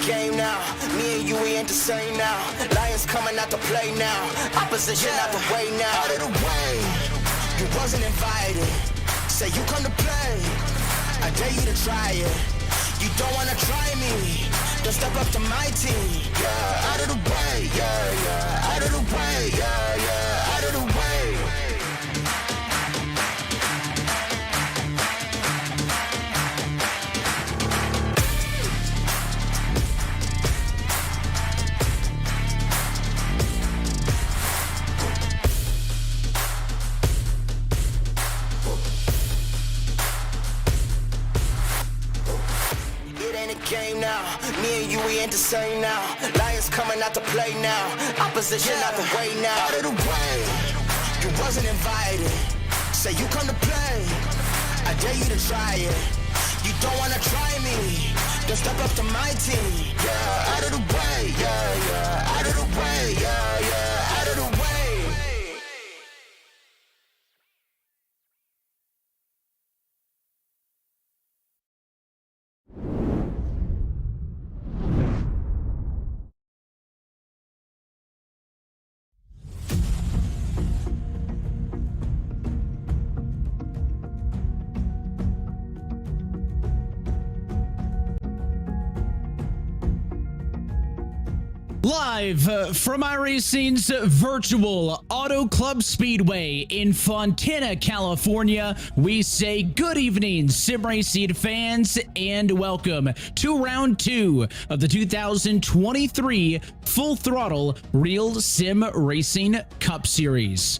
Game now, me and you, we ain't the same now. Lions coming out to play now. Opposition out the way now. Out of the way, you wasn't invited. Say you come to play, I dare you to try it. You don't wanna try me, then step up to my team. Yeah, out of the way, yeah, yeah. Out of the way, yeah, yeah. Out of the way. Game now, me and you, we ain't the same now. Lions coming out to play now. Opposition out the way now. Out of the way, you wasn't invited. Say you come to play, I dare you to try it. You don't wanna try me, then step up to my team. Yeah, out of the way, yeah, yeah. Out of the way, yeah, yeah. Out of the way. Live from iRacing's virtual Auto Club Speedway in Fontana, California, we say good evening, sim racing fans, and welcome to round 2 of the 2023 Full Throttle Real Sim Racing Cup Series.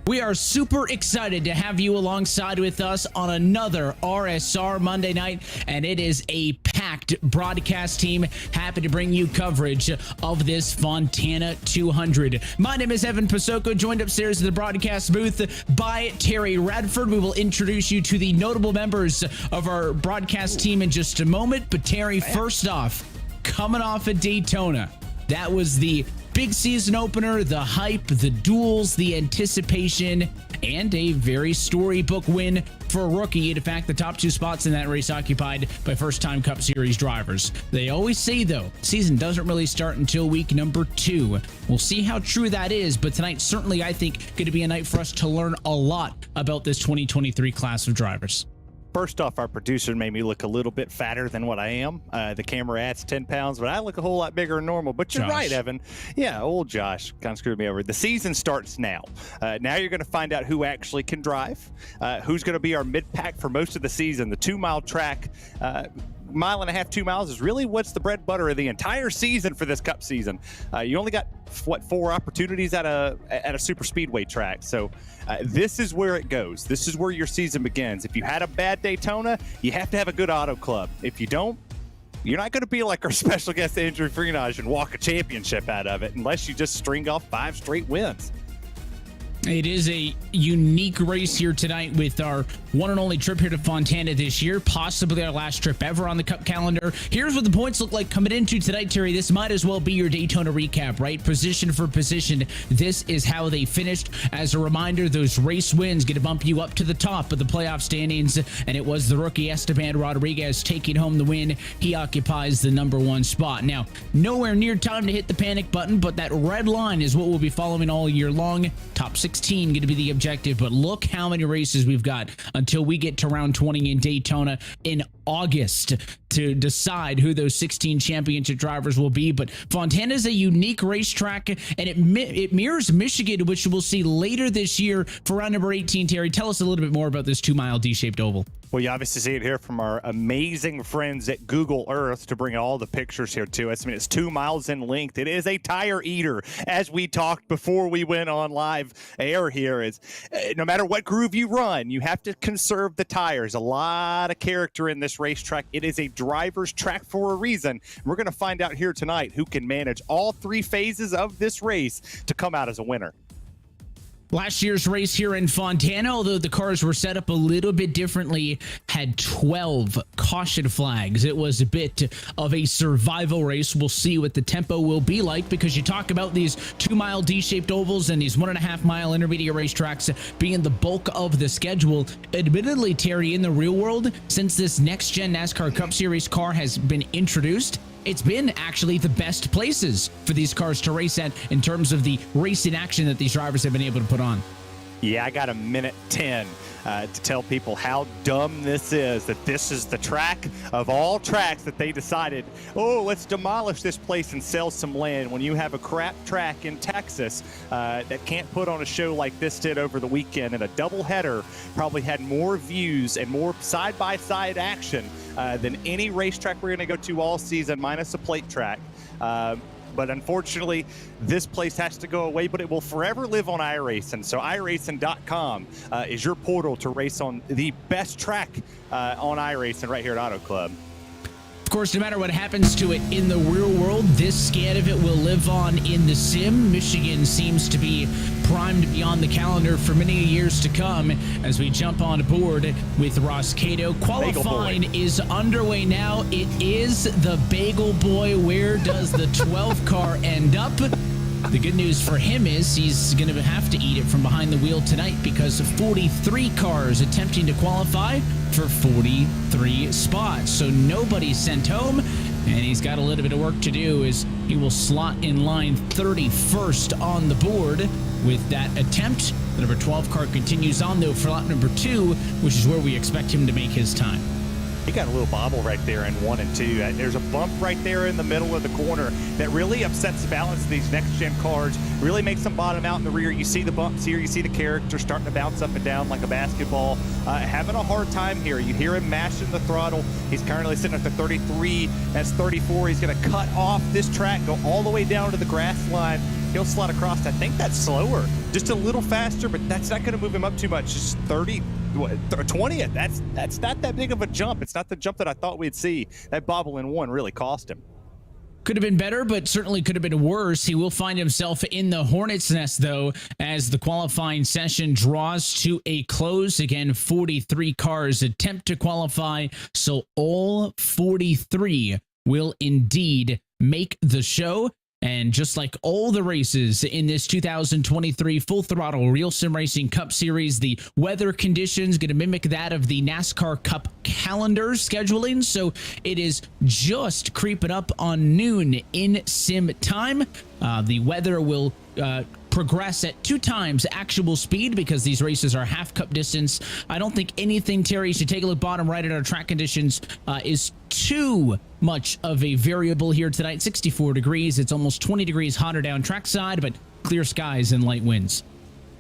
We are super excited to have you alongside with us on another RSR Monday night, and it is a packed broadcast team happy to bring you coverage of this Fontana 200. My name is Evan Pasoko, joined upstairs in the broadcast booth by Terry Radford. We will introduce you to the notable members of our broadcast team in just a moment, but Terry, first off, coming off of Daytona, that was the big season opener, the hype, the duels, the anticipation, and a very storybook win for a rookie. In fact, the top 2 spots in that race occupied by first-time Cup Series drivers. They always say, though, season doesn't really start until week number 2. We'll see how true that is, but tonight certainly, I think, going to be a night for us to learn a lot about this 2023 class of drivers. First off, our producer made me look a little bit fatter than what I am. The camera adds 10 pounds, but I look a whole lot bigger than normal. But you're right, Evan. Yeah, old Josh kind of screwed me over. The season starts now. Now you're going to find out who actually can drive, who's going to be our mid-pack for most of the season. The 2-mile track, mile and a half, 2 miles is really what's the bread and butter of the entire season for this Cup season. You only got, what, 4 opportunities at a super speedway track. So this is where it goes. This is where your season begins. If you had a bad Daytona, you have to have a good auto club. If you don't, you're not going to be like our special guest Andrew Freenage and walk a championship out of it unless you just string off 5 straight wins. It is a unique race here tonight with our one and only trip here to Fontana this year, possibly our last trip ever on the Cup calendar. Here's what the points look like coming into tonight, Terry. This might as well be your Daytona recap, right? Position for position, this is how they finished. As a reminder, those race wins get to bump you up to the top of the playoff standings, and it was the rookie Esteban Rodriguez taking home the win. He occupies the #1 spot. Now, nowhere near time to hit the panic button, but that red line is what we'll be following all year long. Top 16 going to be the objective, but look how many races we've got until we get to round 20 in Daytona. An August to decide who those 16 championship drivers will be. But Fontana is a unique racetrack, and it mirrors Michigan, which we'll see later this year for round number 18. Terry, tell us a little bit more about this 2-mile D-shaped oval. Well, you obviously see it here from our amazing friends at Google Earth to bring all the pictures here to us. I mean, it's 2 miles in length. It is a tire eater, as we talked before we went on live air here. Is no matter what groove you run, you have to conserve the tires. A lot of character in this racetrack. It is a driver's track for a reason. We're going to find out here tonight who can manage all 3 phases of this race to come out as a winner. Last year's race here in Fontana, although the cars were set up a little bit differently, had 12 caution flags. It was a bit of a survival race. We'll see what the tempo will be like, because you talk about these 2-mile D-shaped ovals and these 1.5-mile intermediate racetracks being the bulk of the schedule. Admittedly, Terry, in the real world, since this next-gen NASCAR Cup Series car has been introduced, it's been actually the best places for these cars to race at in terms of the racing action that these drivers have been able to put on. Yeah, I got a minute 10 to tell people how dumb this is, that this is the track of all tracks that they decided, oh, let's demolish this place and sell some land, when you have a crap track in Texas that can't put on a show like this did over the weekend. And a doubleheader probably had more views and more side-by-side action than any racetrack we're going to go to all season, minus a plate track. But unfortunately, this place has to go away, but it will forever live on iRacing. So iRacing.com is your portal to race on the best track on iRacing right here at Auto Club. Of course, no matter what happens to it in the real world, this scan of it will live on in the sim. Michigan seems to be primed beyond the calendar for many years to come as we jump on board with Ross Cato. Qualifying is underway now. It is the Bagel Boy. Where does the 12 car end up? The good news for him is he's going to have to eat it from behind the wheel tonight, because 43 cars attempting to qualify for 43 spots. So nobody's sent home, and he's got a little bit of work to do as he will slot in line 31st on the board with that attempt. The number 12 car continues on, though, for lap number 2, which is where we expect him to make his time. He got a little bobble right there in 1 and 2. There's a bump right there in the middle of the corner that really upsets the balance of these next-gen cars, really makes them bottom out in the rear. You see the bumps here. You see the character starting to bounce up and down like a basketball. Having a hard time here. You hear him mashing the throttle. He's currently sitting at the 33. That's 34. He's going to cut off this track, go all the way down to the grass line. He'll slot across. I think that's slower, just a little faster, but that's not going to move him up too much. Just 30. 20th. That's not that big of a jump. It's not the jump that I thought we'd see. That bobble in 1 really cost him. Could have been better, but certainly could have been worse. He will find himself in the hornet's nest, though, as the qualifying session draws to a close. Again, 43 cars attempt to qualify, so all 43 will indeed make the show. And just like all the races in this 2023 Full Throttle RealSimRacing Cup Series, the weather conditions going to mimic that of the NASCAR Cup calendar scheduling. So it is just creeping up on noon in sim time. The weather will progress at 2 times actual speed, because these races are half cup distance. I don't think anything, Terry, you should take a look bottom right at our track conditions, is too much of a variable here tonight. 64 degrees. It's almost 20 degrees hotter down trackside, but clear skies and light winds.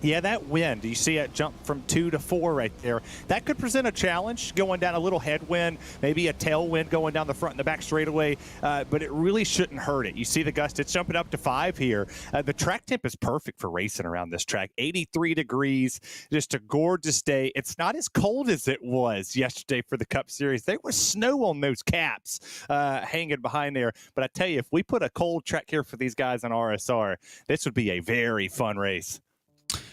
Yeah, that wind, you see it jump from 2 to 4 right there. That could present a challenge, going down a little headwind, maybe a tailwind going down the front and the back straightaway, but it really shouldn't hurt it. You see the gust, it's jumping up to 5 here. The track temp is perfect for racing around this track. 83 degrees, just a gorgeous day. It's not as cold as it was yesterday for the Cup Series. There was snow on those caps hanging behind there. But I tell you, if we put a cold track here for these guys on RSR, this would be a very fun race.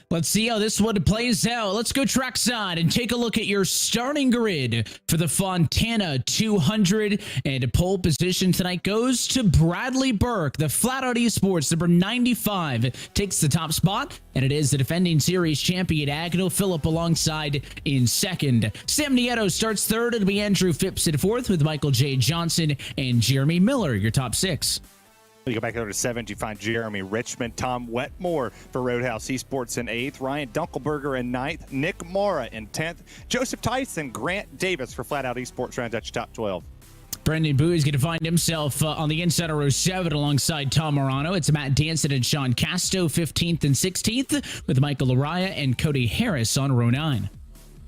Let's see how this one plays out. Let's go trackside and take a look at your starting grid for the Fontana 200. And pole position tonight goes to Bradley Burke. The Flat Out Esports number 95 takes the top spot, and it is the defending series champion Agnell Phillip alongside in second. Sam Nieto starts third. It'll be Andrew Phipps in fourth, with Michael J. Johnson and Jeremy Miller, your top 6. You go back over to 7th, you find Jeremy Richmond, Tom Wetmore for Roadhouse Esports in 8th, Ryan Dunkelberger in 9th, Nick Mora in 10th, Joseph Tyson, Grant Davis for Flat Out Esports rounds out your top 12. Brandon Bowie is going to find himself on the inside of row 7 alongside Tom Morano. It's Matt Danson and Sean Casto 15th and 16th, with Michael Araya and Cody Harris on row 9.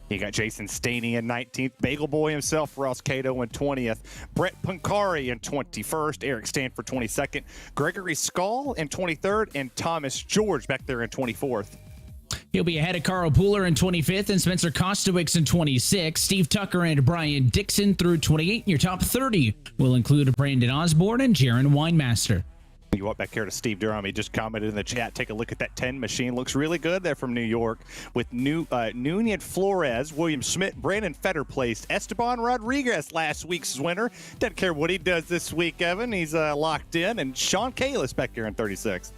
You got Jason Staney in 19th, Bagel Boy himself, Ross Cato in 20th, Brett Pancari in 21st, Eric Stanford 22nd, Gregory Skull in 23rd, and Thomas George back there in 24th. He'll be ahead of Carl Pooler in 25th and Spencer Kostowicz in 26th. Steve Tucker and Brian Dixon through 28. Your top 30 will include Brandon Osborne and Jaron Winemaster. You walk back here to Steve Durham. He just commented in the chat. Take a look at that 10 machine. Looks really good there from New York with Nunez Flores, William Schmidt, Brandon Fetter placed. Esteban Rodriguez, last week's winner. Doesn't care what he does this week, Evan. He's locked in. And Sean Kalis back here in 36th.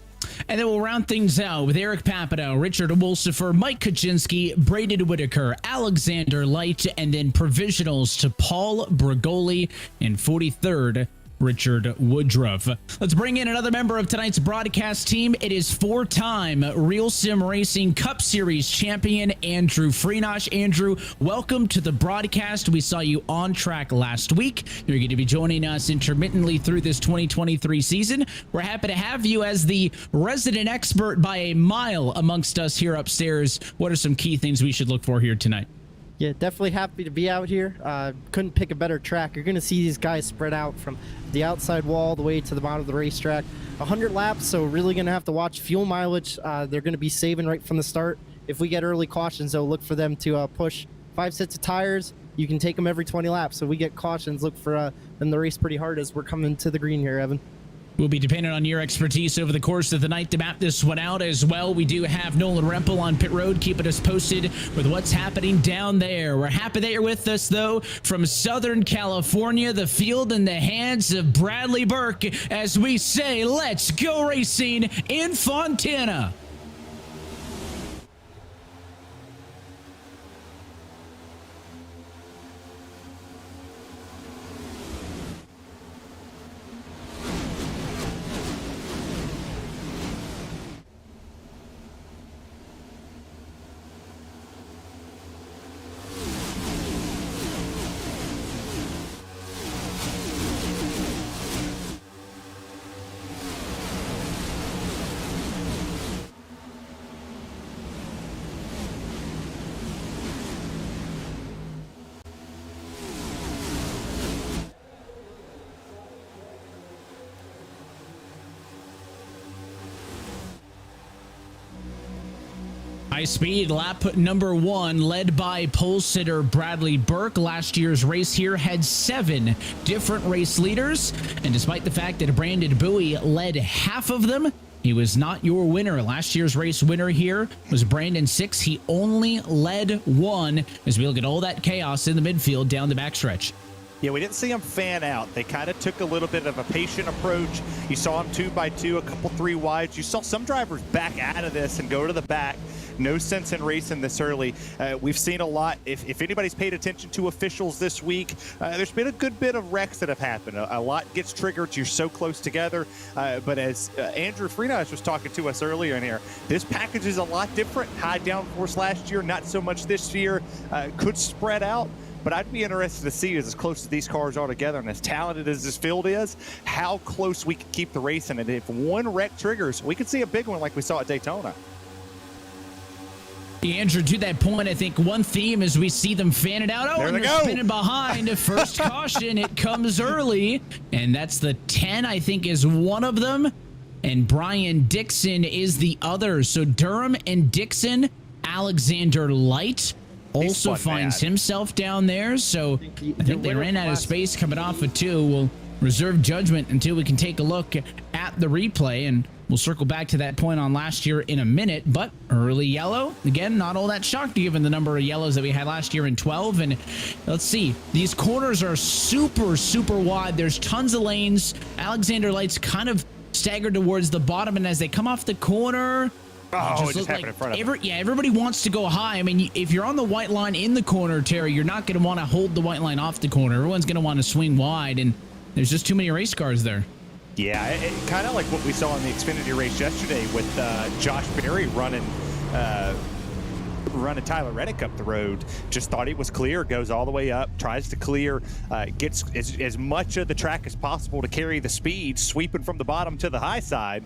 And then we'll round things out with Eric Papineau, Richard Wolsifer, Mike Kaczynski, Braden Whitaker, Alexander Light, and then provisionals to Paul Brigoli in 43rd. Richard Woodruff. Let's bring in another member of tonight's broadcast team. It is 4-time RealSimRacing Cup Series champion Andrew Freenosh. Andrew, welcome to the broadcast. We saw you on track last week. You're going to be joining us intermittently through this 2023 season. We're happy to have you as the resident expert by a mile amongst us here upstairs. What are some key things we should look for here tonight? Yeah, definitely happy to be out here. Couldn't pick a better track. You're going to see these guys spread out from the outside wall all the way to the bottom of the racetrack. 100 laps, so really going to have to watch fuel mileage. They're going to be saving right from the start. If we get early cautions, though, look for them to push 5 sets of tires. You can take them every 20 laps. So we get cautions, look for them to race pretty hard as we're coming to the green here, Evan. We'll be dependent on your expertise over the course of the night to map this one out as well. We do have Nolan Rempel on pit road, keeping us posted with what's happening down there. We're happy that you're with us, though, from Southern California, the field in the hands of Bradley Burke, as we say, let's go racing in Fontana. High speed lap number 1, led by pole sitter Bradley Burke. Last year's race here had 7 different race leaders, and despite the fact that Brandon Bowie led half of them, he was not your winner. Last year's race winner here was Brandon 6. He only led 1 as we look at all that chaos in the midfield down the backstretch. Yeah, we didn't see them fan out. They kind of took a little bit of a patient approach. You saw them 2 by 2, a couple 3 wides. You saw some drivers back out of this and go to the back. No sense in racing this early. We've seen a lot. If anybody's paid attention to officials this week, there's been a good bit of wrecks that have happened. A lot gets triggered. You're so close together. But as Andrew Freenosh was talking to us earlier in here, this package is a lot different. High downforce last year, not so much this year. Could spread out. But I'd be interested to see, as close as these cars are together and as talented as this field is, how close we can keep the racing. And if one wreck triggers, we could see a big one like we saw at Daytona. Andrew, to that point, I think one theme is we see them fan it out. Oh, and they're spinning behind. First caution, it comes early. And that's the 10, I think, is one of them. And Brian Dixon is the other. So Durham and Dixon, Alexander Light also finds himself down there. So I think they ran out of space coming off of 2. We'll reserve judgment until we can take a look at the replay, and we'll circle back to that point on last year in a minute. But early yellow, again, not all that shocked given the number of yellows that we had last year in 12. And let's see, these corners are super, super wide. There's tons of lanes. Alexander Light's kind of staggered towards the bottom, and as they come off the corner, oh, it just happened in front of him. Yeah, everybody wants to go high. I mean, if you're on the white line in the corner, Terry, you're not going to want to hold the white line off the corner. Everyone's going to want to swing wide, and there's just too many race cars there. Yeah, kind of like what we saw in the Xfinity race yesterday with Josh Berry running Tyler Reddick up the road. Just thought it was clear, goes all the way up, tries to clear, gets as much of the track as possible to carry the speed, sweeping from the bottom to the high side.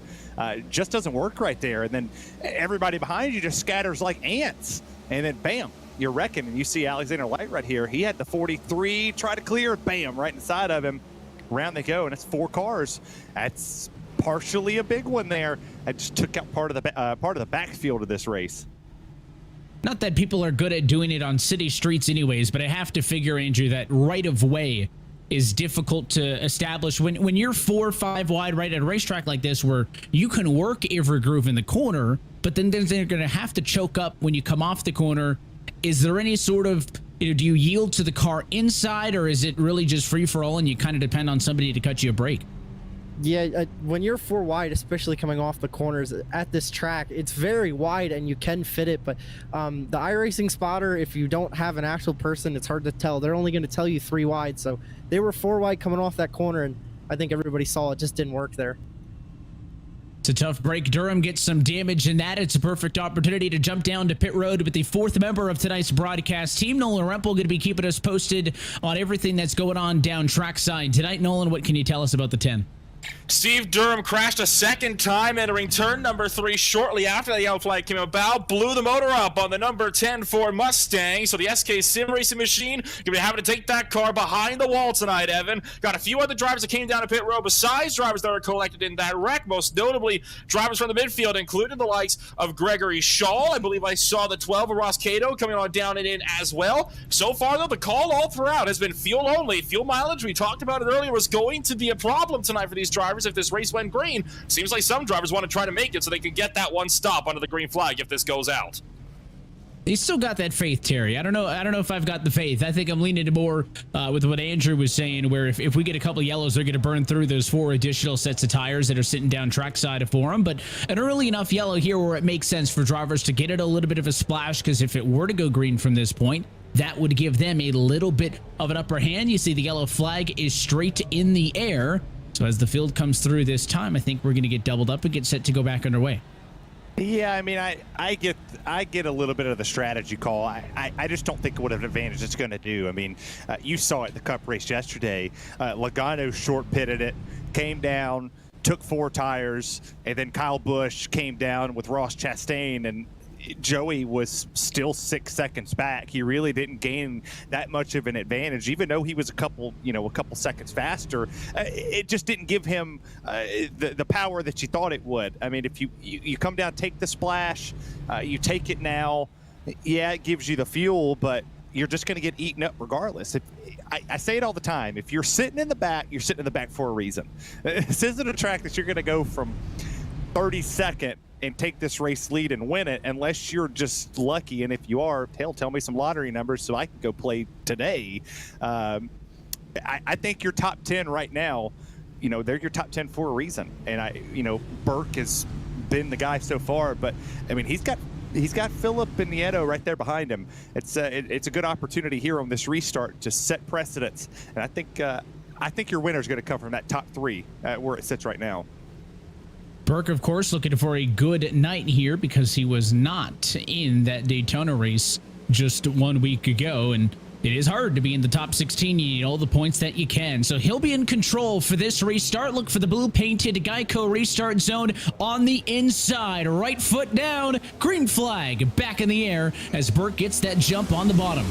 Just doesn't work right there. And then everybody behind you just scatters like ants. And then bam, you're wrecking. And you see Alexander Light right here. He had the 43, try to clear, bam, right inside of him. Round they go, and it's 4 cars. That's partially a big one there. I just took out part of the backfield of this race. Not that people are good at doing it on city streets anyways, but I have to figure, Andrew, that right of way is difficult to establish when you're 4 or 5 wide right at a racetrack like this, where you can work every groove in the corner, but then they're going to have to choke up when you come off the corner. Is there any sort of, do you yield to the car inside, or is it really just free for all and you kind of depend on somebody to cut you a break? Yeah, when you're 4 wide, especially coming off the corners at this track, it's very wide and you can fit it. But the iRacing spotter, if you don't have an actual person, it's hard to tell. They're only going to tell you 3 wide. So they were 4 wide coming off that corner, and I think everybody saw it just didn't work there. It's a tough break. Durham gets some damage in that. It's a perfect opportunity to jump down to pit road with the 4th member of tonight's broadcast team. Nolan Rempel going to be keeping us posted on everything that's going on down trackside tonight. Nolan, what can you tell us about the 10? Steve Durham crashed a second time entering turn number 3 shortly after the yellow flag came about, blew the motor up on the number 10 Ford Mustang. So the SK Sim Racing machine going to be having to take that car behind the wall tonight, Evan. Got a few other drivers that came down to pit road besides drivers that were collected in that wreck, most notably drivers from the midfield, including the likes of Gregory Shaw. I believe I saw the 12 of Ross Cato coming on down and in as well. So far, though, the call all throughout has been fuel only. Fuel mileage, we talked about it earlier, was going to be a problem tonight for these drivers if this race went green. Seems like some drivers want to try to make it so they can get that one stop under the green flag if this goes out. He's still got that faith, Terry. I don't know if I've got the faith. I think I'm leaning more with what Andrew was saying, where if we get a couple of yellows, they're going to burn through those 4 additional sets of tires that are sitting down trackside for them. But an early enough yellow here where it makes sense for drivers to get it a little bit of a splash, because if it were to go green from this point, that would give them a little bit of an upper hand. You see the yellow flag is straight in the air. So as the field comes through this time, I think we're going to get doubled up and get set to go back underway. Yeah, I mean, I get a little bit of the strategy call. I just don't think what an advantage it's going to do. I mean, you saw it in the Cup race yesterday. Logano short pitted it, came down, took 4 tires, and then Kyle Busch came down with Ross Chastain, and Joey was still 6 seconds back. He really didn't gain that much of an advantage, even though he was a couple seconds faster. It just didn't give him the power that you thought it would. I mean, if you come down, take the splash, you take it now, yeah, it gives you the fuel, but you're just going to get eaten up regardless. I say it all the time. If you're sitting in the back, you're sitting in the back for a reason. This isn't a track that you're going to go from 32nd and take this race lead and win it, unless you're just lucky. And if you are, hell, tell me some lottery numbers so I can go play today. I think your top 10 right now, they're your top 10 for a reason. And Burke has been the guy so far, but I mean, he's got Philip and Nieto right there behind him. It's a good opportunity here on this restart to set precedents. And I think your winner is going to come from that top 3 where it sits right now. Burke, of course, looking for a good night here because he was not in that Daytona race just 1 week ago, and it is hard to be in the top 16. You need all the points that you can. So he'll be in control for this restart. Look for the blue painted Geico restart zone on the inside. Right foot down, green flag back in the air as Burke gets that jump on the bottom.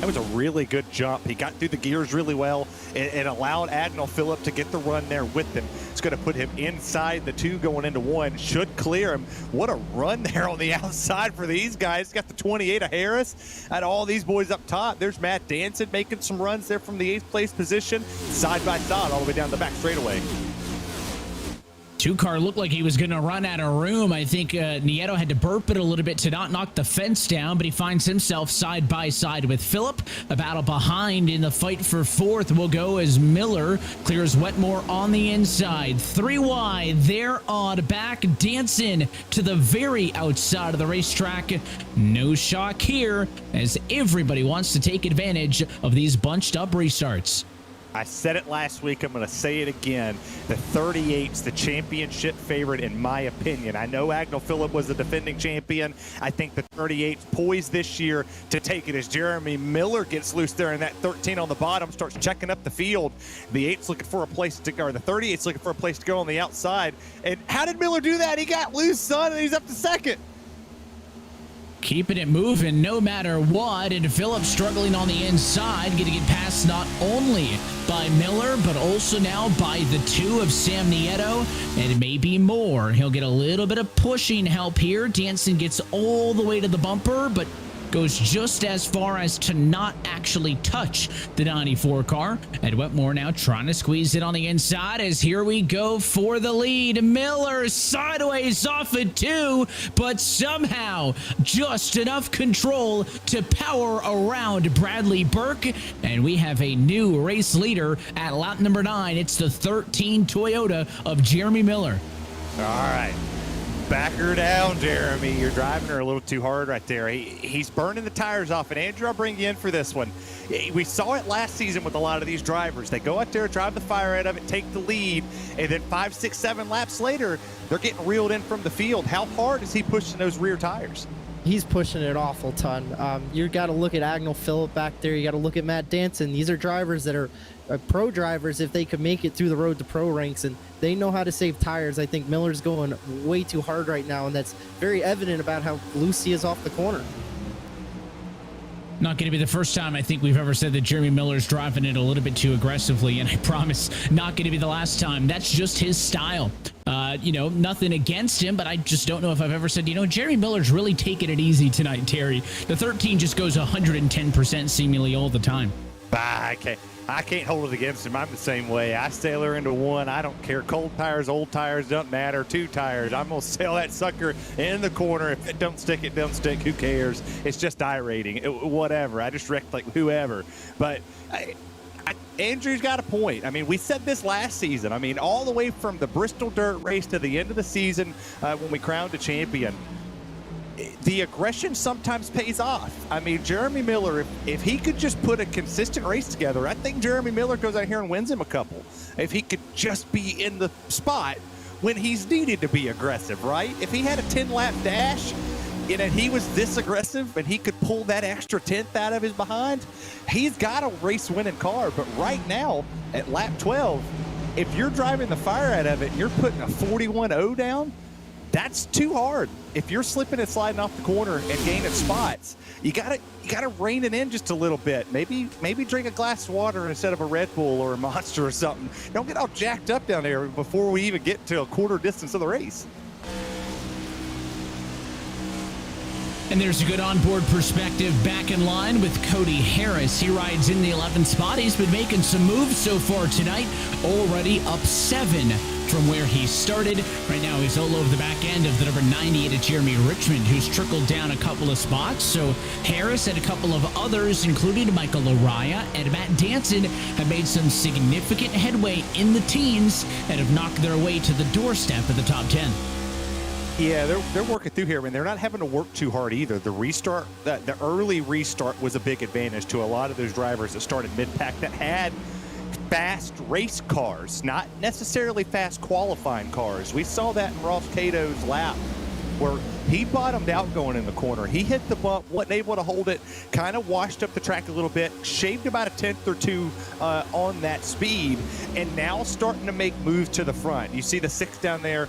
That was a really good jump. He got through the gears really well and allowed Admiral Phillip to get the run there with him. It's going to put him inside the 2 going into 1. Should clear him. What a run there on the outside for these guys. Got the 28 of Harris. Had all these boys up top. There's Matt Danson making some runs there from the 8th place position. Side by side all the way down the back straightaway. 2-car looked like he was going to run out of room. I think Nieto had to burp it a little bit to not knock the fence down, but he finds himself side by side with Phillip. A battle behind in the fight for 4th will go as Miller clears Wetmore on the inside. 3 wide, they're on back. Danson to the very outside of the racetrack. No shock here as everybody wants to take advantage of these bunched up restarts. I said it last week. I'm going to say it again. The 38's the championship favorite, in my opinion. I know Agnell Phillip was the defending champion. I think the 38's poised this year to take it as Jeremy Miller gets loose there in that 13 on the bottom, starts checking up the field. The 8's looking for a place to go, or the 38's looking for a place to go on the outside. And how did Miller do that? He got loose, son, and he's up to second. Keeping it moving no matter what, and Phillips struggling on the inside, getting it past not only by Miller, but also now by the 2 of Sam Nieto, and maybe more. He'll get a little bit of pushing help here. Danson gets all the way to the bumper, but goes just as far as to not actually touch the 94 car. And Wetmore now trying to squeeze it on the inside as here we go for the lead. Miller sideways off at 2, but somehow just enough control to power around Bradley Burke. And we have a new race leader at lap number 9. It's the 13 Toyota of Jeremy Miller. All right. Back her down, Jeremy. You're driving her a little too hard right there. He's burning the tires off. And Andrew, I'll bring you in for this one. We saw it last season with a lot of these drivers. They go out there, drive the fire out of it, take the lead, and then 5, 6, 7 laps later, they're getting reeled in from the field. How hard is he pushing those rear tires? He's pushing it awful ton. You got to look at Agnell Phillip back there. You got to look at Matt Danson. These are drivers that are pro drivers if they could make it through the road to pro ranks, and they know how to save tires. I think Miller's going way too hard right now, and that's very evident about how loose he is off the corner. Not going to be the first time I think we've ever said that Jeremy Miller's driving it a little bit too aggressively, and I promise not going to be the last time. That's just his style. You know, nothing against him, but I just don't know if I've ever said, you know, Jeremy Miller's really taking it easy tonight, Terry. The 13 just goes 110% seemingly all the time. I can't hold it against him. I'm the same way. I sail her into 1. I don't care. Cold tires, old tires, doesn't matter. 2 tires. I'm going to sail that sucker in the corner. If it don't stick, it don't stick. Who cares? It's just iRating. Whatever. I just wrecked like whoever. But Andrew's got a point. I mean, we said this last season. I mean, all the way from the Bristol Dirt Race to the end of the season when we crowned a champion. The aggression sometimes pays off. I mean, Jeremy Miller, if he could just put a consistent race together, I think Jeremy Miller goes out here and wins him a couple. If he could just be in the spot when he's needed to be aggressive, right? If he had a 10-lap dash and he was this aggressive and he could pull that extra 10th out of his behind, he's got a race-winning car. But right now, at lap 12, if you're driving the fire out of it and you're putting a 41.0 down, that's too hard. If you're slipping and sliding off the corner and gaining spots, you gotta rein it in just a little bit. Maybe drink a glass of water instead of a Red Bull or a Monster or something. Don't get all jacked up down there before we even get to a quarter distance of the race. And there's a good onboard perspective back in line with Cody Harris. He rides in the 11th spot. He's been making some moves so far tonight, already up 7 from where he started. Right now he's all over the back end of the number 98 at Jeremy Richmond, who's trickled down a couple of spots. So Harris and a couple of others, including Michael Laraya and Matt Danson, have made some significant headway in the teens and have knocked their way to the doorstep of the top 10. Yeah, they're working through here, and they're not having to work too hard either. The restart, the early restart was a big advantage to a lot of those drivers that started mid-pack that had fast race cars, not necessarily fast qualifying cars. We saw that in Ross Cato's lap where he bottomed out going in the corner. He hit the bump, wasn't able to hold it, kind of washed up the track a little bit, shaved about a 10th or 2 on that speed, and now starting to make moves to the front. You see the 6 down there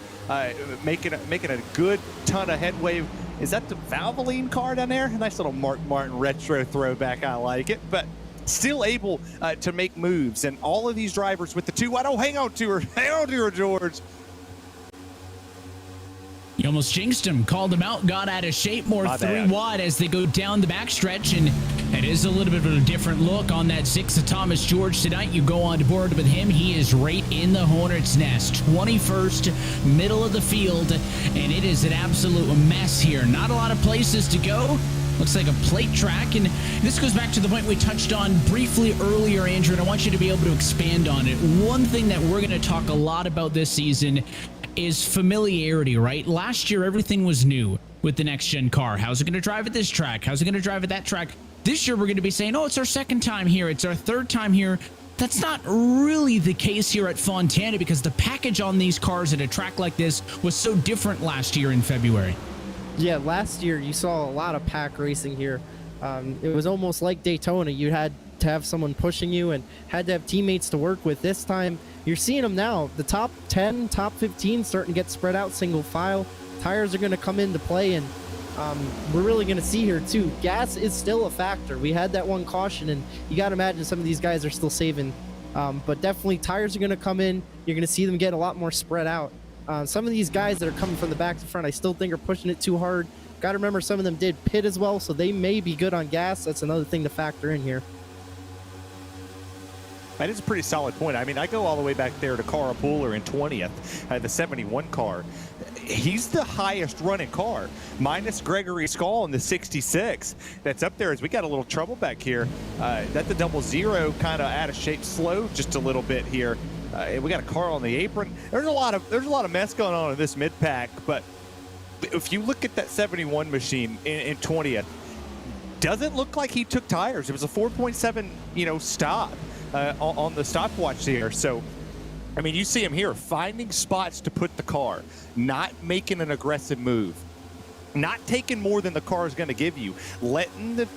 making a good ton of headway. Is that the Valvoline car down there? Nice little Mark Martin retro throwback. I like it. But still able to make moves. And all of these drivers with the 2 wide. Oh, hang on to her. Hang on to her, George. You almost jinxed him, called him out, got out of shape, more 3 wide as they go down the backstretch, and it is a little bit of a different look on that 6 of Thomas George tonight. You go on board with him, he is right in the hornet's nest, 21st, middle of the field, and it is an absolute mess here. Not a lot of places to go. Looks like a plate track, and this goes back to the point we touched on briefly earlier, Andrew, and I want you to be able to expand on it. One thing that we're going to talk a lot about this season is familiarity, right? Last year, everything was new with the next-gen car. How's it going to drive at this track? How's it going to drive at that track? This year, we're going to be saying, oh, it's our second time here. It's our third time here. that's not really the case here at Fontana because the package on these cars at a track like this was so different last year in February. Yeah, last year you saw a lot of pack racing here. It was almost like Daytona. You had to have someone pushing you and had to have teammates to work with. This time, you're seeing them now. The top 10, top 15 starting to get spread out single file. Tires are going to come into play, and we're really going to see here too. Gas is still a factor. We had that one caution, and you got to imagine some of these guys are still saving. But definitely tires are going to come in. You're going to see them get a lot more spread out. Some of these guys that are coming from the back to front, I still think are pushing it too hard. Got to remember some of them did pit as well, so they may be good on gas. That's another thing to factor in here. That is a pretty solid point. I mean, I go all the way back there to Cara Pooler in 20th, the 71 car. He's the highest running car, minus Gregory Skull in the 66. That's up there as we got a little trouble back here. That the 00 kind of out of shape, slow just a little bit here. We got a car on the apron. There's a lot of mess going on in this mid pack, but if you look at that 71 machine in 20th, doesn't look like he took tires. It was a 4.7, stop on the stopwatch there. So, I mean, you see him here finding spots to put the car, not making an aggressive move, not taking more than the car is going to give you, letting the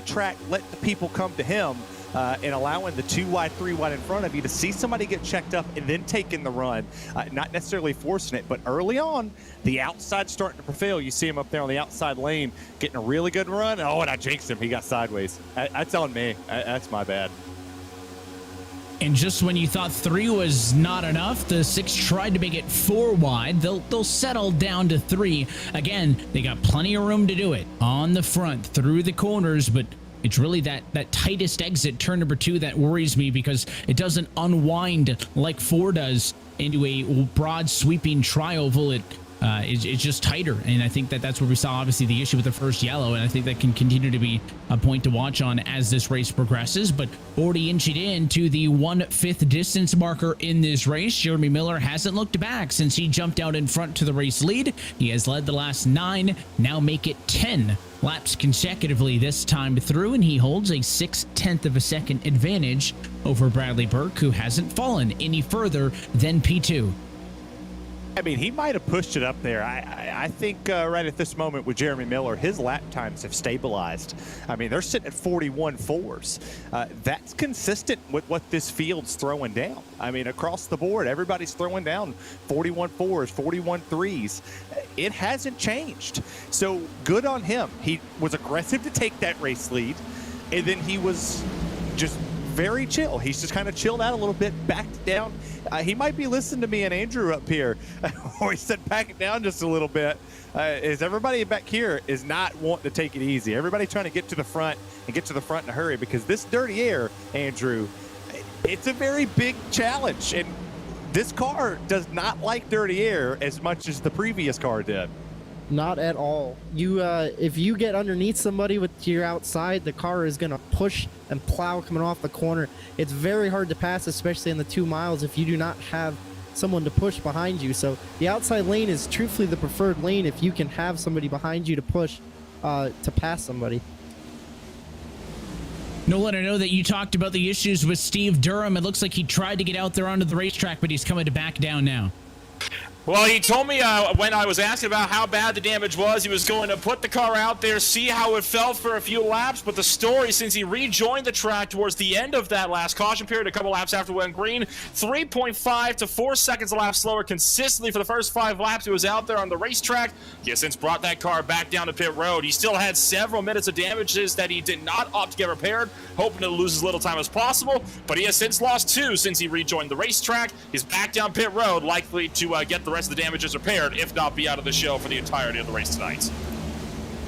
track, let the people come to him. And allowing the 2 wide, 3 wide in front of you to see somebody get checked up and then taking the run, not necessarily forcing it, but early on, the outside starting to prevail. You see him up there on the outside lane getting a really good run. Oh, and I jinxed him. He got sideways. That's on me. That's my bad. And just when you thought 3 was not enough, the 6 tried to make it 4 wide. They'll settle down to 3. Again, they got plenty of room to do it on the front, through the corners, but it's really that tightest exit, turn number 2, that worries me because it doesn't unwind like 4 does into a broad sweeping tri-oval. It's just tighter, and I think that's where we saw obviously the issue with the first yellow, and I think that can continue to be a point to watch on as this race progresses. But already inching into the 1/5 distance marker in this race, Jeremy Miller hasn't looked back since he jumped out in front to the race lead. He has led the last 9, now make it 10 laps consecutively this time through, and he holds a 6/10 of a second advantage over Bradley Burke, who hasn't fallen any further than P2. I mean, he might have pushed it up there. I think right at this moment with Jeremy Miller, his lap times have stabilized. I mean, they're sitting at 41.4s. That's consistent with what this field's throwing down. I mean, across the board, everybody's throwing down 41.4s, 41.3s. It hasn't changed. So good on him. He was aggressive to take that race lead, and then he was just very chill. He's just kind of chilled out a little bit, backed down. He might be listening to me and Andrew up here, or he said back it down just a little bit. Is everybody back here is not wanting to take it easy. Everybody trying to get to the front and get to the front in a hurry, because this dirty air, Andrew, it's a very big challenge, and this car does not like dirty air as much as the previous car did. Not at all. You, if you get underneath somebody with your outside, the car is going to push and plow coming off the corner. It's very hard to pass, especially in the 2 miles, if you do not have someone to push behind you. So the outside lane is truthfully the preferred lane if you can have somebody behind you to push to pass somebody. Nolan, I know that you talked about the issues with Steve Durham. It looks like he tried to get out there onto the racetrack, but he's coming to back down now. Well, he told me when I was asking about how bad the damage was, he was going to put the car out there, see how it felt for a few laps. But the story, since he rejoined the track towards the end of that last caution period, a couple laps after it went green, 3.5 to 4 seconds a lap slower consistently for the first 5 laps he was out there on the racetrack. He has since brought that car back down to pit road. He still had several minutes of damages that he did not opt to get repaired, hoping to lose as little time as possible. But he has since lost 2 since he rejoined the racetrack. He's back down pit road, likely to get the rest of the damages repaired, if not be out of the show for the entirety of the race tonight.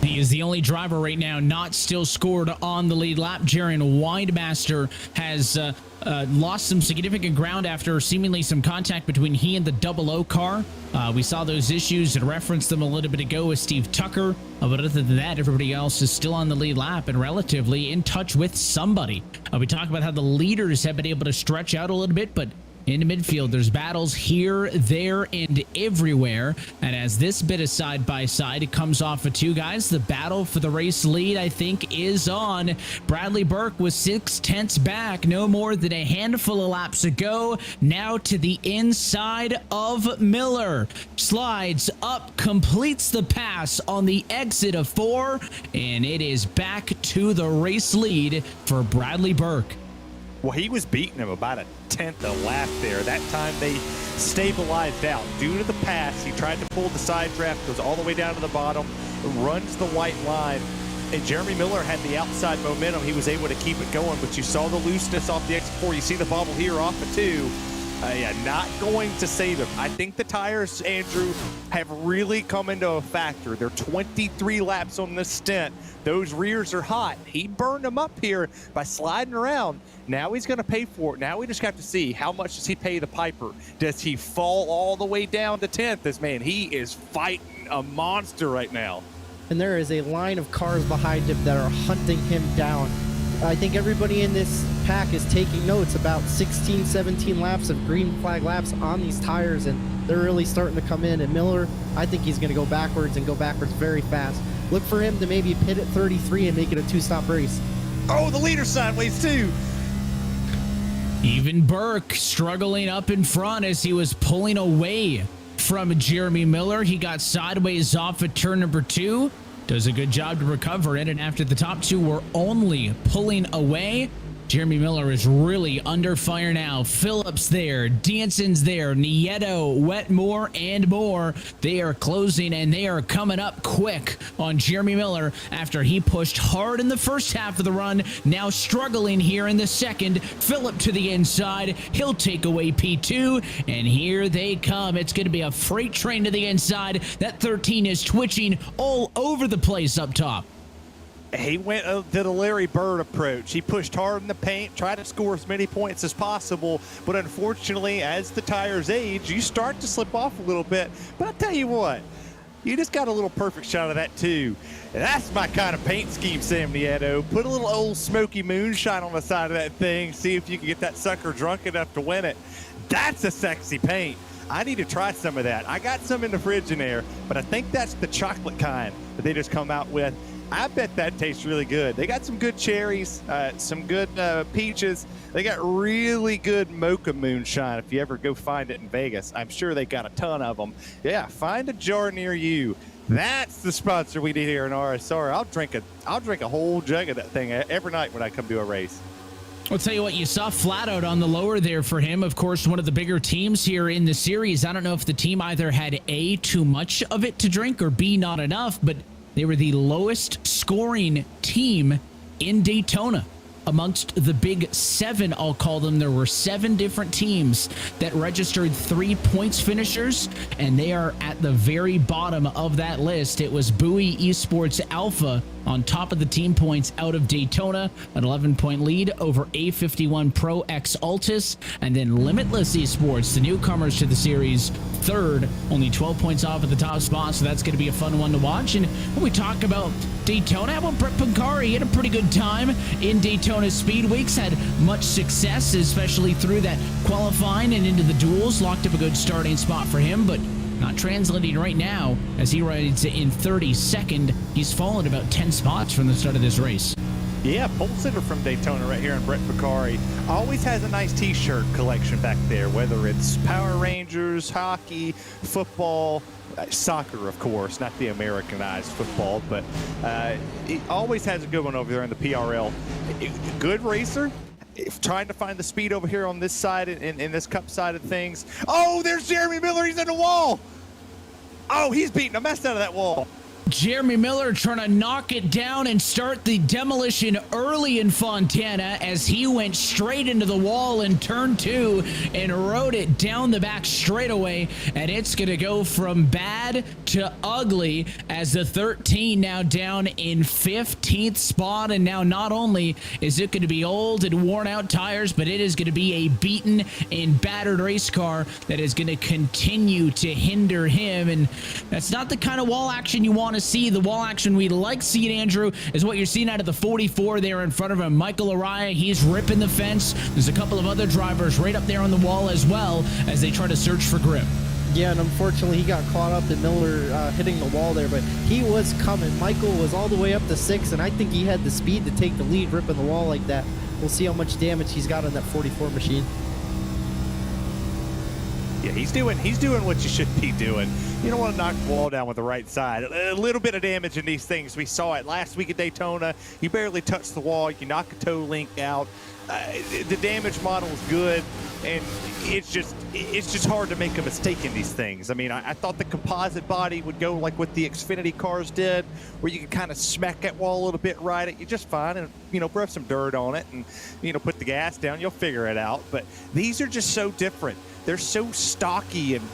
He is the only driver right now not still scored on the lead lap. Jaron Windmaster has lost some significant ground after seemingly some contact between he and the 00 car. We saw those issues and referenced them a little bit ago with Steve Tucker. But other than that, everybody else is still on the lead lap and relatively in touch with somebody. We talk about how the leaders have been able to stretch out a little bit, but into midfield. There's battles here, there, and everywhere. And as this bit of side-by-side, it comes off of two guys. The battle for the race lead, I think, is on. Bradley Burke was 6/10 back, no more than a handful of laps ago. Now to the inside of Miller. Slides up, completes the pass on the exit of 4, and it is back to the race lead for Bradley Burke. Well, he was beating him about a 10th a lap there. That time they stabilized out. Due to the pass, he tried to pull the side draft, goes all the way down to the bottom, runs the white line. And Jeremy Miller had the outside momentum. He was able to keep it going, but you saw the looseness off the X4. You see the bubble here off of 2. Yeah, not going to save him. I think the tires, Andrew, have really come into a factor. They're 23 laps on this stint. Those rears are hot. He burned them up here by sliding around. Now he's going to pay for it. Now we just have to see, how much does he pay the piper? Does he fall all the way down to 10th? This man, he is fighting a monster right now. And there is a line of cars behind him that are hunting him down. I think everybody in this pack is taking notes about 16, 17 laps of green flag laps on these tires, and they're really starting to come in. And Miller, I think he's going to go backwards and go backwards very fast. Look for him to maybe pit at 33 and make it a 2-stop race. Oh, the leader sideways too. Even Burke struggling up in front as he was pulling away from Jeremy Miller. He got sideways off at turn number 2. Does a good job to recover it, and after the top 2 were only pulling away, Jeremy Miller is really under fire now. Phillips there, Danson's there, Nieto, Wetmore, and more. They are closing, and they are coming up quick on Jeremy Miller after he pushed hard in the first half of the run. Now struggling here in the second. Phillip to the inside. He'll take away P2, and here they come. It's going to be a freight train to the inside. That 13 is twitching all over the place up top. He went to the Larry Bird approach. He pushed hard in the paint, tried to score as many points as possible, but unfortunately, as the tires age, you start to slip off a little bit. But I'll tell you what, you just got a little perfect shot of that too. And that's my kind of paint scheme, Sam Nieto. Put a little old smoky moonshine on the side of that thing, see if you can get that sucker drunk enough to win it. That's a sexy paint. I need to try some of that. I got some in the fridge in there, but I think that's the chocolate kind that they just come out with. I bet that tastes really good. They got some good cherries, some good peaches. They got really good mocha moonshine if you ever go find it in Vegas. I'm sure they got a ton of them. Yeah, find a jar near you. That's the sponsor we need here in RSR. I'll drink a whole jug of that thing every night when I come to a race. I'll tell you what, you saw flat out on the lower there for him. Of course, one of the bigger teams here in the series. I don't know if the team either had A, too much of it to drink, or B, not enough, but they were the lowest scoring team in Daytona. Amongst the big 7, I'll call them, there were 7 different teams that registered 3 points finishers, and they are at the very bottom of that list. It was Bowie Esports Alpha on top of the team points out of Daytona, an 11-point lead over A51 Pro X Altus, and then Limitless Esports, the newcomers to the series, 3rd, only 12 points off at the top spot, so that's going to be a fun one to watch. And when we talk about Daytona, well, Brett Pancari had a pretty good time in Daytona Speed Weeks, had much success, especially through that qualifying and into the duels, locked up a good starting spot for him, but not translating right now as he rides in 32nd. He's fallen about 10 spots from the start of this race. Yeah, pole sitter from Daytona right here in Brett Picari. Always has a nice t-shirt collection back there, whether it's Power Rangers, hockey, football, soccer, of course, not the Americanized football, but he always has a good one over there in the PRL. Good racer. Trying to find the speed over here on this side, in this cup side of things. Oh, there's Jeremy Miller. He's in the wall. Oh, he's beating the mess out of that wall. Jeremy Miller trying to knock it down and start the demolition early in Fontana as he went straight into the wall in turn 2 and rode it down the back straightaway, and it's going to go from bad to ugly as the 13 now down in 15th spot. And now not only is it going to be old and worn out tires, but it is going to be a beaten and battered race car that is going to continue to hinder him, and that's not the kind of wall action you want to to see, the wall action we like seeing, Andrew, is what you're seeing out of the 44 there in front of him. Michael Araya, he's ripping the fence. There's a couple of other drivers right up there on the wall as well as they try to search for grip. Yeah, and unfortunately he got caught up in Miller hitting the wall there, but he was coming. Michael was all the way up to 6, and I think he had the speed to take the lead ripping the wall like that. We'll see how much damage he's got on that 44 machine. Yeah, he's doing what you should be doing. You don't want to knock the wall down with the right side. A little bit of damage in these things. We saw it last week at Daytona. You barely touch the wall. You knock a toe link out. The damage model is good, and it's just hard to make a mistake in these things. I mean, I thought the composite body would go like what the Xfinity cars did, where you can kind of smack that wall a little bit, ride it, you just fine, and brush some dirt on it, and put the gas down, you'll figure it out. But these are just so different. They're so stocky and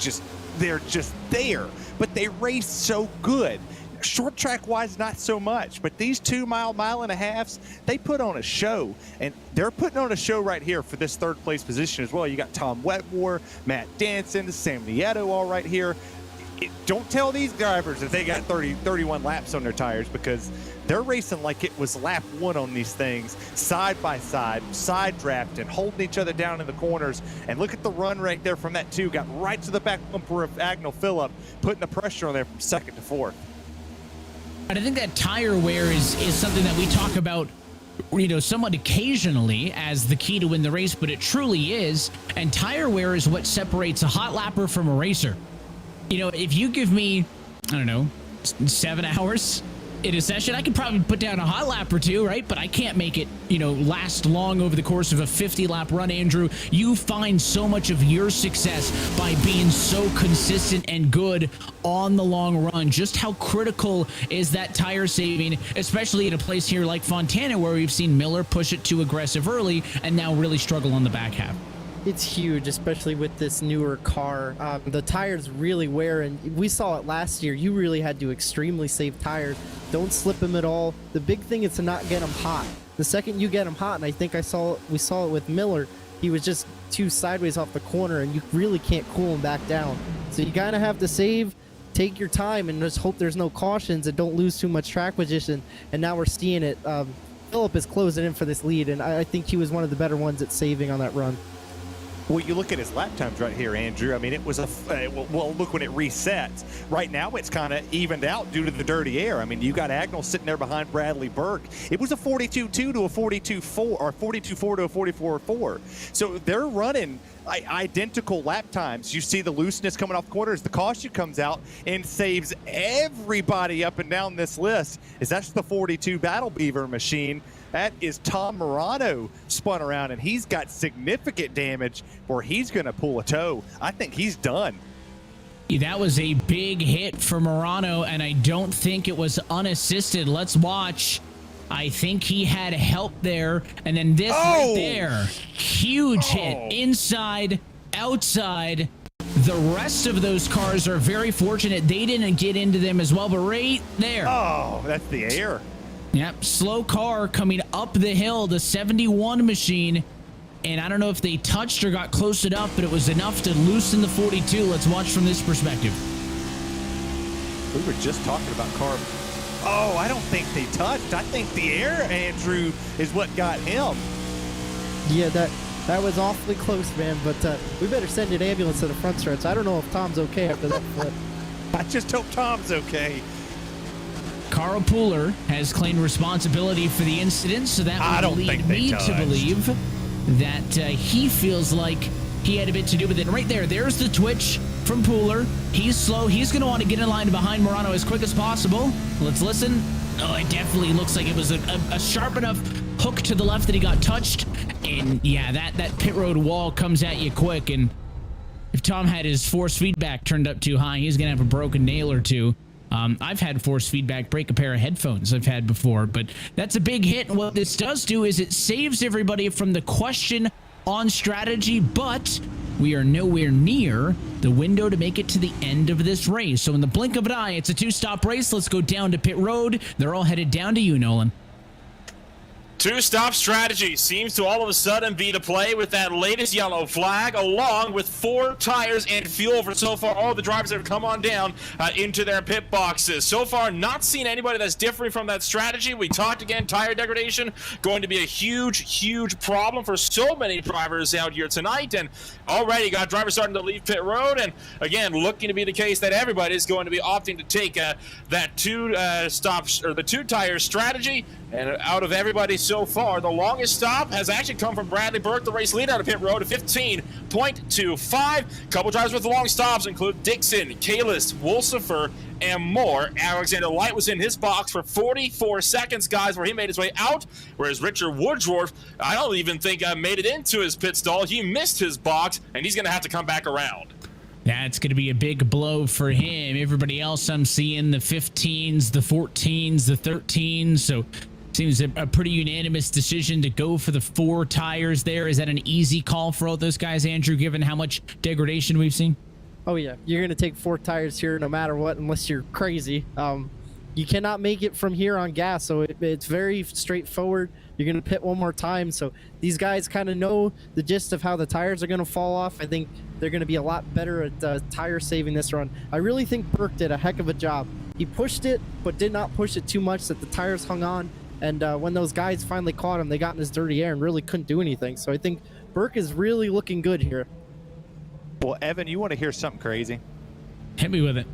they're just there, but they race so good. Short track wise, not so much, but these 2 mile and a halves, they put on a show, and they're putting on a show right here for this 3rd place position as well. You got Tom Wetmore, Matt Danson, Sam Nieto all right here. Don't tell these drivers that they got 31 laps on their tires, because they're racing like it was lap 1 on these things, side by side, side drafting, holding each other down in the corners. And look at the run right there from that 2, got right to the back bumper of Agnell Phillip, putting the pressure on there from 2nd to 4th. And I think that tire wear is something that we talk about, somewhat occasionally as the key to win the race, but it truly is. And tire wear is what separates a hot lapper from a racer. If you give me, I don't know, 7 hours in a session, I could probably put down a hot lap or 2, right? But I can't make it, last long over the course of a 50-lap run, Andrew. You find so much of your success by being so consistent and good on the long run. Just how critical is that tire saving, especially at a place here like Fontana, where we've seen Miller push it too aggressive early and now really struggle on the back half. It's huge, especially with this newer car. The tires really wear, and we saw it last year. You really had to extremely save tires. Don't slip them at all. The big thing is to not get them hot. The second you get them hot, and I think we saw it with Miller, he was just too sideways off the corner, and you really can't cool him back down. So you kind of have to save, take your time, and just hope there's no cautions and don't lose too much track position. And now we're seeing it. Phillip is closing in for this lead, and I think he was one of the better ones at saving on that run. Well, you look at his lap times right here, Andrew. I mean, it was well, look when it resets. Right now, it's kind of evened out due to the dirty air. I mean, you got Agnell sitting there behind Bradley Burke. It was a 42.2 to a 42.4, or 42.4 to a 44.4. So they're running identical lap times. You see the looseness coming off corners. The caution comes out and saves everybody up and down this list. That's the 42 Battle Beaver machine. That is Tom Morano spun around, and he's got significant damage where he's going to pull a toe. I think he's done. That was a big hit for Morano, and I don't think it was unassisted. Let's watch. I think he had help there, and then this right there. Huge hit. Inside, outside. The rest of those cars are very fortunate they didn't get into them as well, but right there. Oh, that's the air. Yep, slow car coming up the hill, the 71 machine. And I don't know if they touched or got close enough, but it was enough to loosen the 42. Let's watch from this perspective. We were just talking about car. Oh, I don't think they touched. I think the air, Andrew, is what got him. Yeah, that was awfully close, man. But we better send an ambulance to the front stretch. I don't know if Tom's okay after that flip. I just hope Tom's okay. Carl Pooler has claimed responsibility for the incident, so that would lead me to believe that he feels like he had a bit to do with it. And right there, there's the twitch from Pooler. He's slow. He's going to want to get in line behind Morano as quick as possible. Let's listen. Oh, it definitely looks like it was a sharp enough hook to the left that he got touched. And yeah, that pit road wall comes at you quick. And if Tom had his force feedback turned up too high, he's going to have a broken nail or two. I've had force feedback break a pair of headphones I've had before, but that's a big hit. And what this does do is it saves everybody from the question on strategy, but we are nowhere near the window to make it to the end of this race. So in the blink of an eye, it's a two-stop race. Let's go down to pit road. They're all headed down to you, Nolan. Two-stop strategy seems to all of a sudden be to play with that latest yellow flag, along with 4 tires and fuel for so far all the drivers that have come on down into their pit boxes. So far, not seen anybody that's different from that strategy. We talked again, tire degradation going to be a huge problem for so many drivers out here tonight, and already got drivers starting to leave pit road, and again, looking to be the case that everybody is going to be opting to take that the 2-tire strategy. And out of everybody so far, the longest stop has actually come from Bradley Burke, the race leader out of pit road, at 15.25. Couple drivers with long stops include Dixon, Kalis, Wolsifer, and more. Alexander Light was in his box for 44 seconds, guys, where he made his way out, whereas Richard Woodworth, I don't even think made it into his pit stall. He missed his box, and he's going to have to come back around. That's going to be a big blow for him. Everybody else I'm seeing the 15s, the 14s, the 13s, so seems a pretty unanimous decision to go for the 4 tires there. Is that an easy call for all those guys, Andrew, given how much degradation we've seen? Oh, yeah. You're going to take 4 tires here no matter what, unless you're crazy. You cannot make it from here on gas, so it's very straightforward. You're going to pit one more time, so these guys kind of know the gist of how the tires are going to fall off. I think they're going to be a lot better at tire saving this run. I really think Burke did a heck of a job. He pushed it, but did not push it too much that the tires hung on. And when those guys finally caught him, they got in his dirty air and really couldn't do anything. So I think Burke is really looking good here. Well, Evan, you want to hear something crazy? Hit me with it.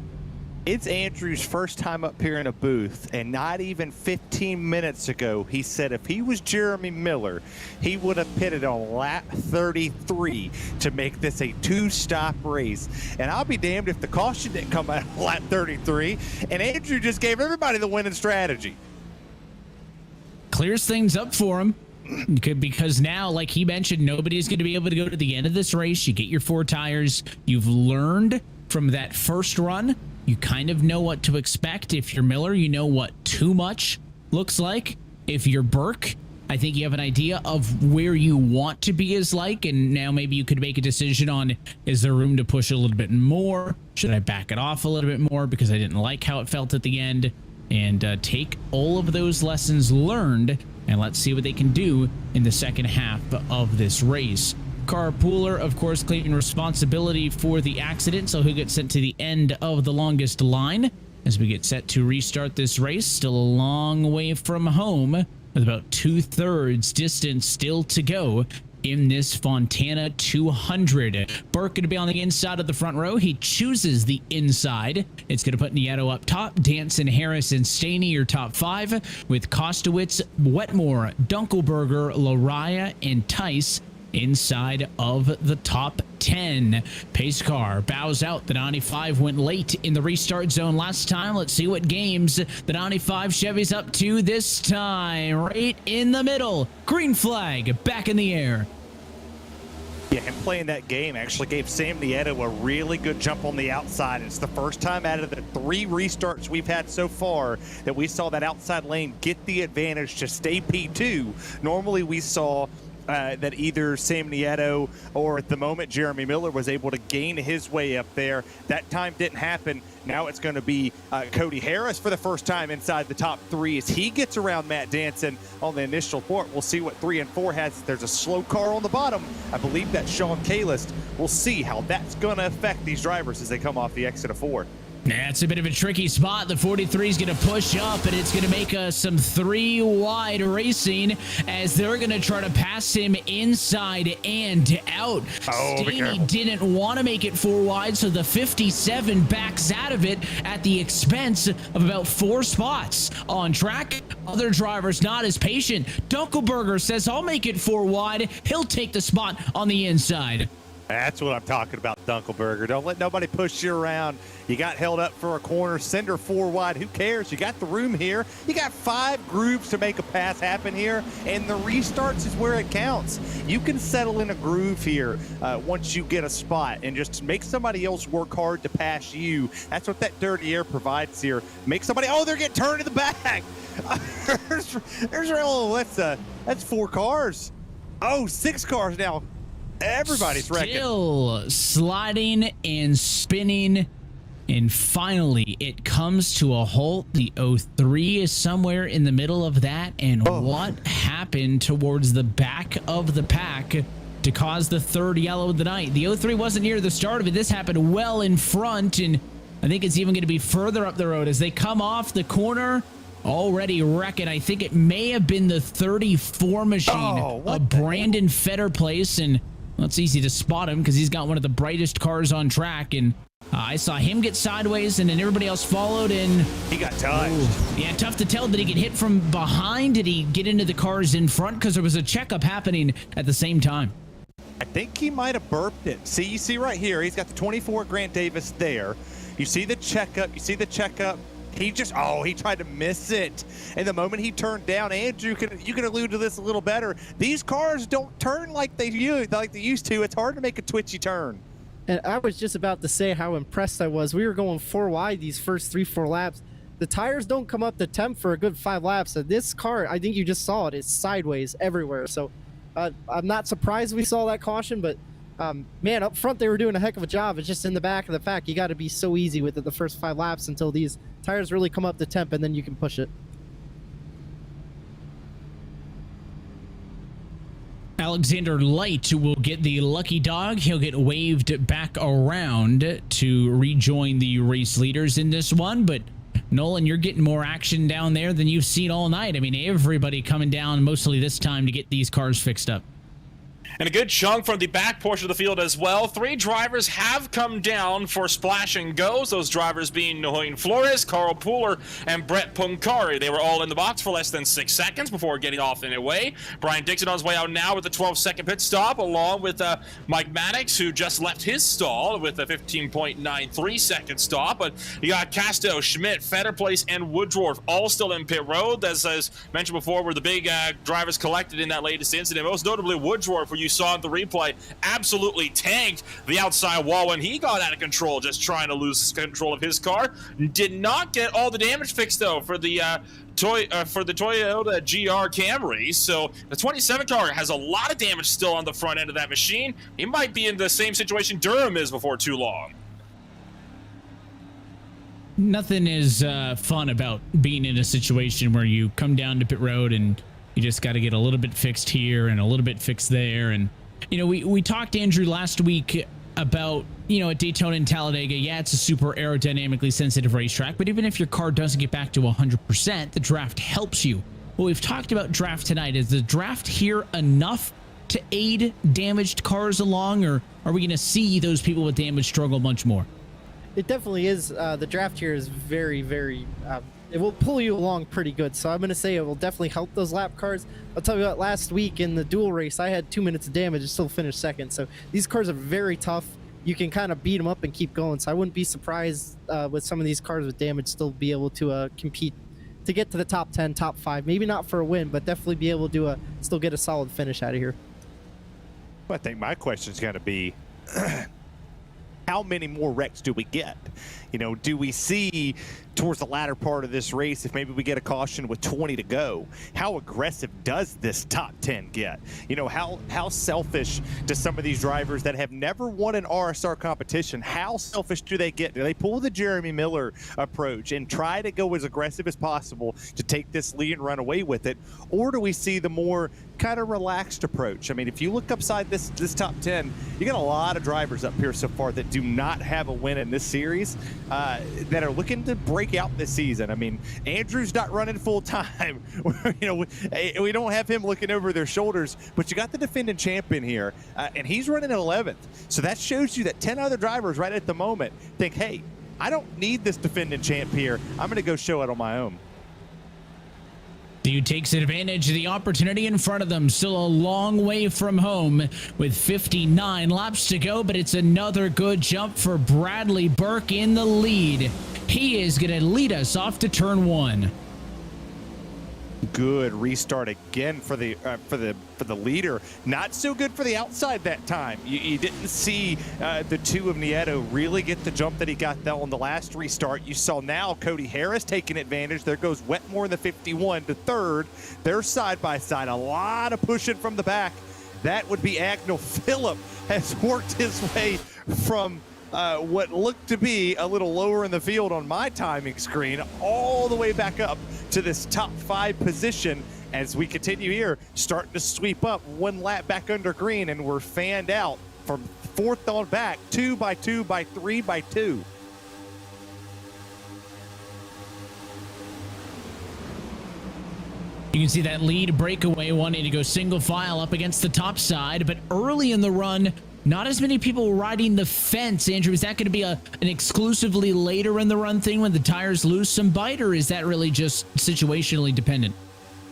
It's Andrew's first time up here in a booth, and not even 15 minutes ago, he said if he was Jeremy Miller, he would have pitted on lap 33 to make this a 2-stop race. And I'll be damned if the caution didn't come out of lap 33, and Andrew just gave everybody the winning strategy. Clears things up for him, because now, like he mentioned, nobody's going to be able to go to the end of this race. You get your 4 tires. You've learned from that first run. You kind of know what to expect. If you're Miller, you know what too much looks like. If you're Burke, I think you have an idea of where you want to be as like, and now maybe you could make a decision on, is there room to push a little bit more? Should I back it off a little bit more because I didn't like how it felt at the end? And take all of those lessons learned, and let's see what they can do in the second half of this race. Carpooler, of course, claiming responsibility for the accident, so he'll get sent to the end of the longest line as we get set to restart this race. Still a long way from home, with about 2/3 distance still to go in this Fontana 200. Burke going to be on the inside of the front row. He chooses the inside. It's going to put Nieto up top. Danson, Harris, and Staney your top 5, with Kostowitz, Wetmore, Dunkelberger, Lariah, and Tice inside of the top 10. Pace car bows out. The 95 went late in the restart zone last time. Let's see what games the 95 Chevy's up to this time. Right in the middle. Green flag back in the air. Yeah, and playing that game actually gave Sam Nieto a really good jump on the outside. It's the first time out of the 3 restarts we've had so far that we saw that outside lane get the advantage to stay P2. Normally we saw that either Sam Nieto or at the moment Jeremy Miller was able to gain his way up there. That time didn't happen. Now it's going to be Cody Harris for the first time inside the top 3 as he gets around Matt Danson on the initial port. We'll see what 3 and 4 has. There's a slow car on the bottom. I believe that's Sean Kalis. We'll see how that's going to affect these drivers as they come off the exit of 4. That's a bit of a tricky spot. The 43 is going to push up, and it's going to make some 3-wide racing as they're going to try to pass him inside and out. Staney didn't want to make it 4 wide, so the 57 backs out of it at the expense of about 4 spots. On track, other drivers not as patient. Dunkelberger says, I'll make it 4 wide. He'll take the spot on the inside. That's what I'm talking about, Dunkelberger. Don't let nobody push you around. You got held up for a corner. Send her 4 wide. Who cares? You got the room here. You got 5 grooves to make a pass happen here, and the restarts is where it counts. You can settle in a groove here once you get a spot and just make somebody else work hard to pass you. That's what that dirty air provides here. Make somebody, oh, they're getting turned to the back. That's 4 cars. Oh, 6 cars now. Everybody's wrecking. Still sliding and spinning And finally, it comes to a halt. The 03 is somewhere in the middle of that. And what happened towards the back of the pack to cause the third yellow of the night? The 03 wasn't near the start of it. This happened well in front, and I think it's even going to be further up the road as they come off the corner. Already wrecking. I think it may have been the 34 machine, a Brandon Fetter place, and well, it's easy to spot him because he's got one of the brightest cars on track, and I saw him get sideways, and then everybody else followed, and he got touched. Yeah, tough to tell. Did he get hit from behind? Did he get into the cars in front? Because there was a checkup happening at the same time. I think he might have burped it. See, you see right here, he's got the 24 Grant Davis there. You see the checkup. You see the checkup. He just, he tried to miss it. And the moment he turned down, Andrew, you can allude to this a little better. These cars don't turn like they used to. It's hard to make a twitchy turn. And I was just about to say how impressed I was. We were going 4 wide these first 3-4 laps. The tires don't come up to temp for a good 5 laps. And this car, I think you just saw it, it's sideways everywhere. So I'm not surprised we saw that caution, but man, up front they were doing a heck of a job. It's just in the back of the pack. You got to be so easy with it the first 5 laps until these tires really come up to temp, and then you can push it. Alexander Light will get the lucky dog. He'll get waved back around to rejoin the race leaders in this one. But Nolan, you're getting more action down there than you've seen all night. I mean, everybody coming down mostly this time to get these cars fixed up. And a good chunk from the back portion of the field as well. 3 drivers have come down for splash and goes. Those drivers being Noheen Flores, Carl Pooler, and Brett Punkari. They were all in the box for less than 6 seconds before getting off in a way. Brian Dixon on his way out now with a 12-second pit stop, along with Mike Maddox, who just left his stall with a 15.93-second stop. But you got Casto, Schmidt, Fetterplace, and Woodruff all still in pit road. As mentioned before, were the big drivers collected in that latest incident. Most notably Woodruff, where you saw in the replay, absolutely tanked the outside wall when he got out of control, just trying to lose control of his car. Did not get all the damage fixed though for the Toyota GR Camry. So the 27 car has a lot of damage still on the front end of that machine. He might be in the same situation Durham is before too long. Nothing is fun about being in a situation where you come down to pit road and you just got to get a little bit fixed here and a little bit fixed there. And, you know, we talked, Andrew, last week about, you know, at Daytona and Talladega, yeah, it's a super aerodynamically sensitive racetrack, but even if your car doesn't get back to 100%, the draft helps you. What we've talked about draft tonight, is the draft here enough to aid damaged cars along, or are we going to see those people with damage struggle much more? It definitely is. The draft here is very, very... it will pull you along pretty good, so I'm going to say it will definitely help those lap cars. I'll tell you what, last week in the dual race, I had 2 minutes of damage and still finished second, so these cars are very tough. You can kind of beat them up and keep going, so I wouldn't be surprised with some of these cars with damage still be able to compete to get to the top 10, top 5. Maybe not for a win, but definitely be able to still get a solid finish out of here. Well, I think my question is going to be, how many more wrecks do we get? You know, do we see towards the latter part of this race, if maybe we get a caution with 20 to go, how aggressive does this top 10 get? You know, how selfish do some of these drivers that have never won an RSR competition, how selfish do they get? Do they pull the Jeremy Miller approach and try to go as aggressive as possible to take this lead and run away with it? Or do we see the more kind of relaxed approach? I mean, if you look upside this top 10, you got a lot of drivers up here so far that do not have a win in this series, that are looking to break out this season. I mean, Andrew's not running full time. You know, we don't have him looking over their shoulders, but you got the defending champion here, and he's running at 11th. So that shows you that 10 other drivers right at the moment think, hey, I don't need this defending champ here. I'm going to go show it on my own. Dude takes advantage of the opportunity in front of them. Still a long way from home with 59 laps to go, but it's another good jump for Bradley Burke in the lead. He is going to lead us off to turn 1. Good restart again for the leader. Not so good for the outside that time. You didn't see the two of Nieto really get the jump that he got on the last restart. You saw now Cody Harris taking advantage. There goes Wetmore in the 51 to third. They're side by side. A lot of pushing from the back. That would be Agnell. Phillip has worked his way from what looked to be a little lower in the field on my timing screen all the way back up to this top 5 position as we continue here, starting to sweep up 1 lap back under green, and we're fanned out from 4th on back, 2 by 2 by 3 by 2. You can see that lead breakaway wanting to go single file up against the top side, but early in the run, not as many people riding the fence. Andrew, is that going to be an exclusively later in the run thing when the tires lose some bite, or is that really just situationally dependent?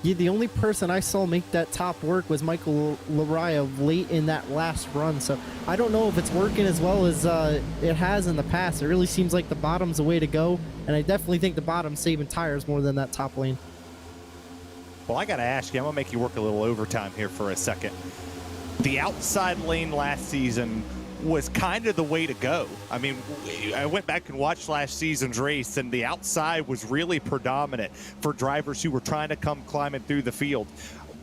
Yeah, the only person I saw make that top work was Michael Lariah late in that last run. So I don't know if it's working as well as it has in the past. It really seems like the bottom's the way to go, and I definitely think the bottom's saving tires more than that top lane. Well, I got to ask you, I'm going to make you work a little overtime here for a second. The outside lane last season was kind of the way to go. I mean, I went back and watched last season's race, and the outside was really predominant for drivers who were trying to come climbing through the field.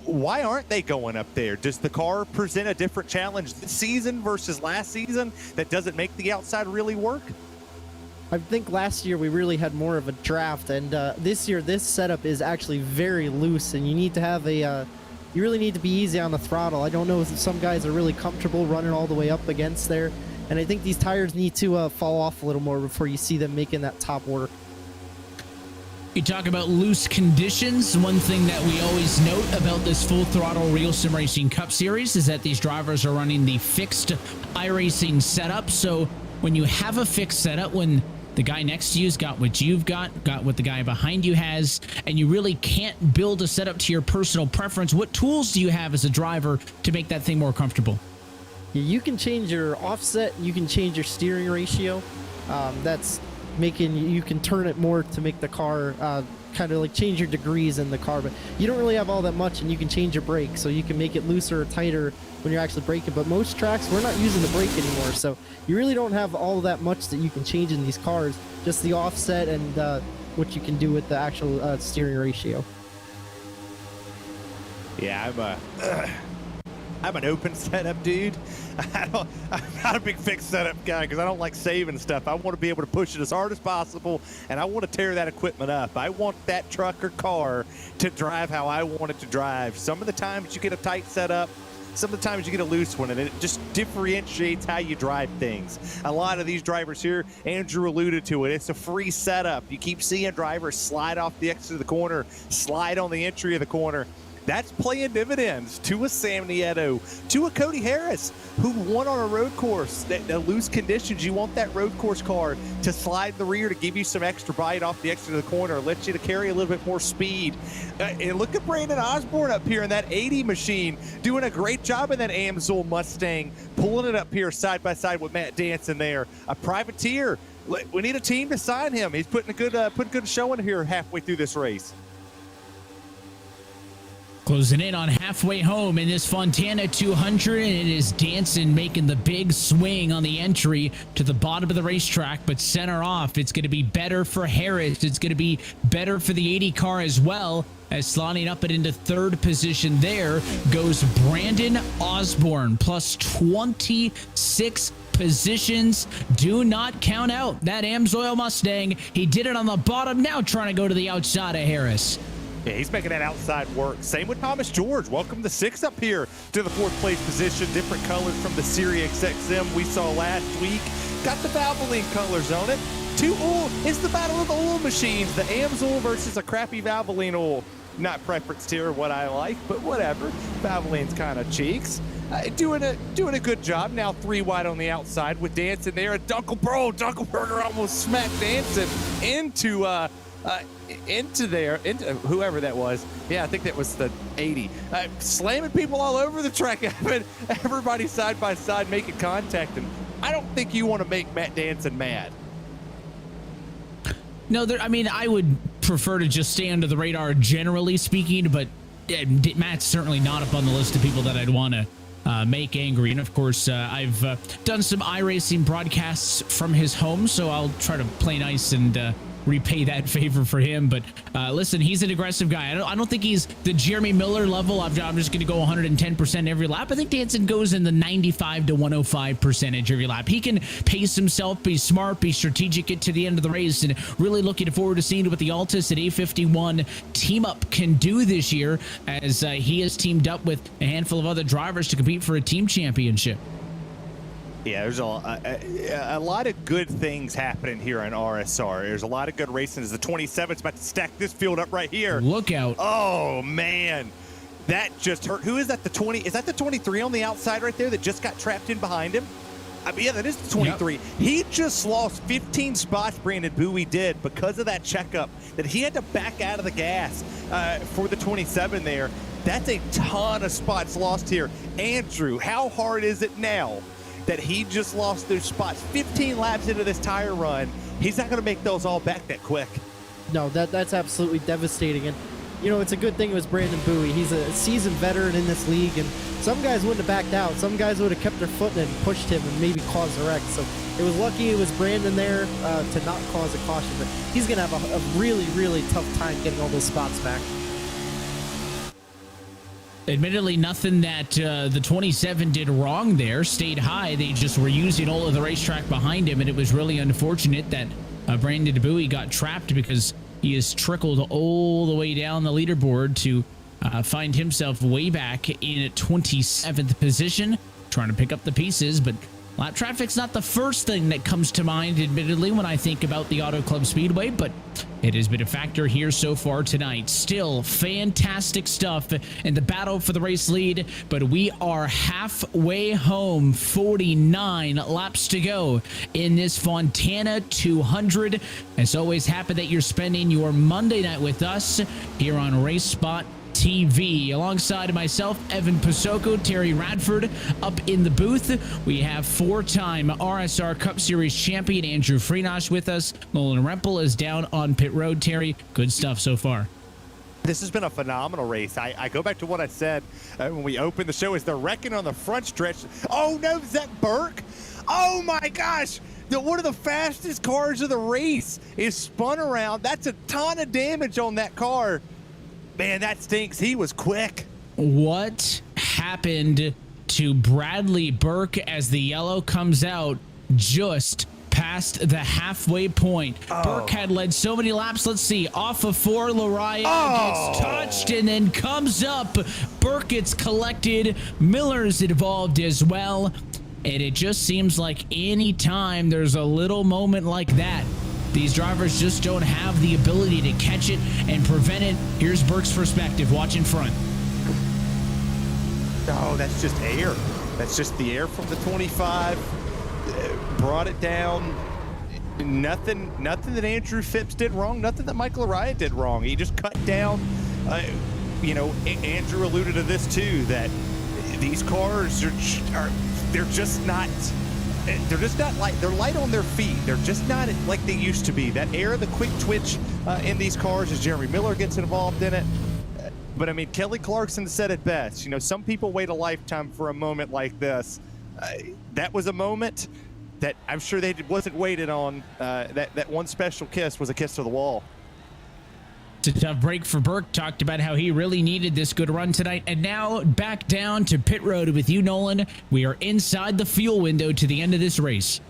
Why aren't they going up there? Does the car present a different challenge this season versus last season that doesn't make the outside really work? I think last year we really had more of a draft, and this year this setup is actually very loose, and you need to have a you really need to be easy on the throttle. I don't know if some guys are really comfortable running all the way up against there, and I think these tires need to fall off a little more before you see them making that top work. You talk about loose conditions. One thing that we always note about this full throttle RealSimRacing Cup Series is that these drivers are running the fixed iRacing setup. So when you have a fixed setup, when the guy next to you's got what you've got what the guy behind you has, and you really can't build a setup to your personal preference, what tools do you have as a driver to make that thing more comfortable? You can change your offset, you can change your steering ratio. That's making, you can turn it more to make the car kind of like change your degrees in the car, but you don't really have all that much, and you can change your brake, so you can make it looser or tighter when you're actually braking. But most tracks, we're not using the brake anymore, so you really don't have all that much that you can change in these cars, just the offset and what you can do with the actual steering ratio. Yeah, I'm an open setup dude. I'm not a big fixed setup guy because I don't like saving stuff. I want to be able to push it as hard as possible, and I want to tear that equipment up. I want that truck or car to drive how I want it to drive. Some of the times you get a tight setup, some of the times you get a loose one, and it just differentiates how you drive things. A lot of these drivers here, Andrew alluded to it, it's a free setup. You keep seeing drivers slide off the exit of the corner, slide on the entry of the corner. That's playing dividends to a Sam Nieto, to a Cody Harris, who won on a road course. That loose conditions, you want that road course car to slide in the rear to give you some extra bite off the exit of the corner, let you to carry a little bit more speed. And look at Brandon Osborne up here in that 80 machine, doing a great job in that Amsoil Mustang, pulling it up here side by side with Matt Danson there. A privateer. We need a team to sign him. He's putting a good showing here halfway through this race. Closing in on halfway home in this Fontana 200, and it is Danson making the big swing on the entry to the bottom of the racetrack, but center off. It's going to be better for Harris. It's going to be better for the 80 car as well, as sliding up it into 3rd position there goes Brandon Osborne, plus 26 positions. Do not count out that Amsoil Mustang. He did it on the bottom, now trying to go to the outside of Harris. Yeah, he's making that outside work. Same with Thomas George. Welcome to 6 up here to the 4th place position. Different colors from the Sirius XM we saw last week. Got the Valvoline colors on it. It's the battle of the oil machines. The Amsoil versus a crappy Valvoline oil. Not preference here, what I like, but whatever. Valvoline's kind of cheeks. Doing a good job. Now 3 wide on the outside with Danson there. And Dunkelberger almost smacked Danson into whoever that was. Yeah, I think that was the 80. Slamming people all over the track, everybody side by side making contact, and I don't think you want to make Matt Danson mad. No, I mean, I would prefer to just stay under the radar generally speaking, but Matt's certainly not up on the list of people that I'd want to make angry. And of course, I've done some iRacing broadcasts from his home, so I'll try to play nice and repay that favor for him. But listen, he's an aggressive guy. I don't think he's the Jeremy Miller level. I'm just going to go 110% every lap. I think Danson goes in the 95 to 105% every lap. He can pace himself, be smart, be strategic, get to the end of the race, and really looking forward to seeing what the Altus at A51 team up can do this year, as he has teamed up with a handful of other drivers to compete for a team championship. Yeah, there's a lot of good things happening here on RSR. There's a lot of good racing as the 27's about to stack this field up right here. Look out. Oh, man. That just hurt. Who is that, the 20? Is that the 23 on the outside right there that just got trapped in behind him? I mean, yeah, that is the 23. Yep. He just lost 15 spots, Brandon Bowie did, because of that checkup, that he had to back out of the gas for the 27 there. That's a ton of spots lost here. Andrew, how hard is it now that he just lost those spots 15 laps into this tire run? He's not going to make those all back that quick. No, that's absolutely devastating. And, you know, it's a good thing it was Brandon Bowie. He's a seasoned veteran in this league, and some guys wouldn't have backed out. Some guys would have kept their foot in and pushed him and maybe caused a wreck. So it was lucky it was Brandon there to not cause a caution. But he's going to have a really, really tough time getting all those spots back. Admittedly, nothing that the 27 did wrong there. Stayed high. They just were using all of the racetrack behind him, and it was really unfortunate that Brandon Bowie got trapped, because he has trickled all the way down the leaderboard to find himself way back in 27th position, trying to pick up the pieces. But lap traffic's not the first thing that comes to mind, admittedly, when I think about the Auto Club Speedway, but it has been a factor here so far tonight. Still fantastic stuff in the battle for the race lead, but we are halfway home. 49 laps to go in this Fontana 200. As always, happy that you're spending your Monday night with us here on RaceSpotTV. Alongside myself, Evan Pasoko, Terry Radford up in the booth. We have four-time RSR Cup Series champion Andrew Freenosh with us. Nolan Rempel is down on pit road. Terry, good stuff so far. This has been a phenomenal race. I go back to what I said when we opened the show, is they're wrecking on the front stretch. Oh, no, is that Burke? Oh, my gosh. One of the fastest cars of the race is spun around. That's a ton of damage on that car. Man, that stinks. He was quick. What happened to Bradley Burke as the yellow comes out just past the halfway point? Oh. Burke had led so many laps. Let's see. Off of 4, Lariah gets touched and then comes up. Burke gets collected. Miller's involved as well. And it just seems like any time there's a little moment like that, these drivers just don't have the ability to catch it and prevent it. Here's Burke's perspective. Watch in front. Oh, that's just air. That's just the air from the 25. Brought it down. Nothing that Andrew Phipps did wrong. Nothing that Michael Araya did wrong. He just cut down. You know, Andrew alluded to this too, that these cars they're just not like, they're light on their feet. They're just not like they used to be. That air, the quick twitch in these cars as Jeremy Miller gets involved in it. But I mean, Kelly Clarkson said it best. You know, some people wait a lifetime for a moment like this. That was a moment that I'm sure they wasn't waited on. That one special kiss was a kiss to the wall. It's a tough break for Burke. Talked about how he really needed this good run tonight. And now back down to pit road with you, Nolan. We are inside the fuel window to the end of this race.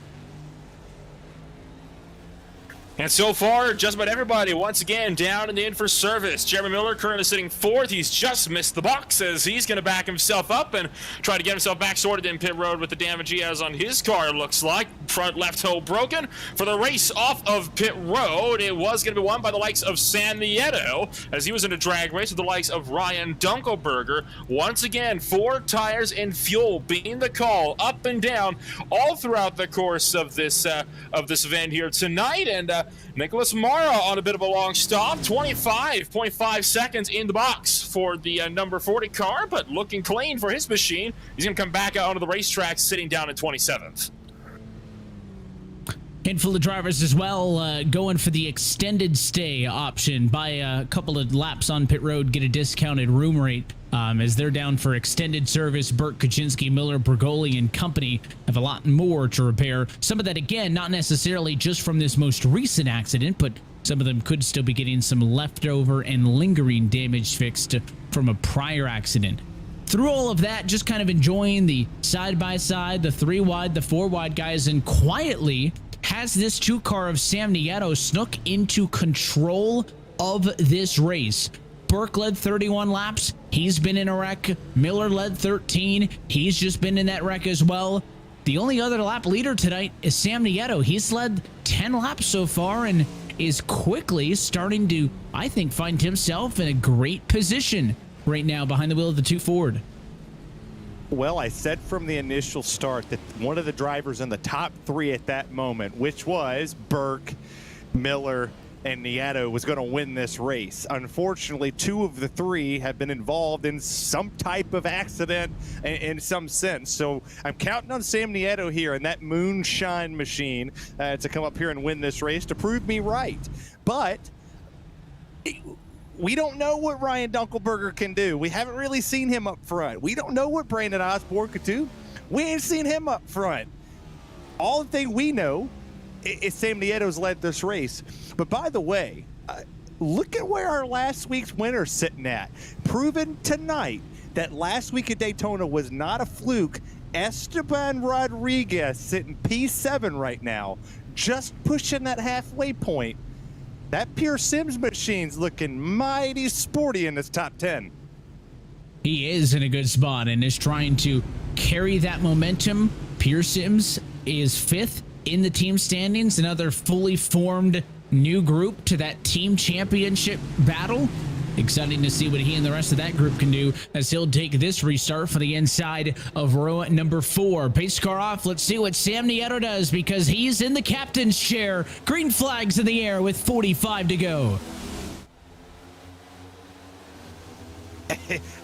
And so far, just about everybody, once again, down and in for service. Jeremy Miller currently sitting 4th. He's just missed the box as he's going to back himself up and try to get himself back sorted in pit road with the damage he has on his car, it looks like. Front left toe broken. For the race off of pit road, it was going to be won by the likes of San Nieto, as he was in a drag race with the likes of Ryan Dunkelberger. Once again, 4 tires and fuel being the call, up and down, all throughout the course of this event here tonight. And Nicholas Mara on a bit of a long stop, 25.5 seconds in the box for the number 40 car, but looking clean for his machine. He's going to come back out onto the racetrack sitting down at 27th. Handful of drivers as well going for the extended stay option. Buy a couple of laps on pit road, get a discounted room rate as they're down for extended service. Burt, Kaczynski, Miller, Bergoli, and company have a lot more to repair. Some of that, again, not necessarily just from this most recent accident, but some of them could still be getting some leftover and lingering damage fixed from a prior accident. Through all of that, just kind of enjoying the side-by-side, the 3-wide, the 4-wide guys, and quietly has this 2-car of Sam Nieto snuck into control of this race. Burke led 31 laps. He's been in a wreck. Miller led 13. He's just been in that wreck as well. The only other lap leader tonight is Sam Nieto. He's led 10 laps so far and is quickly starting to, I think, find himself in a great position right now behind the wheel of the 2 Ford. Well, I said from the initial start that one of the drivers in the top 3 at that moment, which was Burke, Miller, and Nieto, was going to win this race. Unfortunately, 2 of the 3 have been involved in some type of accident in some sense. So I'm counting on Sam Nieto here and that moonshine machine to come up here and win this race to prove me right. But we don't know what Ryan Dunkelberger can do. We haven't really seen him up front. We don't know what Brandon Osborne could do. We ain't seen him up front. All the thing we know is Sam Nieto's led this race. But by the way, look at where our last week's winner's sitting at. Proven tonight that last week at Daytona was not a fluke. Esteban Rodriguez sitting P7 right now, just pushing that halfway point. That Pure Sims machine's looking mighty sporty in this top 10. He is in a good spot and is trying to carry that momentum. Pure Sims is 5th in the team standings, another fully formed new group to that team championship battle. Exciting to see what he and the rest of that group can do as he'll take this restart for the inside of row number 4. Pace car off. Let's see what Sam Nieto does because he's in the captain's chair. Green flags in the air with 45 to go.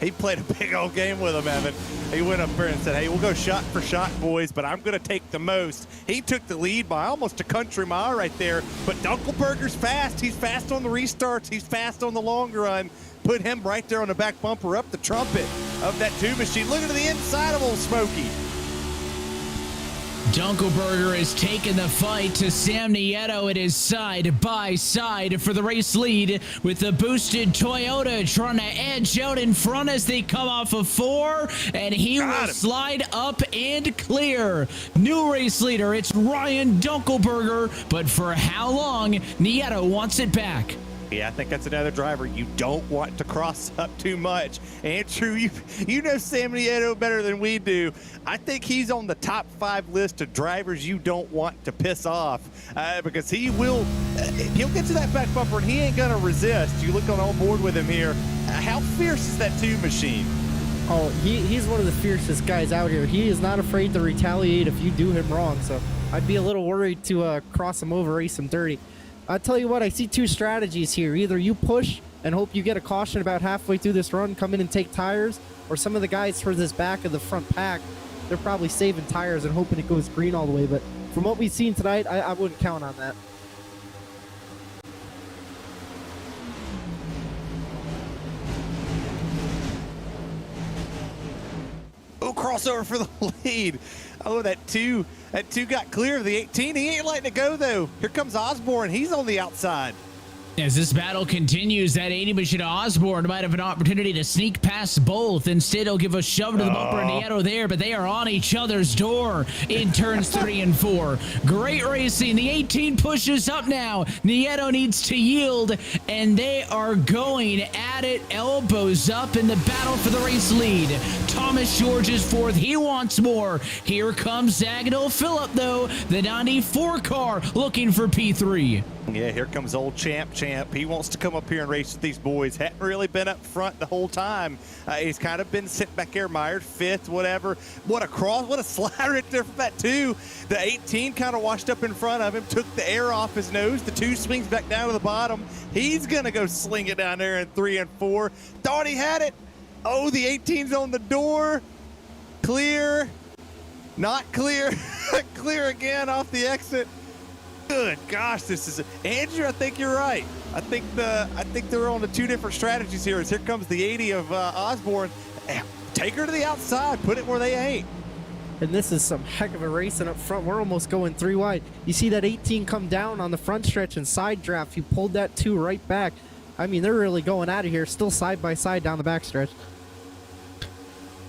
He played a big old game with him, Evan. He went up there and said, hey, we'll go shot for shot, boys, but I'm going to take the most. He took the lead by almost a country mile right there, but Dunkelberger's fast. He's fast on the restarts. He's fast on the long run. Put him right there on the back bumper up the trumpet of that 2 machine. Look at the inside of old Smokey. Dunkelberger is taking the fight to Sam Nieto. It is side by side for the race lead with the boosted Toyota trying to edge out in front as they come off of 4, and he will slide up and clear. New race leader, it's Ryan Dunkelberger, but for how long? Nieto wants it back. Yeah, I think that's another driver you don't want to cross up too much. Andrew, you know Sam Nieto better than we do. I think he's on the top 5 list of drivers you don't want to piss off because he'll get to that back bumper and he ain't going to resist. You look on board with him here. How fierce is that 2 machine? Oh, he's one of the fiercest guys out here. He is not afraid to retaliate if you do him wrong. So I'd be a little worried to cross him over, race him dirty. I'll tell you what, I see 2 strategies here. Either you push and hope you get a caution about halfway through this run, come in and take tires, or some of the guys for this back of the front pack, they're probably saving tires and hoping it goes green all the way. But from what we've seen tonight, I wouldn't count on that. Oh, crossover for the lead. Oh, that two got clear of the 18. He ain't letting it go, though. Here comes Osborne. He's on the outside. As this battle continues, that 80 machine Osborne might have an opportunity to sneak past both. Instead, he'll give a shove to the bumper and Nieto there, but they are on each other's door in turns 3 and 4. Great racing. The 18 pushes up now. Nieto needs to yield, and they are going at it, elbows up in the battle for the race lead. Thomas George is 4th. He wants more. Here comes Zagnall Phillip, though. The 94 car looking for P3. Yeah, here comes old Champ. He wants to come up here and race with these boys. Hadn't really been up front the whole time. He's kind of been sitting back there, mired 5th, whatever. What a cross, what a slide right there from that 2. The 18 kind of washed up in front of him, took the air off his nose. The 2 swings back down to the bottom. He's going to go sling it down there in 3 and 4. Thought he had it. Oh, the 18's on the door. Clear. Not clear. Clear again off the exit. Good gosh, this is Andrew. I think you're right. I think they're on the two different strategies here. Here comes the 80 of Osborne. Take her to the outside, put it where they ain't. And this is some heck of a racing up front. We're almost going 3 wide. You see that 18 come down on the front stretch and side draft. You pulled that 2 right back. I mean, they're really going out of here, still side by side down the back stretch.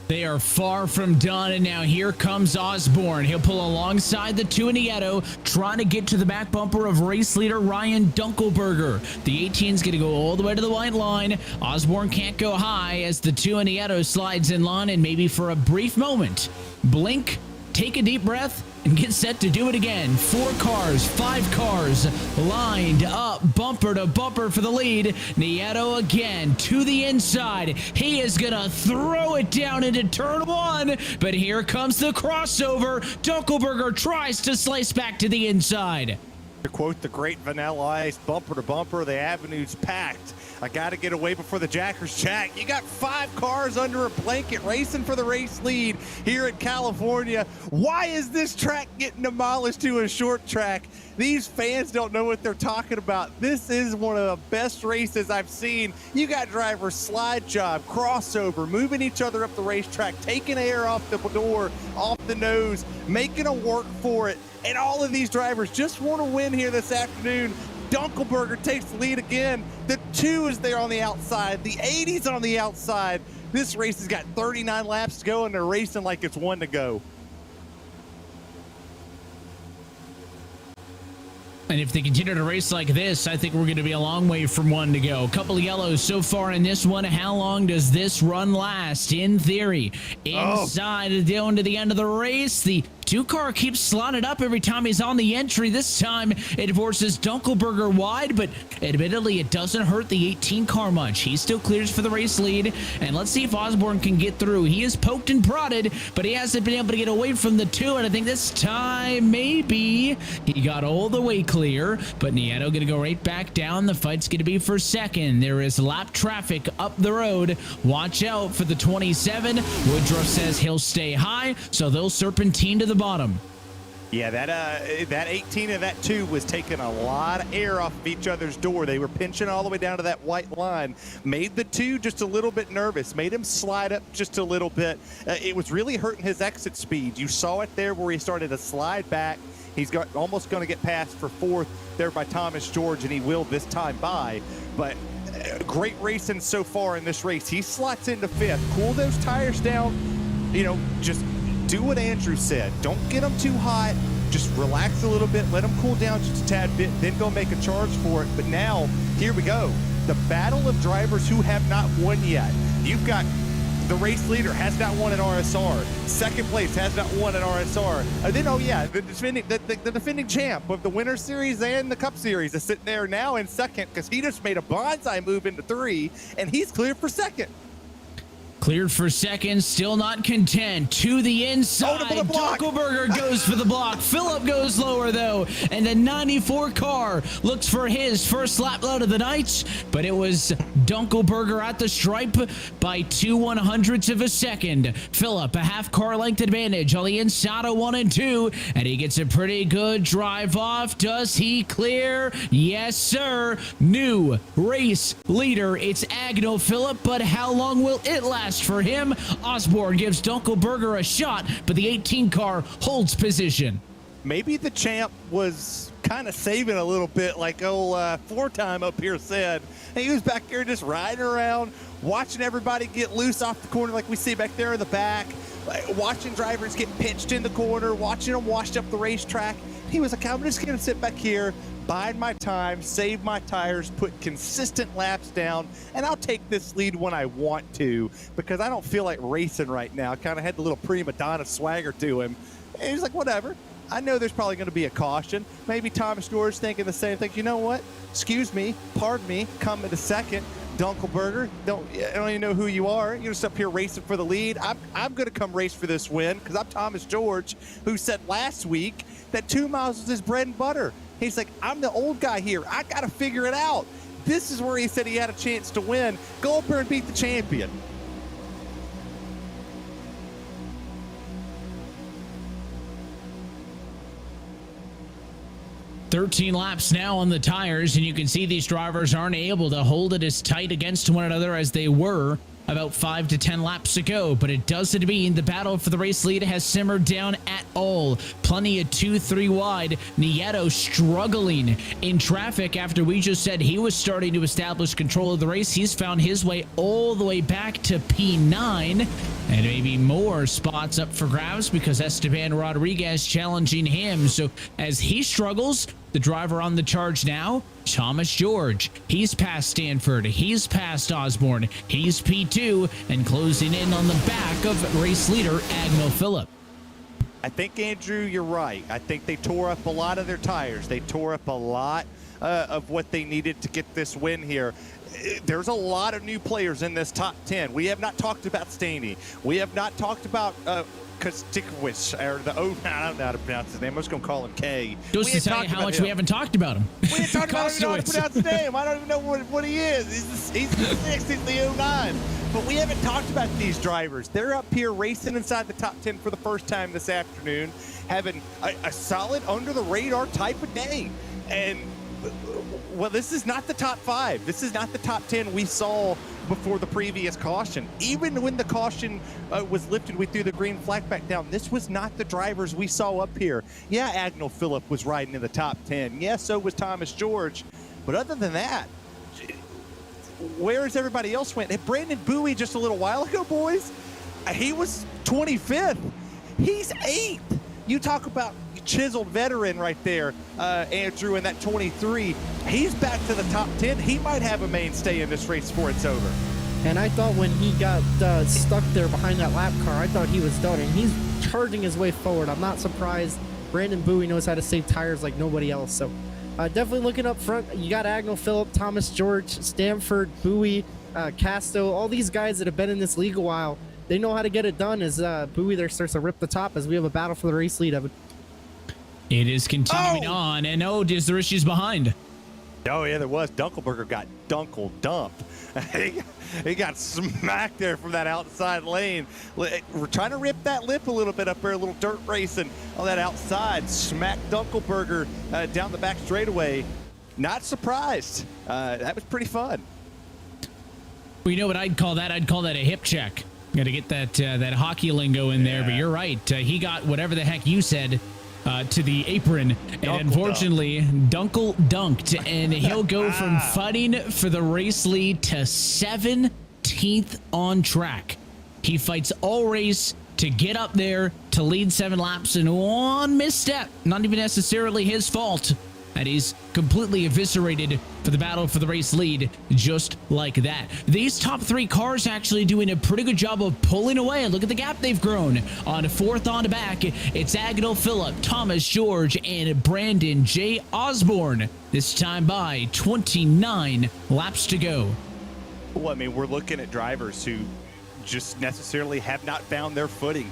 They are far from done, and now here comes Osborne. He'll pull alongside the 2 Nieto, trying to get to the back bumper of race leader Ryan Dunkelberger. The 18's going to go all the way to the white line. Osborne can't go high as the 2 Nieto slides in line, and maybe for a brief moment, blink, take a deep breath, and get set to do it again. 4 cars, 5 cars lined up bumper to bumper for the lead. Nieto again to the inside. He is gonna throw it down into turn 1, but here comes the crossover. Dunkelberger tries to slice back to the inside. To quote the great Vanilla Ice, bumper to bumper, the avenue's packed. I got to get away before the jackers jack. You got 5 cars under a blanket racing for the race lead here in California. Why is this track getting demolished to a short track? These fans don't know what they're talking about. This is one of the best races I've seen. You got drivers slide job, crossover, moving each other up the racetrack, taking air off the door, off the nose, making them work for it. And all of these drivers just want to win here this afternoon. Dunkelberger takes the lead again. The 2 is there on the outside. The 80's on the outside. This race has got 39 laps to go, and they're racing like it's 1 to go. And if they continue to race like this, I think we're going to be a long way from 1 to go. A couple of yellows so far in this one. How long does this run last? In theory, inside down to the end of the race, the 2-car keeps slotted up every time he's on the entry. This time it forces Dunkelberger wide, but admittedly it doesn't hurt the 18-car much. He still clears for the race lead, and let's see if Osborne can get through. He is poked and prodded, but he hasn't been able to get away from the 2, and I think this time maybe he got all the way clear, but Nieto gonna go right back down. The fight's gonna be for second. There is lap traffic up the road. Watch out for the 27. Woodruff says he'll stay high, so they'll serpentine to the bottom. Yeah, that 18 and that 2 was taking a lot of air off of each other's door. They were pinching all the way down to that white line. Made the 2 just a little bit nervous. Made him slide up just a little bit. It was really hurting his exit speed. You saw it there where he started to slide back. He's almost going to get passed for 4th there by Thomas George, and he will this time by. But great racing so far in this race. He slots into 5th. Cool those tires down. You know, just do what Andrew said. Don't get them too hot. Just relax a little bit. Let them cool down just a tad bit. Then go make a charge for it. But now, here we go. The battle of drivers who have not won yet. You've got the race leader has not won an RSR. Second place has not won an RSR. Then, oh yeah, the defending champ of the Winter Series and the Cup Series is sitting there now in second because he just made a bonsai move into 3, and he's cleared for second. Cleared for second, still not content. To the inside, Dunkelberger goes for the block. Phillip goes lower though, and the 94 car looks for his first lap load of the night, but it was Dunkelberger at the stripe by 2/100ths of a second. Phillip, a half car length advantage on the inside of 1 and 2, and he gets a pretty good drive off. Does he clear? Yes, sir. New race leader. It's Agno Phillip, but how long will it last for him? Osborne gives Dunkelberger a shot, but the 18 car holds position. Maybe the champ was kind of saving a little bit, like four-time up here said. And he was back there just riding around, watching everybody get loose off the corner like we see back there in the back, watching drivers get pinched in the corner, watching them washed up the racetrack. He was like, I'm just going to sit back here, bide my time, save my tires, put consistent laps down, and I'll take this lead when I want to because I don't feel like racing right now. Kind of had the little prima donna swagger to him. And he's like, whatever. I know there's probably going to be a caution. Maybe Thomas George thinking the same thing. You know what? Excuse me, pardon me, coming to second. Dunkelberger, I don't even know who you are. You're just up here racing for the lead. I'm going to come race for this win because I'm Thomas George, who said last week that 2 miles was his bread and butter. He's like, I'm the old guy here. I got to figure it out. This is where he said he had a chance to win. Go up there and beat the champion. 13 laps now on the tires, and you can see these drivers aren't able to hold it as tight against one another as they were about 5 to 10 laps ago, but it doesn't mean the battle for the race lead has simmered down at all. Plenty of 2-3 wide. Nieto struggling in traffic after we just said he was starting to establish control of the race. He's found his way all the way back to P9, and maybe more spots up for grabs because Esteban Rodriguez challenging him. So as he struggles, the driver on the charge now, Thomas George. He's past Stanford. He's past Osborne. He's P2 and closing in on the back of race leader Agnell Phillip. I think, Andrew, you're right. I think they tore up a lot of their tires. They tore up a lot of what they needed to get this win here. There's a lot of new players in this top 10. We have not talked about Staney. We have not talked about Kostikowicz, or the I don't know how to pronounce his name. I'm just going to call him K. Just to tell you how much we haven't talked about him. We ain't talked about him. I don't know how to pronounce his name. I don't even know what he is. He's the 6th, he's the 09. But we haven't talked about these drivers. They're up here racing inside the top 10 for the first time this afternoon, having a solid under-the-radar type of day. And, well, this is not the top 5. This is not the top 10 we saw before the previous caution. Even when the caution was lifted, we threw the green flag back down. This was not the drivers we saw up here. Yeah, Agnell Phillip was riding in the top 10. Yeah, so was Thomas George. But other than that, where's everybody else went? And Brandon Bowie just a little while ago, boys, he was 25th. He's 8th. You talk about chiseled veteran right there, Andrew, in that 23. He's back to the top 10. He might have a mainstay in this race before it's over. And I thought when he got stuck there behind that lap car, I thought he was done, and he's charging his way forward. I'm not surprised. Brandon Bowie knows how to save tires like nobody else. So definitely looking up front, you got Agnell Phillip, Thomas George, Stanford, Bowie, Casto, all these guys that have been in this league a while. They know how to get it done as Bowie there starts to rip the top as we have a battle for the race lead of it. It is continuing on, and is there issues behind? Oh, yeah, there was. Dunkelberger got dumped. He got smacked there from that outside lane. We're trying to rip that lip a little bit up there, a little dirt racing on that outside. Smacked Dunkelberger down the back straightaway. Not surprised. That was pretty fun. Well, you know what I'd call that? I'd call that a hip check. Got to get that hockey lingo in there, but you're right. He got whatever the heck you said to the apron, and unfortunately, Dunkel dunked, and he'll go from fighting for the race lead to 17th on track. He fights all race to get up there to lead 7 laps, and one misstep, not even necessarily his fault, and he's completely eviscerated for the battle for the race lead just like that. These top 3 cars actually doing a pretty good job of pulling away. Look at the gap they've grown. On 4th on the back, it's Agnell Phillip, Thomas George, and Brandon J. Osborne. This time by 29 laps to go. Well, I mean, we're looking at drivers who just necessarily have not found their footing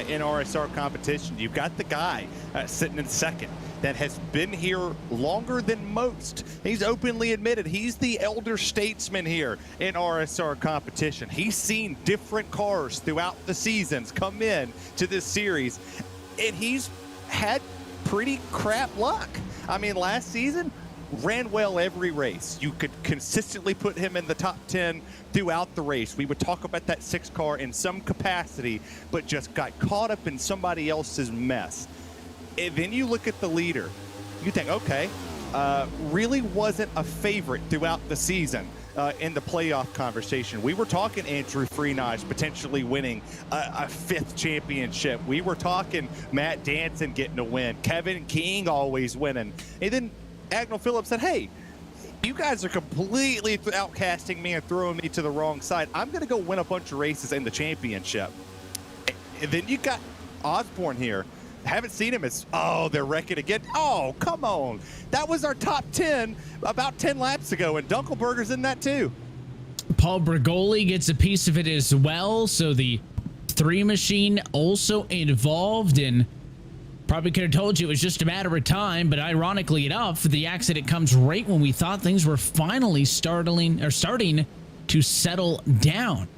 in RSR competition. You've got the guy sitting in 2nd that has been here longer than most. He's openly admitted he's the elder statesman here in RSR competition. He's seen different cars throughout the seasons come in to this series, and he's had pretty crap luck. I mean, last season, ran well every race. You could consistently put him in the top 10 throughout the race. We would talk about that 6 car in some capacity, but just got caught up in somebody else's mess. And then you look at the leader, you think, okay, really wasn't a favorite throughout the season in the playoff conversation. We were talking Andrew Freenage potentially winning a 5th championship. We were talking Matt Danson getting a win, Kevin King always winning. And then Agnell Phillip said, hey, you guys are completely outcasting me and throwing me to the wrong side. I'm going to go win a bunch of races in the championship. And then you got Osborne here. Haven't seen him as, they're wrecking again. Oh, come on. That was our top 10 about 10 laps ago, and Dunkelberger's in that too. Paul Brigoli gets a piece of it as well, so the 3 machine also involved in. Probably could have told you it was just a matter of time, but ironically enough, the accident comes right when we thought things were finally starting to settle down.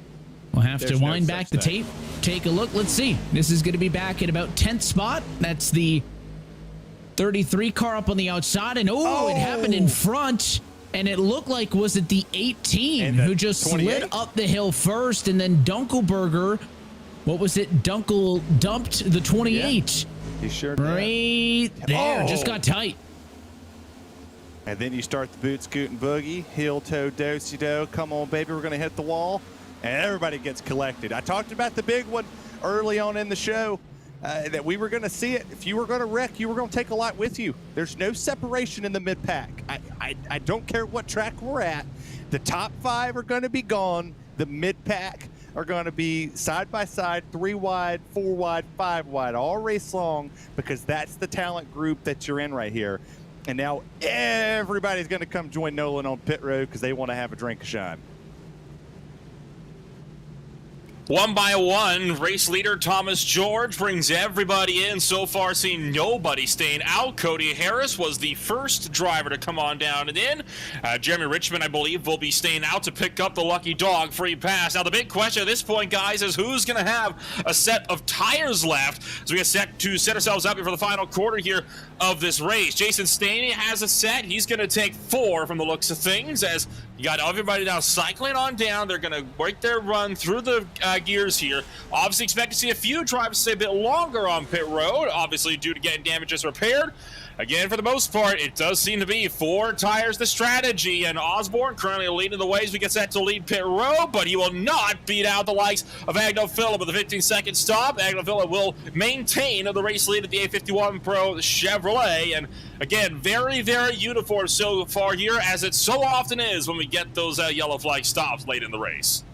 We'll have to wind back the tape, take a look. Let's see. This is going to be back at about 10th spot. That's the 33 car up on the outside, and it happened in front. And it looked like, was it the 18 who just 28? slid up the hill first, and then Dunkelberger, what was it? Dunkel dumped the 28. Yeah, he sure did. Right there, just got tight. And then you start the boot scoot and boogie, heel toe do-si-do. Come on, baby, we're going to hit the wall. And everybody gets collected. I talked about the big one early on in the show. That we were going to see it. If you were going to wreck, you were going to take a lot with you. There's no separation in the mid-pack. I don't care what track we're at. The top 5 are going to be gone. The mid-pack are going to be side by side, 3 wide, 4 wide, 5 wide, all race long, because that's the talent group that you're in right here. And now everybody's going to come join Nolan on pit road because they want to have a drink of shine. One by one, race leader Thomas George brings everybody in. So far, seeing nobody staying out. Cody Harris was the first driver to come on down and in. Jeremy Richmond, I believe, will be staying out to pick up the lucky dog free pass. Now, the big question at this point, guys, is who's going to have a set of tires left as we get set to set ourselves up for the final quarter here of this race. Jason Staney has a set. He's going to take 4 from the looks of things, as you got everybody now cycling on down. They're going to break their run through the gears here. Obviously expect to see a few drivers stay a bit longer on pit road, obviously due to getting damages repaired. Again, for the most part, it does seem to be 4 tires the strategy, and Osborne currently leading the way as we get set to lead pit road, but he will not beat out the likes of Agno Phillip with a 15-second stop. Agno Phillip will maintain the race lead at the A51 Pro Chevrolet, and again, very, very uniform so far here, as it so often is when we get those yellow flag stops late in the race.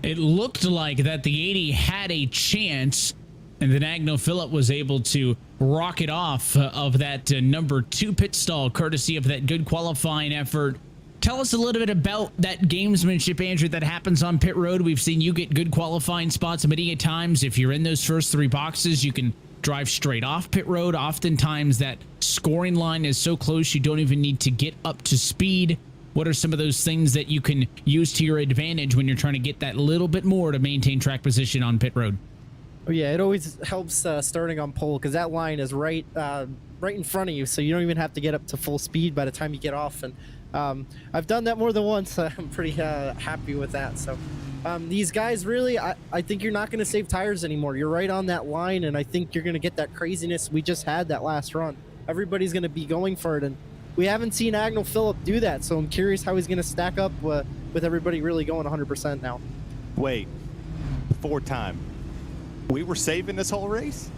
It looked like that the 80 had a chance, and then Agno Phillip was able to rocket off of that number 2 pit stall, courtesy of that good qualifying effort. Tell us a little bit about that gamesmanship, Andrew, that happens on pit road. We've seen you get good qualifying spots many a times. If you're in those first 3 boxes, you can drive straight off pit road. Oftentimes that scoring line is so close you don't even need to get up to speed. What are some of those things that you can use to your advantage when you're trying to get that little bit more to maintain track position on pit road? Oh yeah, it always helps starting on pole, because that line is right in front of you, so you don't even have to get up to full speed by the time you get off. And I've done that more than once. I'm pretty happy with that. So these guys really, I think you're not going to save tires anymore. You're right on that line, and I think you're going to get that craziness we just had that last run. Everybody's going to be going for it, and we haven't seen Agno Phillip do that, so I'm curious how he's going to stack up with everybody really going 100% now. Wait, 4 time. We were saving this whole race?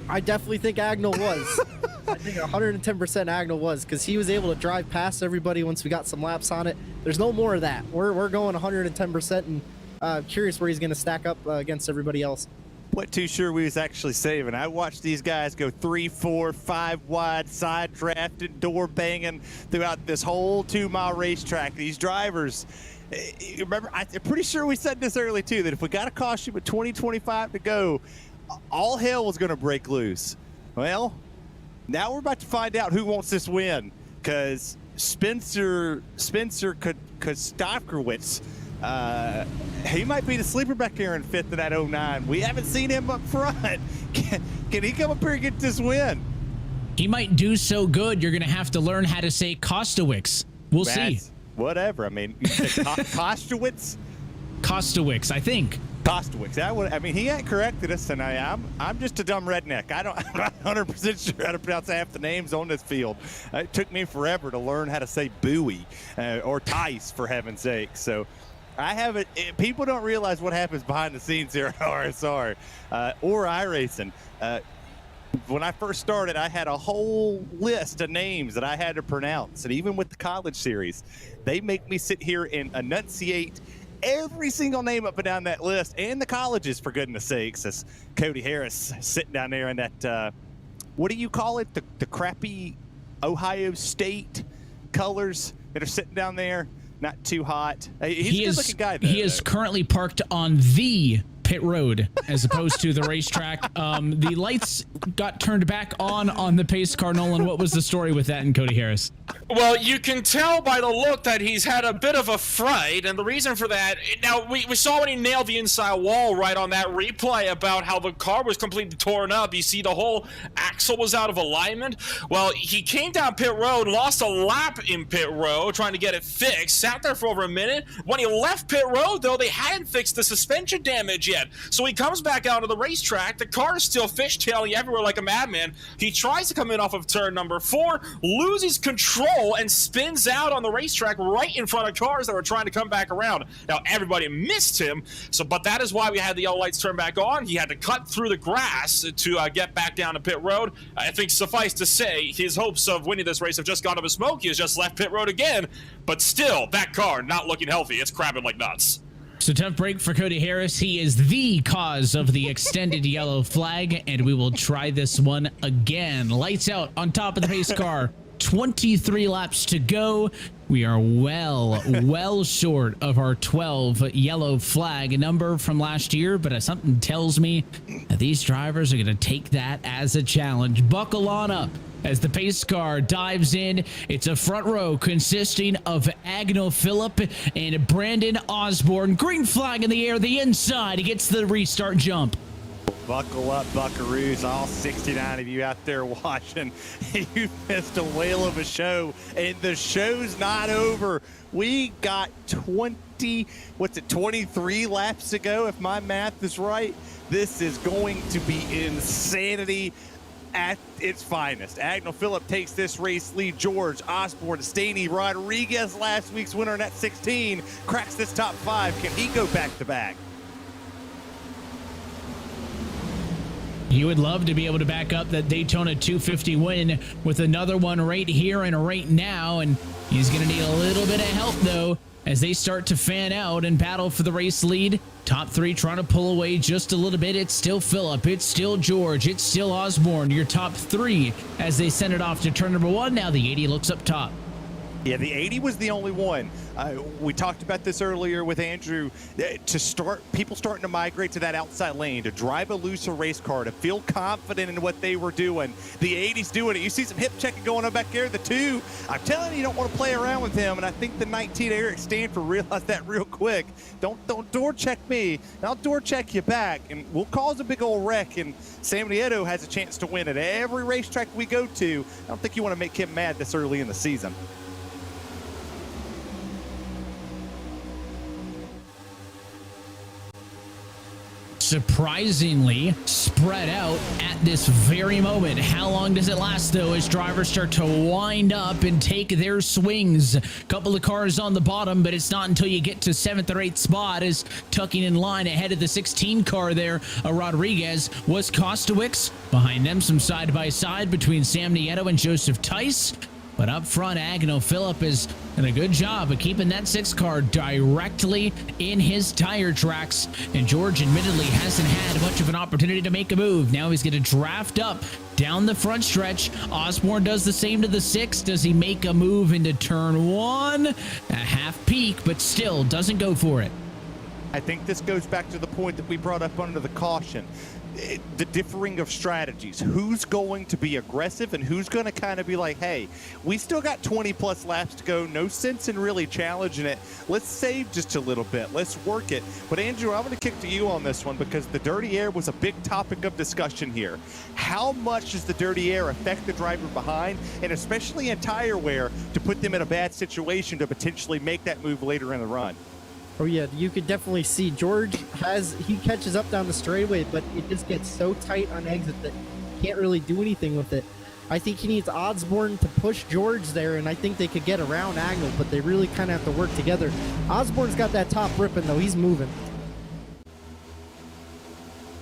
I definitely think Agno was. I think 110% Agno was, because he was able to drive past everybody once we got some laps on it. There's no more of that. We're going 110%, and curious where he's going to stack up against everybody else. Wasn't too sure we was actually saving. I watched these guys go 3, 4, 5 wide, side drafting, door banging throughout this whole 2-mile racetrack. These drivers, remember, I'm pretty sure we said this early too, that if we got a caution with 20-25 to go, all hell was going to break loose. Well, now we're about to find out who wants this win, because Spencer Kostofkowitz, he might be the sleeper back here in 5th in that 09. We haven't seen him up front. Can he come up here and get this win? He might do so good, you're going to have to learn how to say Kostowicz. We'll see. Whatever. I mean, you said Kostowitz? Kostowicz, I think. Kostowicz. I mean, he ain't corrected us, and I'm just a dumb redneck. I'm not 100% sure how to pronounce half the names on this field. It took me forever to learn how to say Bowie or Tice, for heaven's sake. So I haven't. People don't realize what happens behind the scenes here at RSR or iRacing. When I first started, I had a whole list of names that I had to pronounce, and even with the college series, they make me sit here and enunciate every single name up and down that list, and the colleges, for goodness sakes, as Cody Harris sitting down there in that, what do you call it? The crappy Ohio State colors that are sitting down there. Not too hot. He's a good-looking guy, though. He is currently parked on the pit road as opposed to the racetrack. The lights got turned back on the pace car. Nolan, what was the story with that and Cody Harris? Well, you can tell by the look that he's had a bit of a fright, and the reason for that, now, we saw when he nailed the inside wall right on that replay about how the car was completely torn up. You see the whole axle was out of alignment. Well, he came down pit road, lost a lap in pit road, trying to get it fixed, sat there for over a minute. When he left pit road, though, they hadn't fixed the suspension damage yet. So he comes back out of the racetrack. The car is still fishtailing everywhere like a madman. He tries to come in off of turn number 4, loses control, and spins out on the racetrack right in front of cars that were trying to come back around. Now, everybody missed him, but that is why we had the yellow lights turn back on. He had to cut through the grass to get back down to pit road. I think suffice to say, his hopes of winning this race have just gone up in smoke. He has just left pit road again, but still, that car not looking healthy. It's crabbing like nuts. So tough break for Cody Harris. He is the cause of the extended yellow flag, and we will try this one again. Lights out on top of the pace car. 23 laps to go. We are well short of our 12 yellow flag number from last year, but something tells me that these drivers are going to take that as a challenge. Buckle on up as the pace car dives in. It's a front row consisting of Agnell Phillip and Brandon Osborne. Green flag in the air, the inside. He gets the restart jump. Buckle up, buckaroos, all 69 of you out there watching. You missed a whale of a show, and the show's not over. We got 23 laps to go, if my math is right. This is going to be insanity at its finest. Agnell Phillip takes this race lead. George Osborne, Staney Rodriguez, last week's winner in that 16, cracks this top 5. Can he go back-to-back? You would love to be able to back up that Daytona 250 win with another one right here and right now, and he's going to need a little bit of help, though, as they start to fan out and battle for the race lead. Top 3 trying to pull away just a little bit. It's still Phillip, it's still George, it's still Osborne. Your top 3 as they send it off to turn number 1. Now the 80 looks up top. Yeah, the 80 was the only one. We talked about this earlier with Andrew. People starting to migrate to that outside lane, to drive a looser race car, to feel confident in what they were doing. The 80's doing it. You see some hip checking going on back there. The 2, I'm telling you, you don't want to play around with him. And I think the 19 Eric Stanford realized that real quick. Don't door check me. I'll door check you back, and we'll cause a big old wreck. And Sam Nieto has a chance to win at every racetrack we go to. I don't think you want to make him mad this early in the season. Surprisingly spread out at this very moment. How long does it last, though, as drivers start to wind up and take their swings? Couple of cars on the bottom, but it's not until you get to 7th or 8th spot as tucking in line ahead of the 16 car there. Rodriguez was Kostowicz. Behind them, some side-by-side between Sam Nieto and Joseph Tice. But up front, Agnell Phillip is doing a good job of keeping that 6 car directly in his tire tracks. And George admittedly hasn't had much of an opportunity to make a move. Now he's going to draft up down the front stretch. Osborne does the same to the 6. Does he make a move into turn 1? A half peak, but still doesn't go for it. I think this goes back to the point that we brought up under the caution. The differing of strategies. Who's going to be aggressive and who's going to kind of be like, hey, we still got 20 plus laps to go. No sense in really challenging it. Let's save just a little bit. Let's work it. But Andrew, I'm going to kick to you on this one because the dirty air was a big topic of discussion here. How much does the dirty air affect the driver behind, and especially in tire wear, to put them in a bad situation to potentially make that move later in the run? Oh yeah, you could definitely see George he catches up down the straightaway, but it just gets so tight on exit that he can't really do anything with it. I think he needs Osborne to push George there, and I think they could get around Agnell, but they really kind of have to work together. Osborne's got that top ripping, though. He's moving.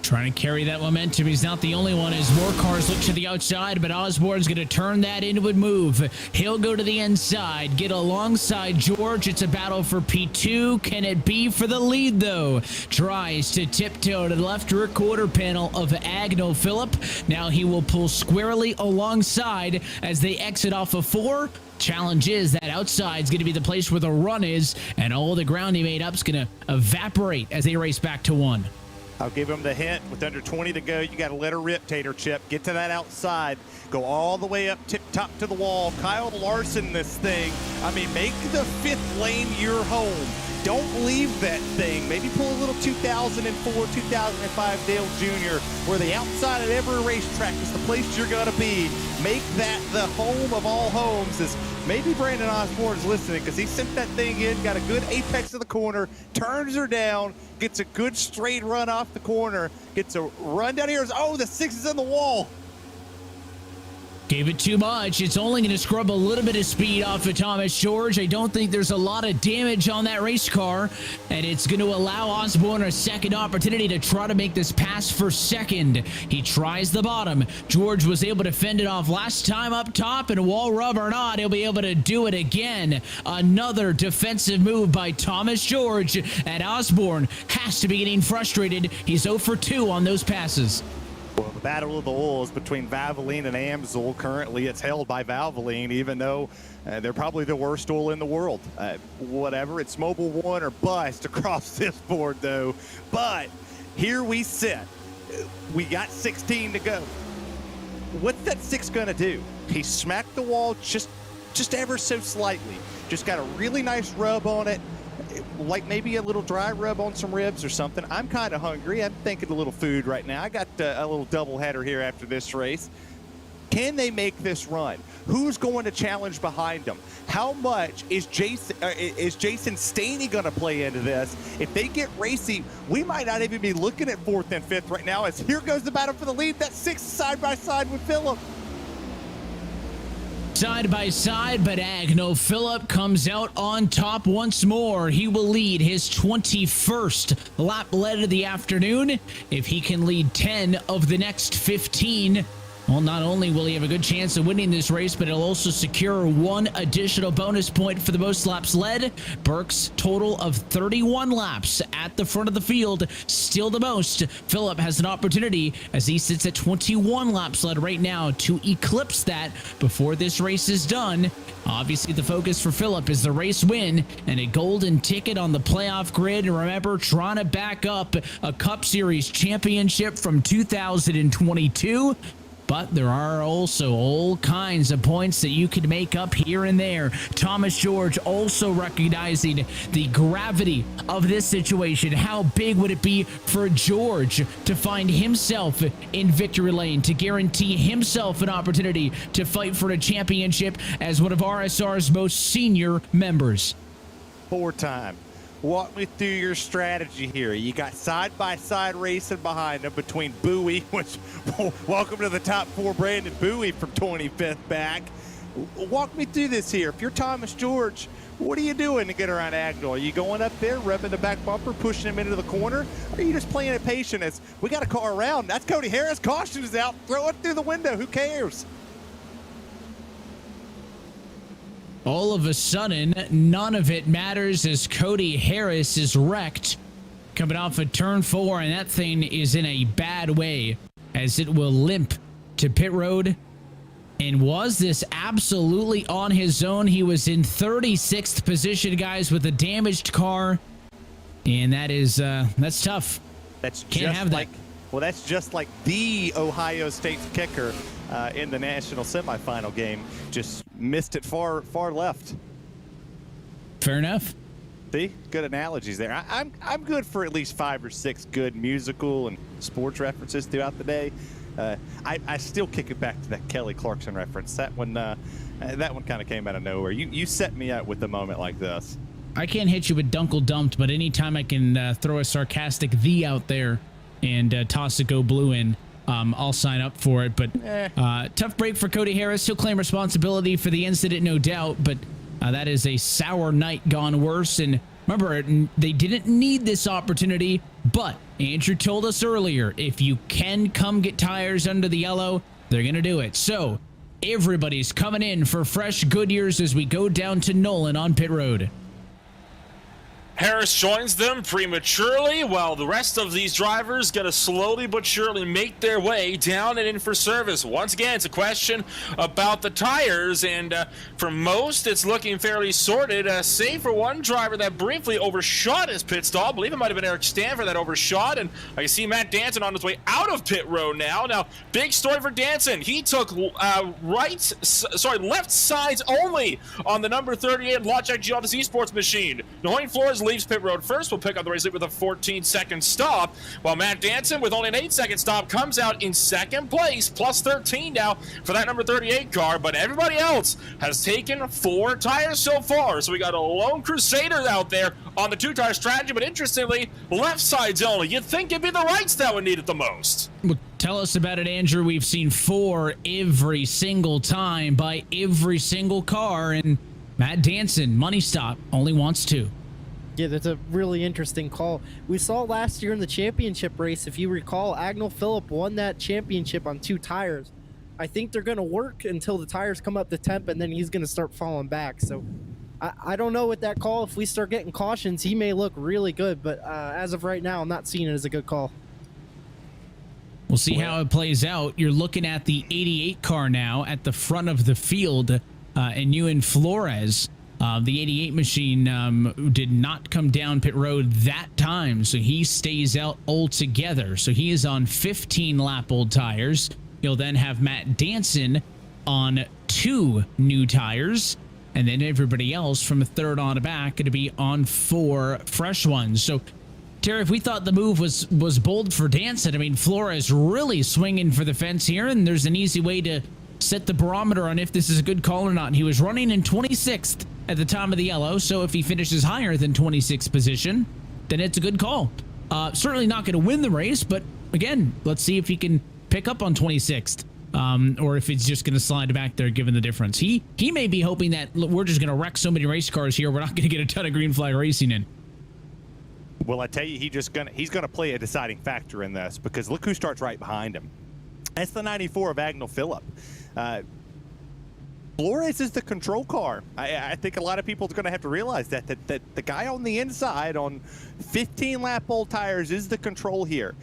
Trying to carry that momentum. He's not the only one as more cars look to the outside, but Osborne's going to turn that into a move. He'll go to the inside, get alongside George. It's a battle for P2. Can it be for the lead, though? Tries to tiptoe to the left rear quarter panel of Agnell Phillip. Now he will pull squarely alongside as they exit off of 4. Challenge is that outside is going to be the place where the run is, and all the ground he made up is going to evaporate as they race back to 1. I'll give him the hint. With under 20 to go, you got to let her rip, Tater Chip. Get to that outside. Go all the way up tip-top to the wall. Kyle Larson this thing. I mean, make the 5th lane your home. Don't leave that thing. Maybe pull a little 2004, 2005 Dale Jr., where the outside of every racetrack is the place you're going to be. Make that the home of all homes. As maybe Brandon Osborne's listening, because he sent that thing in, got a good apex of the corner, turns her down, gets a good straight run off the corner, gets a run down here. Oh, the 6 is in the wall. Gave it too much. It's only going to scrub a little bit of speed off of Thomas George. I don't think there's a lot of damage on that race car, and it's going to allow Osborne a second opportunity to try to make this pass for second. He tries the bottom. George was able to fend it off last time up top, and wall rub or not, he'll be able to do it again. Another defensive move by Thomas George, and Osborne has to be getting frustrated. He's 0 for 2 on those passes. Well, the battle of the wolves between Valvoline and Amsoil. Currently, it's held by Valvoline, even though they're probably the worst oil in the world. Whatever, it's Mobile 1 or bust across this board, though. But here we sit. We got 16 to go. What's that 6 going to do? He smacked the wall just ever so slightly. Just got a really nice rub on it. Like maybe a little dry rub on some ribs or something. I'm kind of hungry. I'm thinking a little food right now. I got a little double header here after this race. Can they make this run? Who's going to challenge behind them? How much is Jason Staney going to play into this? If they get racy, we might not even be looking at 4th and 5th right now, as here goes the battle for the lead. That 6 side by side with Phillip. Side by side, but Agnell Phillip comes out on top once more. He will lead his 21st lap led of the afternoon. If he can lead 10 of the next 15, well, not only will he have a good chance of winning this race, but he'll also secure 1 additional bonus point for the most laps led. Burke's total of 31 laps at the front of the field, still the most. Phillip has an opportunity, as he sits at 21 laps led right now, to eclipse that before this race is done. Obviously, the focus for Phillip is the race win and a golden ticket on the playoff grid. And remember, trying to back up a Cup Series championship from 2022. But there are also all kinds of points that you can make up here and there. Thomas George also recognizing the gravity of this situation. How big would it be for George to find himself in victory lane, to guarantee himself an opportunity to fight for a championship as one of RSR's most senior members? 4-time. Walk me through your strategy here. You got side-by-side racing behind them between Bowie, which, welcome to the top 4, Brandon Bowie from 25th back. Walk me through this here. If you're Thomas George, what are you doing to get around Agnell? Are you going up there, revving the back bumper, pushing him into the corner? Or are you just playing it patient as we got a car around? That's Cody Harris. Caution is out. Throw it through the window. Who cares? All of a sudden, none of it matters as Cody Harris is wrecked coming off of turn 4, and that thing is in a bad way as it will limp to pit road. And was this absolutely on his own? He was in 36th position, guys, with a damaged car, and that is that's tough. That's Can't just have that. like, well, that's just like the Ohio State kicker in the national semifinal game. Just missed it far left. Fair enough. See, good analogies there. I'm good for at least 5 or 6 good musical and sports references throughout the day. I still kick it back to that Kelly Clarkson reference. That one kind of came out of nowhere. You set me up with a moment like this. I can't hit you with Dunkle Dumped, but anytime I can throw a sarcastic "the" out there and toss a "Go Blue" in, I'll sign up for it. But tough break for Cody Harris. He'll claim responsibility for the incident, no doubt, but that is a sour night gone worse. And remember, they didn't need this opportunity, but Andrew told us earlier, if you can come get tires under the yellow, they're going to do it. So everybody's coming in for fresh Goodyears as we go down to Nolan on pit road. Harris joins them prematurely, while the rest of these drivers gonna slowly but surely make their way down and in for service. Once again, it's a question about the tires, and for most, it's looking fairly sorted, save for one driver that briefly overshot his pit stall. I believe it might have been Eric Stanford that overshot, and I see Matt Danson on his way out of pit road now. Now, big story for Danson. He took left sides only on the number 38 Logic Geodes Esports machine. Noin Flores leaves pit road first. Will pick up the race lead with a 14-second stop, while Matt Danson, with only an 8-second stop, comes out in second place, plus 13 now for that number 38 car. But everybody else has taken 4 tires so far, so we got a lone crusader out there on the 2-tire strategy. But interestingly, left sides only. You'd think it'd be the rights that would need it the most. Well, tell us about it, Andrew. We've seen 4 every single time by every single car, and Matt Danson, money stop, only wants 2. Yeah, that's a really interesting call. We saw last year in the championship race, if you recall, Agnel Phillip won that championship on 2 tires. I think they're going to work until the tires come up to temp, and then he's going to start falling back. So I don't know with that call. If we start getting cautions, he may look really good, but as of right now, I'm not seeing it as a good call. We'll see how it plays out. You're looking at the 88 car now at the front of the field, and Ewan Flores. The 88 machine did not come down pit road that time, so he stays out altogether. So he is on 15 lap old tires. You'll then have Matt Danson on 2 new tires, and then everybody else from a third on back going to be on 4 fresh ones. So, Terry, if we thought the move was bold for Danson, I mean, Flores really swinging for the fence here, and there's an easy way to set the barometer on if this is a good call or not. And he was running in 26th at the time of the yellow, so if he finishes higher than 26th position, then it's a good call. Certainly not going to win the race, but again, let's see if he can pick up on 26th, or if it's just going to slide back there given the difference. He may be hoping that, look, we're just going to wreck so many race cars here, we're not going to get a ton of green flag racing in. Well, I tell you, he's gonna play a deciding factor in this, because look who starts right behind him. That's the 94 of Agnel Phillip. Flores is the control car. I think a lot of people are going to have to realize that the guy on the inside on 15 lap old tires is the control here.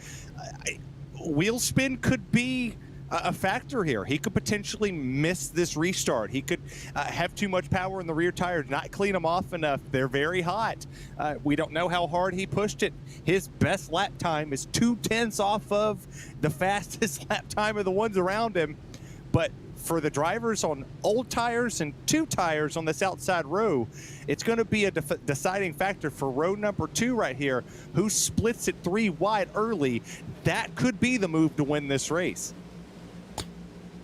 Wheel spin could be a factor here. He could potentially miss this restart. He could have too much power in the rear tires, not clean them off enough. They're very hot. We don't know how hard he pushed it. His best lap time is 2/10 off of the fastest lap time of the ones around him. But for the drivers on old tires and 2 tires on this outside row, it's going to be a deciding factor for row number 2 right here. Who splits it 3 wide early? That could be the move to win this race.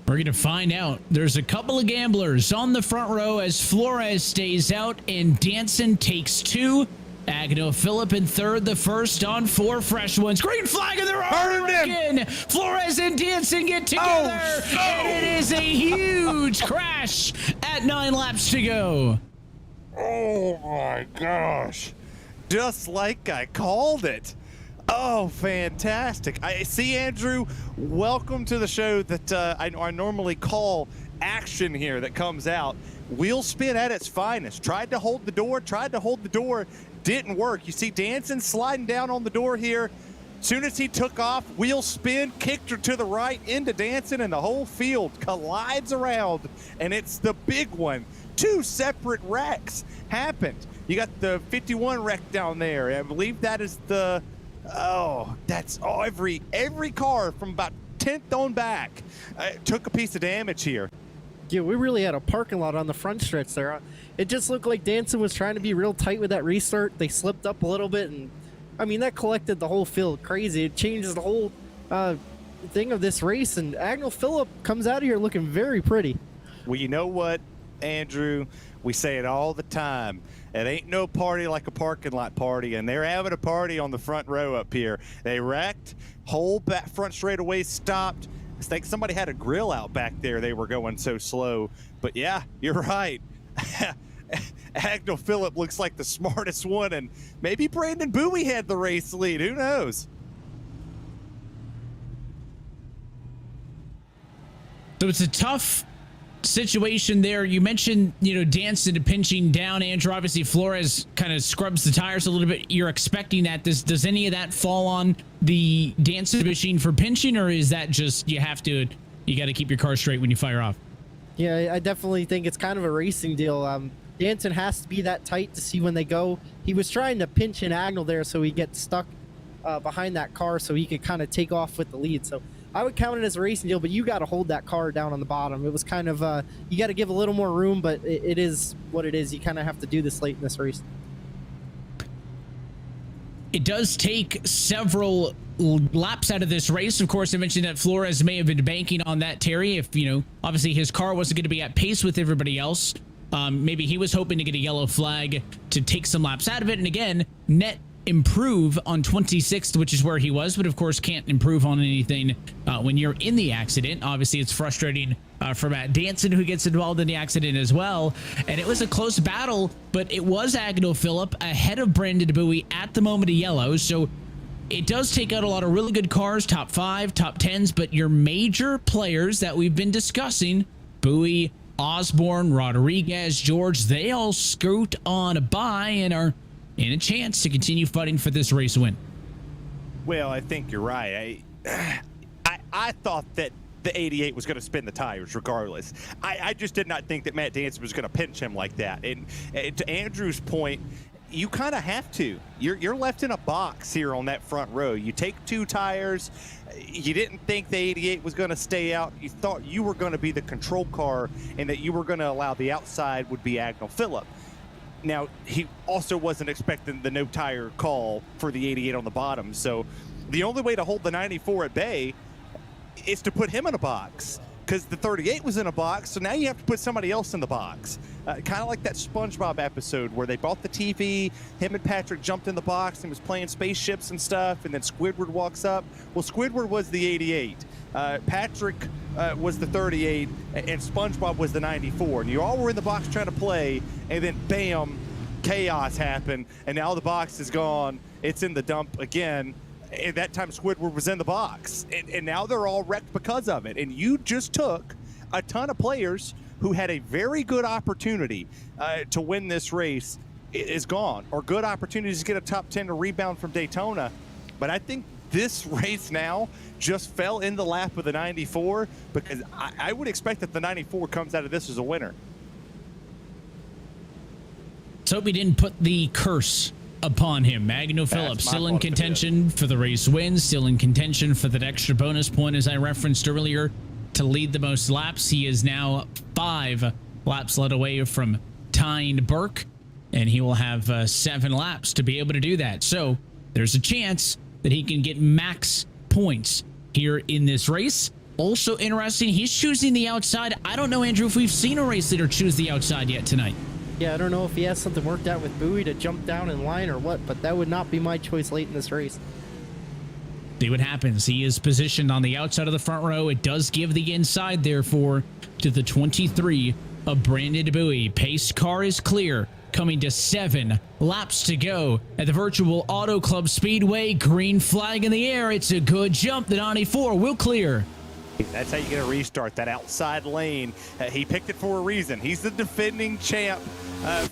We're going to find out. There's a couple of gamblers on the front row as Flores stays out and Danson takes 2. Agnel Phillip in third, the first on 4 fresh ones. Green flag and they're on again. Flores and Danson get together. Oh, and it is a huge crash at 9 laps to go. Oh my gosh. Just like I called it. Oh, fantastic. I see, Andrew, welcome to the show that I normally call action here that comes out. Wheel spin at its finest. Tried to hold the door, didn't work. You see Danson sliding down on the door here. Soon as he took off, wheel spin, kicked her to the right into Danson, and the whole field collides around, and it's the big one. 2 separate wrecks happened. You got the 51 wreck down there. I believe that is the every car from about 10th on back took a piece of damage here. Yeah, we really had a parking lot on the front stretch there. It just looked like Danson was trying to be real tight with that restart. They slipped up a little bit, and I mean, that collected the whole field crazy. It changes the whole thing of this race, and Agnel Phillip comes out of here looking very pretty. Well, you know what, Andrew? We say it all the time. It ain't no party like a parking lot party, and they're having a party on the front row up here. They wrecked, whole back front straightaway stopped. I think somebody had a grill out back there. They were going so slow. But yeah, you're right. Agnel Phillip looks like the smartest one, and maybe Brandon Bowie had the race lead. Who knows? So it's a tough situation there. You mentioned, Danson pinching down. Andrew, obviously Flores kind of scrubs the tires a little bit. You're expecting that. Does any of that fall on the Danson machine for pinching, or is that just you got to keep your car straight when you fire off? Yeah, I definitely think it's kind of a racing deal. Danson has to be that tight to see when they go. He was trying to pinch an angle there so he gets stuck behind that car so he could kind of take off with the lead. So I would count it as a racing deal, but you got to hold that car down on the bottom. It was kind of, you got to give a little more room, but it is what it is. You kind of have to do this late in this race. It does take several laps out of this race. Of course, I mentioned that Flores may have been banking on that, Terry. If, obviously his car wasn't going to be at pace with everybody else. Maybe he was hoping to get a yellow flag to take some laps out of it. And again, net improve on 26th, which is where he was, but of course can't improve on anything when you're in the accident. Obviously, it's frustrating for Matt Danson, who gets involved in the accident as well. And it was a close battle, but it was Agnell Phillip ahead of Brandon Bowie at the moment of yellow. So it does take out a lot of really good cars, top 5, top 10s, but your major players that we've been discussing, Bowie, Osborne, Rodriguez, George, they all scoot on by and are in a chance to continue fighting for this race win. Well, I think you're right. I thought that the 88 was going to spin the tires regardless. I just did not think that Matt Danson was going to pinch him like that. And to Andrew's point, you kind of have to. You're left in a box here on that front row. You take 2 tires. You didn't think the 88 was going to stay out. You thought you were going to be the control car and that you were going to allow the outside would be Agnell Phillip. Now, he also wasn't expecting the no tire call for the 88 on the bottom. So the only way to hold the 94 at bay is to put him in a box, because the 38 was in a box. So now you have to put somebody else in the box. Kind of like that SpongeBob episode where they bought the TV, him and Patrick jumped in the box and was playing spaceships and stuff, and then Squidward walks up. Well, Squidward was the 88. Patrick was the 38, and SpongeBob was the 94. And you all were in the box trying to play, and then bam, chaos happened, and now the box is gone. It's in the dump again. And that time Squidward was in the box, and now they're all wrecked because of it. And you just took a ton of players who had a very good opportunity to win this race is gone, or good opportunities to get a top 10 to rebound from Daytona. But I think this race now just fell in the lap of the 94, because I would expect that the 94 comes out of this as a winner. Let's hope he didn't put the curse upon him. Agnell Phillip still in contention for the race win, still in contention for that extra bonus point, as I referenced earlier, to lead the most laps. He is now 5 laps led away from tying Burke, and he will have 7 laps to be able to do that. So there's a chance that he can get max points here in this race. Also interesting, he's choosing the outside. I don't know, Andrew, if we've seen a race leader choose the outside yet tonight. Yeah, I don't know if he has something worked out with Bowie to jump down in line or what, but that would not be my choice late in this race. See what happens. He is positioned on the outside of the front row. It does give the inside, therefore, to the 23 of Brandon Bowie. Pace car is clear, coming to 7 laps to go at the Virtual Auto Club Speedway. Green flag in the air. It's a good jump. The 94 will clear. That's how you get a restart, that outside lane. He picked it for a reason. He's the defending champ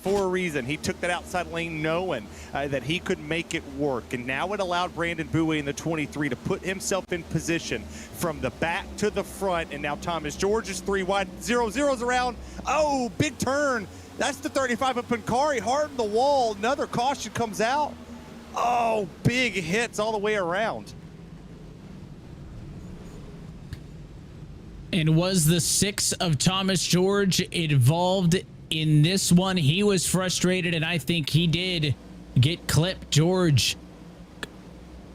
for a reason. He took that outside lane knowing that he could make it work. And now it allowed Brandon Bowie in the 23 to put himself in position from the back to the front. And now Thomas George is 3 wide. 0-0's around. Oh, big turn. That's the 35 of Pancari. Hard in the wall. Another caution comes out. Oh, big hits all the way around. And was the 6 of Thomas George involved in this one? He was frustrated, and I think he did get clipped. George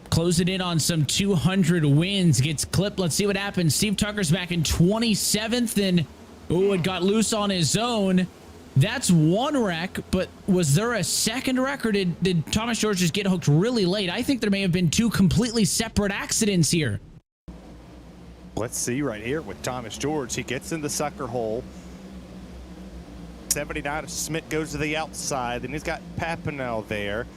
closing in on some 200 wins, gets clipped. Let's see what happens. Steve Tucker's back in 27th, and it got loose on his own. That's 1 wreck, but was there a second wreck, or did Thomas George just get hooked really late? I think there may have been 2 completely separate accidents here. Let's see right here with Thomas George. He gets in the sucker hole. 79 Smith goes to the outside. Then he's got Papinel there.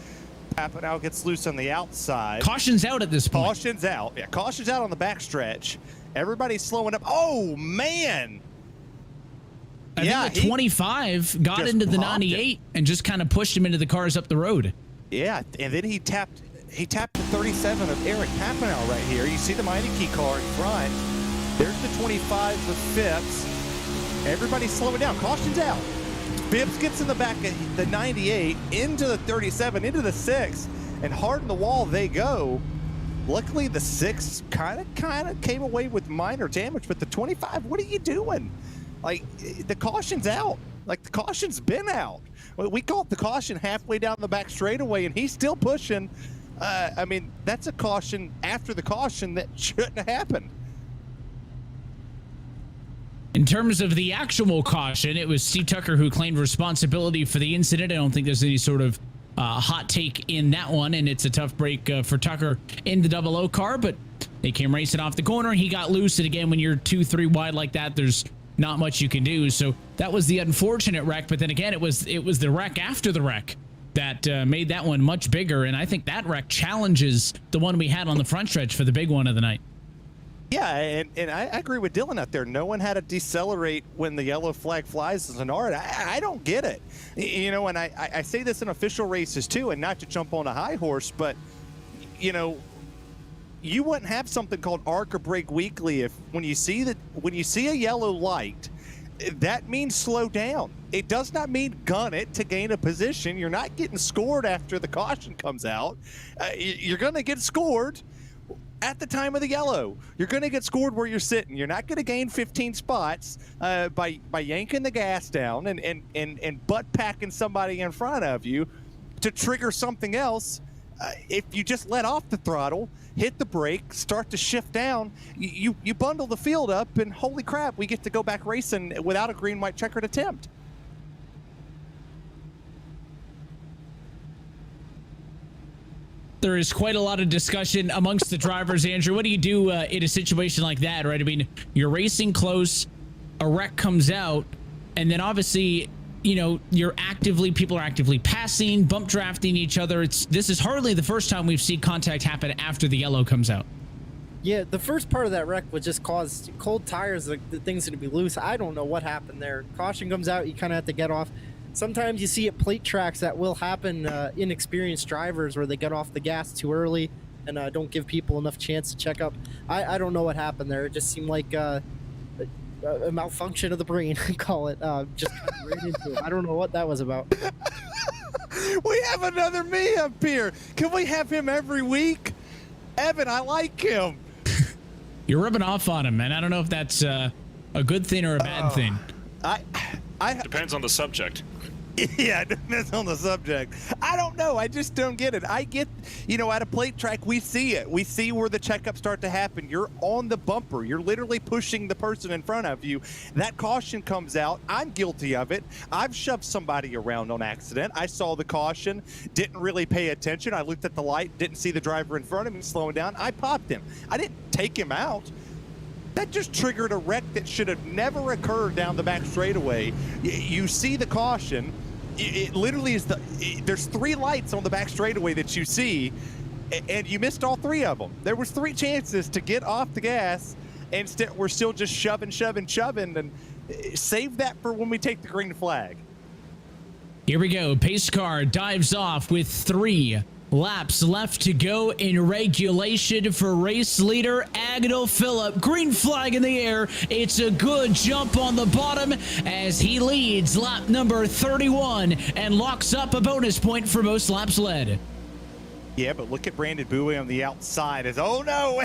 Papinel gets loose on the outside. Caution's out at this point. Caution's out. Yeah, caution's out on the backstretch. Everybody's slowing up. Oh, man. I think the 25 got into the 98 and just kind of pushed him into the cars up the road. Yeah, and then he tapped the 37 of Eric Papanow right here. You see the Meineke car in front. There's the 25 with Phipps. Everybody's slowing down. Caution's out. Phipps gets in the back of the 98, into the 37, into the 6, and hard in the wall they go. Luckily, the 6 kind of came away with minor damage, but the 25, what are you doing? Like, the caution's out. Like, the caution's been out. We called the caution halfway down the back straightaway, and he's still pushing. I mean, that's a caution after the caution that shouldn't have happened. In terms of the actual caution, it was Steve Tucker who claimed responsibility for the incident. I don't think there's any sort of hot take in that one, and it's a tough break for Tucker in the 00 car, but they came racing off the corner. He got loose, and again, when you're 2-3 wide like that, there's not much you can do. So that was the unfortunate wreck, but then again, it was the wreck after the wreck that made that one much bigger, and I think that wreck challenges the one we had on the front stretch for the big one of the night. Yeah, and I agree with Dylan out there. No one had to decelerate when the yellow flag flies as an art. I don't get it. You know, and I say this in official races too, and not to jump on a high horse, but, you know, you wouldn't have something called arc or brake weekly if when you see a yellow light, that means slow down. It does not mean gun it to gain a position. You're not getting scored after the caution comes out. You're going to get scored at the time of the yellow. You're going to get scored where you're sitting. You're not going to gain 15 spots by yanking the gas down and butt packing somebody in front of you to trigger something else. If you just let off the throttle, hit the brake, start to shift down, you bundle the field up, and holy crap, we get to go back racing without a green-white checkered attempt. There is quite a lot of discussion amongst the drivers. Andrew, what do you do in a situation like that, right? I mean, you're racing close, a wreck comes out, and then obviously, you know, people are actively passing, bump drafting each other. This is hardly the first time we've seen contact happen after the yellow comes out. Yeah, the first part of that wreck would just cause cold tires, the thing's going to be loose. I don't know what happened there. Caution comes out, you kind of have to get off. Sometimes you see at plate tracks that will happen, inexperienced drivers where they get off the gas too early and don't give people enough chance to check up. I don't know what happened there. It just seemed like a malfunction of the brain, call it. Just right into it. I don't know what that was about. We have another me up here. Can we have him every week? Evan, I like him. You're rubbing off on him, man. I don't know if that's a good thing or a bad thing. Depends on the subject. Yeah, it depends on the subject. I don't know. I just don't get it. I get, you know, at a plate track, we see it. We see where the checkups start to happen. You're on the bumper. You're literally pushing the person in front of you. That caution comes out. I'm guilty of it. I've shoved somebody around on accident. I saw the caution, didn't really pay attention. I looked at the light, didn't see the driver in front of me slowing down. I popped him. I didn't take him out. That just triggered a wreck that should have never occurred down the back straightaway. You see the caution. It literally is there's 3 lights on the back straightaway that you see, and you missed all 3 of them. There was 3 chances to get off the gas, and we're still just shoving, and save that for when we take the green flag. Here we go. Pace car dives off with 3 laps left to go in regulation for race leader Agnell Phillip. Green flag in the air. It's a good jump on the bottom as he leads lap number 31 and locks up a bonus point for most laps led. Yeah, but look at Brandon Bowie on the outside. Oh no,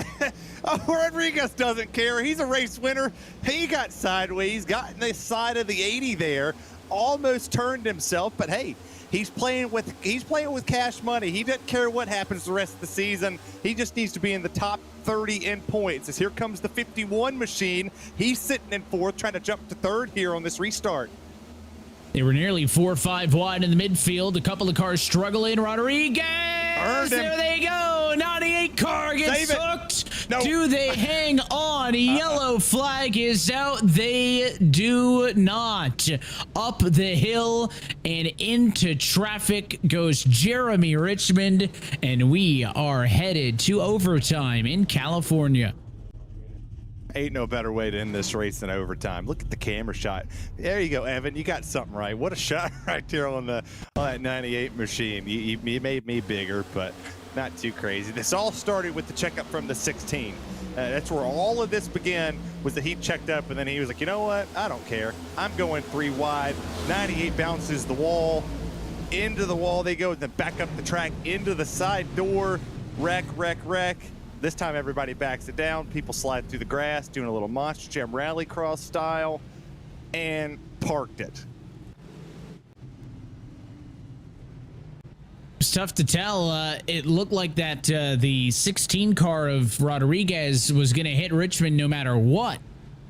Rodriguez doesn't care. He's a race winner. He got sideways, got in the side of the 80 there, almost turned himself, but hey, he's playing with cash money. He doesn't care what happens the rest of the season. He just needs to be in the top 30 in points. As here comes the 51 machine. He's sitting in 4th, trying to jump to 3rd here on this restart. They were nearly 4 or 5 wide in the midfield. A couple of cars struggling. Rodriguez! There they go! 98 car gets hooked. No. Do they hang on? Yellow flag is out. They do not. Up the hill and into traffic goes Jeremy Richmond, and we are headed to overtime in California. Ain't no better way to end this race than overtime. Look at the camera shot. There you go, Evan. You got something right. What a shot right there on that 98 machine. You made me bigger, but not too crazy. This all started with the checkup from the 16. That's where all of this began, was that he checked up, and then he was like, you know what? I don't care. I'm going 3 wide. 98 bounces the wall. Into the wall they go, then back up the track, into the side door. Wreck. This time everybody backs it down. People slide through the grass, doing a little monster jam rallycross style, and parked it. It's tough to tell. It looked like that the 16 car of Rodriguez was going to hit Richmond no matter what.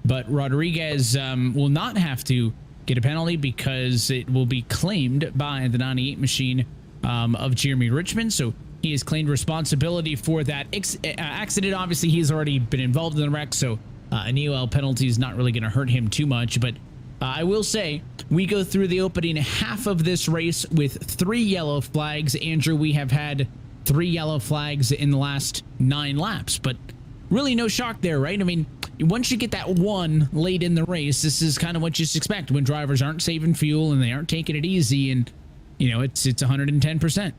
But Rodriguez will not have to get a penalty because it will be claimed by the 98 machine of Jeremy Richmond. So he has claimed responsibility for that accident. Obviously, he's already been involved in the wreck, so an EOL penalty is not really going to hurt him too much. But I will say, we go through the opening half of this race with 3 yellow flags. Andrew, we have had 3 yellow flags in the last 9 laps, but really no shock there, right? I mean, once you get that one late in the race, this is kind of what you expect when drivers aren't saving fuel and they aren't taking it easy, and, you know, it's 110%.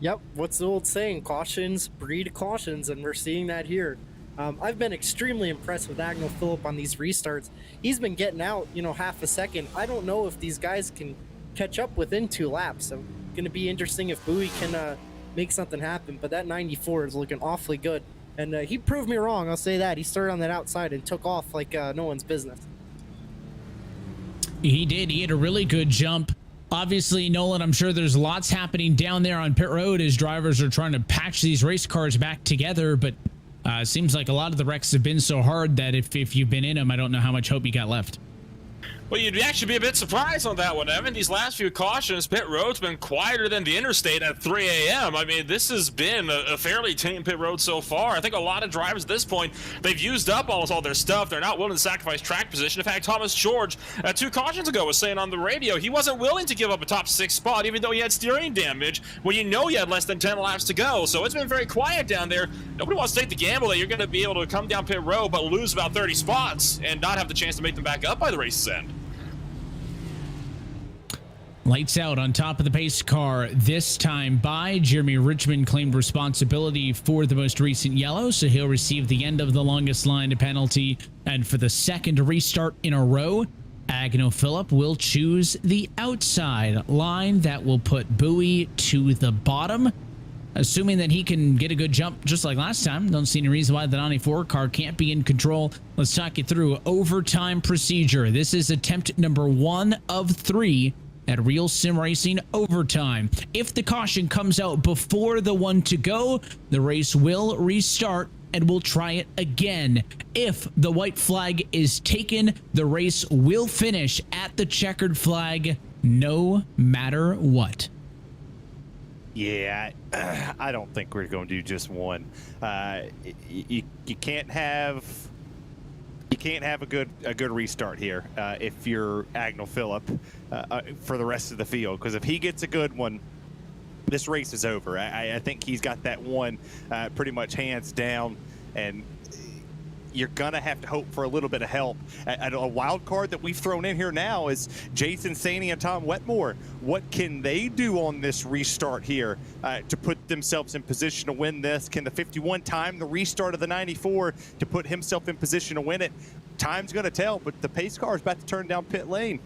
Yep, what's the old saying? Cautions breed cautions, and we're seeing that here. I've been extremely impressed with Agnell Phillip on these restarts. He's been getting out, you know, half a second. I don't know if these guys can catch up within 2 laps. So going to be interesting if Bowie can make something happen. But that 94 is looking awfully good. And he proved me wrong, I'll say that. He started on that outside and took off like no one's business. He did. He had a really good jump. Obviously, Nolan, I'm sure there's lots happening down there on pit road as drivers are trying to patch these race cars back together, but seems like a lot of the wrecks have been so hard that if you've been in them, I don't know how much hope you got left. Well, you'd actually be a bit surprised on that one, Evan. These last few cautions, pit road's been quieter than the interstate at 3 a.m. I mean, this has been a fairly tame pit road so far. I think a lot of drivers at this point, they've used up almost all their stuff. They're not willing to sacrifice track position. In fact, Thomas George, 2 cautions ago, was saying on the radio he wasn't willing to give up a top 6 spot, even though he had steering damage, when you know you had less than 10 laps to go. So it's been very quiet down there. Nobody wants to take the gamble that you're going to be able to come down pit road but lose about 30 spots and not have the chance to make them back up by the race's end. Lights out on top of the pace car this time by Jeremy Richmond, claimed responsibility for the most recent yellow, so he'll receive the end of the longest line penalty. And for the second restart in a row, Agnell Phillip will choose the outside line. That will put Bowie to the bottom, assuming that he can get a good jump just like last time. Don't see any reason why the 94 car can't be in control. Let's talk you through overtime procedure. This is attempt number 1 of 3 at RealSimRacing overtime. If the caution comes out before the 1 to go, the race will restart and we'll try it again. If the white flag is taken, the race will finish at the checkered flag no matter what. Yeah, I don't think we're going to do just one. You can't have a good restart here if you're Agnell Phillip for the rest of the field, because if he gets a good one, this race is over. I think he's got that one pretty much hands down, and you're gonna have to hope for a little bit of help. A wild card that we've thrown in here now is Jason Saney and Tom Wetmore. What can they do on this restart here to put themselves in position to win this? Can the 51 time the restart of the 94 to put himself in position to win it? Time's gonna tell, but the pace car is about to turn down pit lane.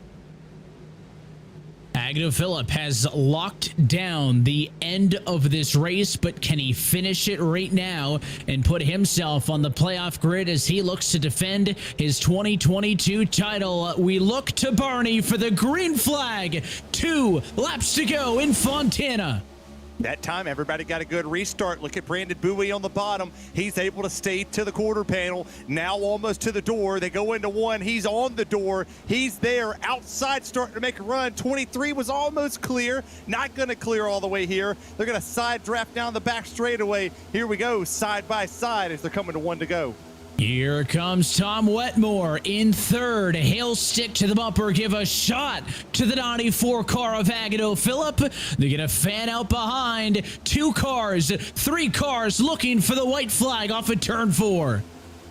Agnell Phillip has locked down the end of this race, but can he finish it right now and put himself on the playoff grid as he looks to defend his 2022 title? We look to Barney for the green flag. 2 laps to go in Fontana. That time, everybody got a good restart. Look at Brandon Bowie on the bottom. He's able to stay to the quarter panel. Now almost to the door. They go into 1. He's on the door. He's there. Outside, starting to make a run. 23 was almost clear. Not going to clear all the way here. They're going to side draft down the back straightaway. Here we go, side by side as they're coming to 1 to go. Here comes Tom Wetmore in 3rd. He'll stick to the bumper, give a shot to the 94 car of Agnell Phillip. They get a fan out behind. 2 cars, 3 cars looking for the white flag off of turn 4.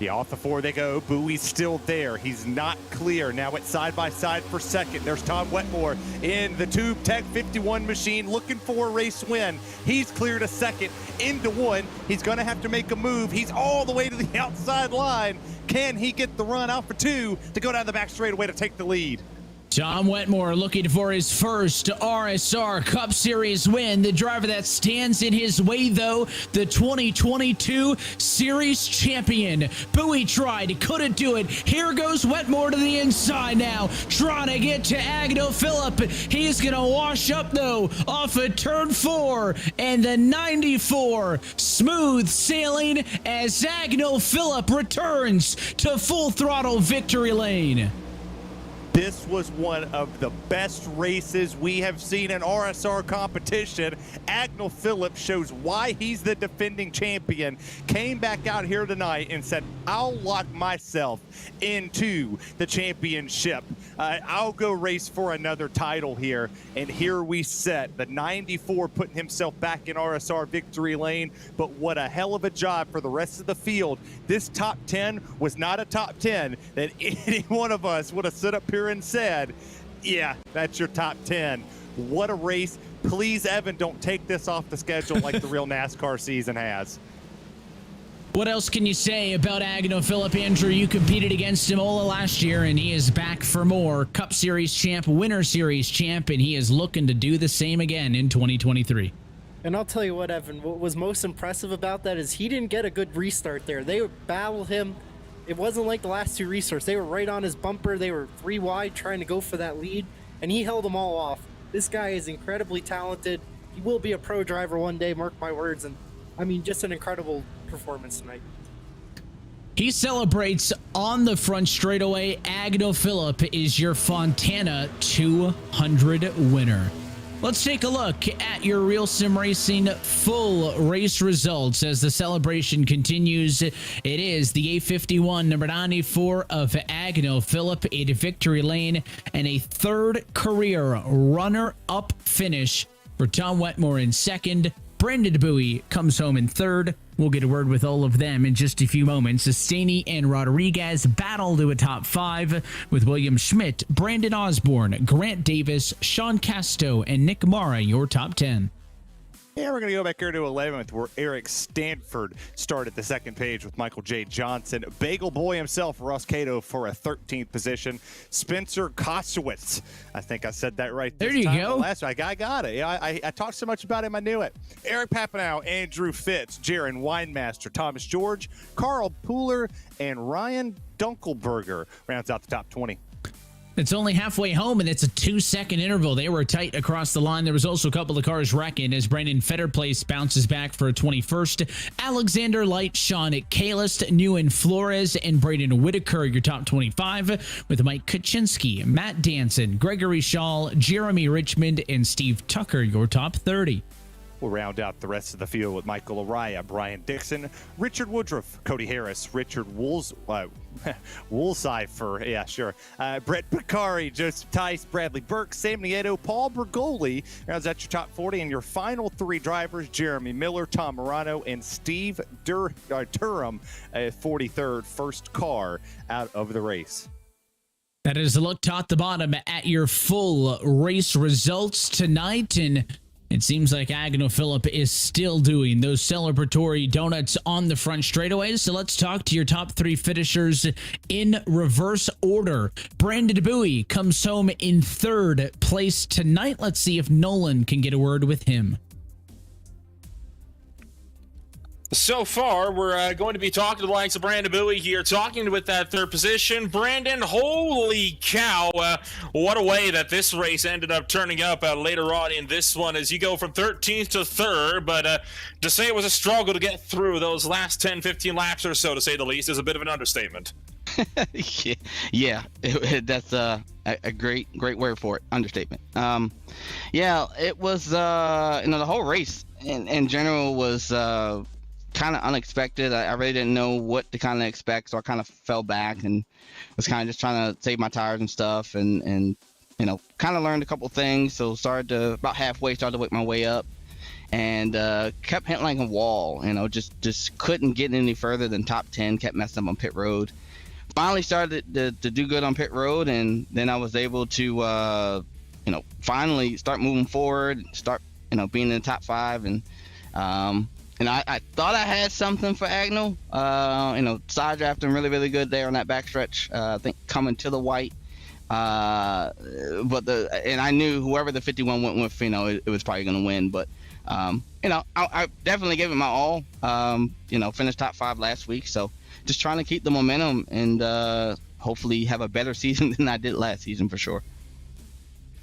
Yeah, off the 4 they go. Bowie's still there. He's not clear. Now it's side by side for second. There's Tom Wetmore in the Tube Tech 51 machine looking for a race win. He's cleared a second into 1. He's going to have to make a move. He's all the way to the outside line. Can he get the run out for 2 to go down the back straightaway to take the lead? Tom Wetmore looking for his first RSR Cup Series win. The driver that stands in his way, though, the 2022 Series champion. Bowie tried, couldn't do it. Here goes Wetmore to the inside now, trying to get to Agno Phillip. He's going to wash up, though, off of turn 4, and the 94 smooth sailing as Agno Phillip returns to full throttle victory lane. This was one of the best races we have seen in RSR competition. Agnell Phillips shows why he's the defending champion. Came back out here tonight and said, I'll lock myself into the championship. I'll go race for another title here. And here we sit. The 94 putting himself back in RSR victory lane. But what a hell of a job for the rest of the field. This top 10 was not a top 10 that any one of us would have stood up here and said, yeah, that's your top 10. What a race. Please, Evan, don't take this off the schedule like the real NASCAR season has. What else can you say about Agno Phillip, Andrew? You competed against him all last year, and he is back for more. Cup Series champ, Winter Series champ, and he is looking to do the same again in 2023. And I'll tell you what, Evan, what was most impressive about that is he didn't get a good restart there. They battled him. It wasn't like the last 2 restarts. They were right on his bumper. They were 3 wide trying to go for that lead, and he held them all off. This guy is incredibly talented. He will be a pro driver one day, mark my words. And I mean, just an incredible performance tonight. He celebrates on the front straightaway. Agno Phillip is your Fontana 200 winner. Let's take a look at your RealSimRacing full race results as the celebration continues. It is the A51 number 94 of Agno Phillip in victory lane and a 3rd career runner-up finish for Tom Wetmore in 2nd. Brandon Bowie comes home in 3rd. We'll get a word with all of them in just a few moments. Estaney and Rodriguez battle to a top 5 with William Schmidt, Brandon Osborne, Grant Davis, Sean Casto, and Nick Mara, your top 10. Yeah, we're going to go back here to 11th, where Eric Stanford started the 2nd page with Michael J. Johnson. Bagel Boy himself, Ross Cato, for a 13th position. Spencer Kosowitz. I think I said that right this time. There you go. Last week. I got it. Yeah, I talked so much about him, I knew it. Eric Papanow, Andrew Fitz, Jaron Weinmaster, Thomas George, Carl Pooler, and Ryan Dunkelberger rounds out the top 20. It's only halfway home, and it's a 2-second interval. They were tight across the line. There was also a couple of cars wrecking as Brandon Fetterplace bounces back for a 21st. Alexander Light, Sean Kalis, Newen Flores, and Braden Whitaker, your top 25, with Mike Kaczynski, Matt Danson, Gregory Shaw, Jeremy Richmond, and Steve Tucker, your top 30. We'll round out the rest of the field with Michael Araya, Brian Dixon, Richard Woodruff, Cody Harris, Richard Woolseyfer, yeah, sure, Brett Bakari, Joseph Tice, Bradley Burke, Sam Nieto, Paul Bergoli. Rounds out your top 40, and your final 3 drivers, Jeremy Miller, Tom Morano, and Steve Durham, 43rd, first car out of the race. That is a look top to bottom at your full race results tonight, and it seems like Agno Phillip is still doing those celebratory donuts on the front straightaways. So let's talk to your top 3 finishers in reverse order. Brandon Bowie comes home in 3rd place tonight. Let's see if Nolan can get a word with him. So far, we're going to be talking to the likes of Brandon Bowie here, talking with that 3rd position. Brandon, holy cow, what a way that this race ended up turning up later on in this one as you go from 13th to 3rd. But to say it was a struggle to get through those last 10, 15 laps or so, to say the least, is a bit of an understatement. Yeah, that's a great word for it. Understatement. Yeah, it was, the whole race in general was kind of unexpected. I really didn't know what to kind of expect, so I kind of fell back and was kind of just trying to save my tires and stuff, and kind of learned a couple things. So about halfway started to work my way up, and kept hitting like a wall. Just couldn't get any further than top 10. Kept messing up on pit road. Finally started to do good on pit road, and then I was able to finally start moving forward, start being in the top 5, and I thought I had something for Agnell. Side drafting really, really good there on that backstretch. I think coming to the white. And I knew whoever the 51 went with, it was probably going to win. But, I definitely gave it my all. Finished top 5 last week. So just trying to keep the momentum and hopefully have a better season than I did last season for sure.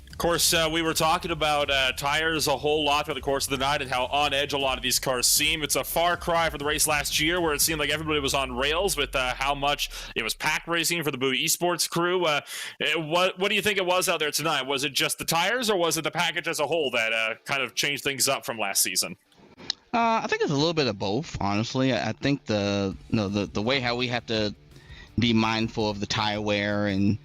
Of course, we were talking about tires a whole lot throughout the course of the night and how on edge a lot of these cars seem. It's a far cry from the race last year where it seemed like everybody was on rails with how much it was pack racing for the Bowie Esports crew. What do you think it was out there tonight? Was it just the tires, or was it the package as a whole that kind of changed things up from last season? I think it's a little bit of both, honestly. I think the way how we have to be mindful of the tire wear and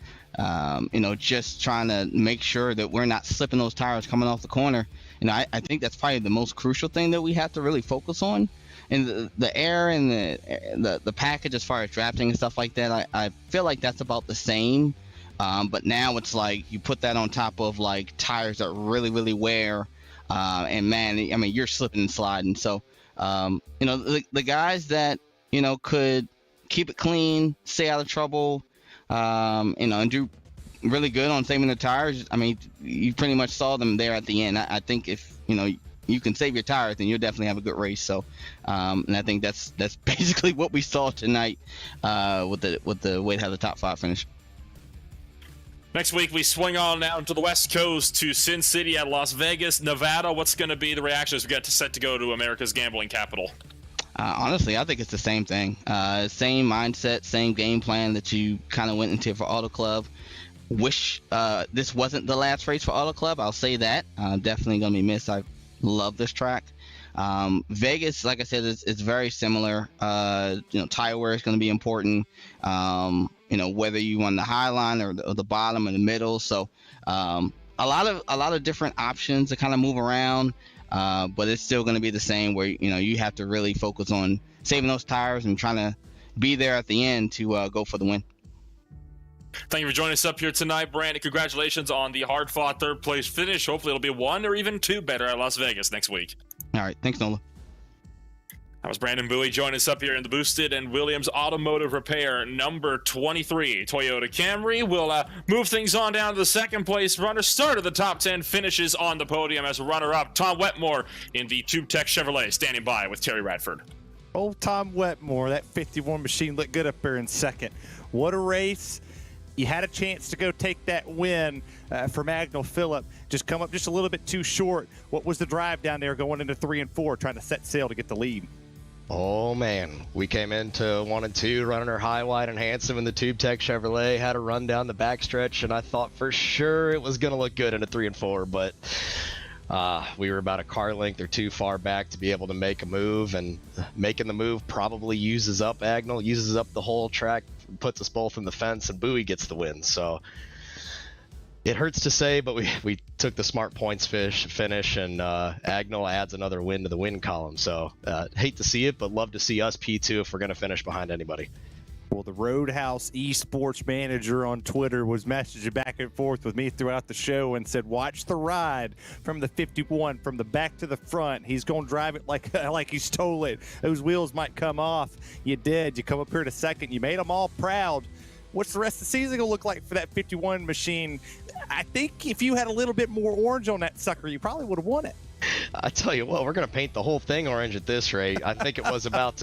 just trying to make sure that we're not slipping those tires coming off the corner. I think that's probably the most crucial thing that we have to really focus on. And the air and the package as far as drafting and stuff like that, I feel like that's about the same. But now it's like you put that on top of like tires that really, really wear. And man, I mean, you're slipping and sliding. So, the guys that, could keep it clean, stay out of trouble, and do really good on saving the tires. I mean, you pretty much saw them there at the end. I think if, you can save your tires, then you'll definitely have a good race. So, and I think that's basically what we saw tonight, with the way how the top 5 finished. Next week, we swing on out to the West Coast to Sin City at Las Vegas, Nevada. What's going to be the reaction as we get set to go to America's gambling capital? Honestly, I think it's the same thing. Same mindset, same game plan that you kind of went into for Auto Club. Wish this wasn't the last race for Auto Club. I'll say that. Definitely going to be missed. I love this track. Vegas, like I said, it's very similar. Tire wear is going to be important. Whether you on the high line or the bottom or the middle. So a lot of different options to kind of move around. But it's still going to be the same where, you have to really focus on saving those tires and trying to be there at the end to go for the win. Thank you for joining us up here tonight, Brandon. Congratulations on the hard-fought third-place finish. Hopefully it'll be 1 or even 2 better at Las Vegas next week. All right. Thanks, Nola. That was Brandon Bowie joining us up here in the Boosted and Williams Automotive Repair number 23 Toyota Camry. We'll move things on down to the second place runner. Started the top 10, finishes on the podium as a runner-up. Tom Wetmore in the Tube Tech Chevrolet, standing by with Terry Radford. Old Tom Wetmore, that 51 machine looked good up there in second. What a race. You had a chance to go take that win from Agnell Phillip. Just come up just a little bit too short. What was the drive down there going into 3 and 4, trying to set sail to get the lead? Oh man, we came into 1 and 2 running our high, wide, and handsome in the Tube Tech Chevrolet, had a run down the backstretch, and I thought for sure it was going to look good in a 3 and 4, but we were about a car length or 2 far back to be able to make a move, and making the move probably uses up Agnell, uses up the whole track, puts us both in the fence, and Bowie gets the win. So it hurts to say, but we took the smart points finish, and Agnell adds another win to the win column. So hate to see it, but love to see us P2 if we're going to finish behind anybody. Well, the Roadhouse esports manager on Twitter was messaging back and forth with me throughout the show and said, watch the ride from the 51, from the back to the front. He's going to drive it like he stole it. Those wheels might come off. You did. You come up here to second. You made them all proud. What's the rest of the season going to look like for that 51 machine? I think if you had a little bit more orange on that sucker, you probably would have won it. I tell you what, we're going to paint the whole thing orange at this rate. I think it was about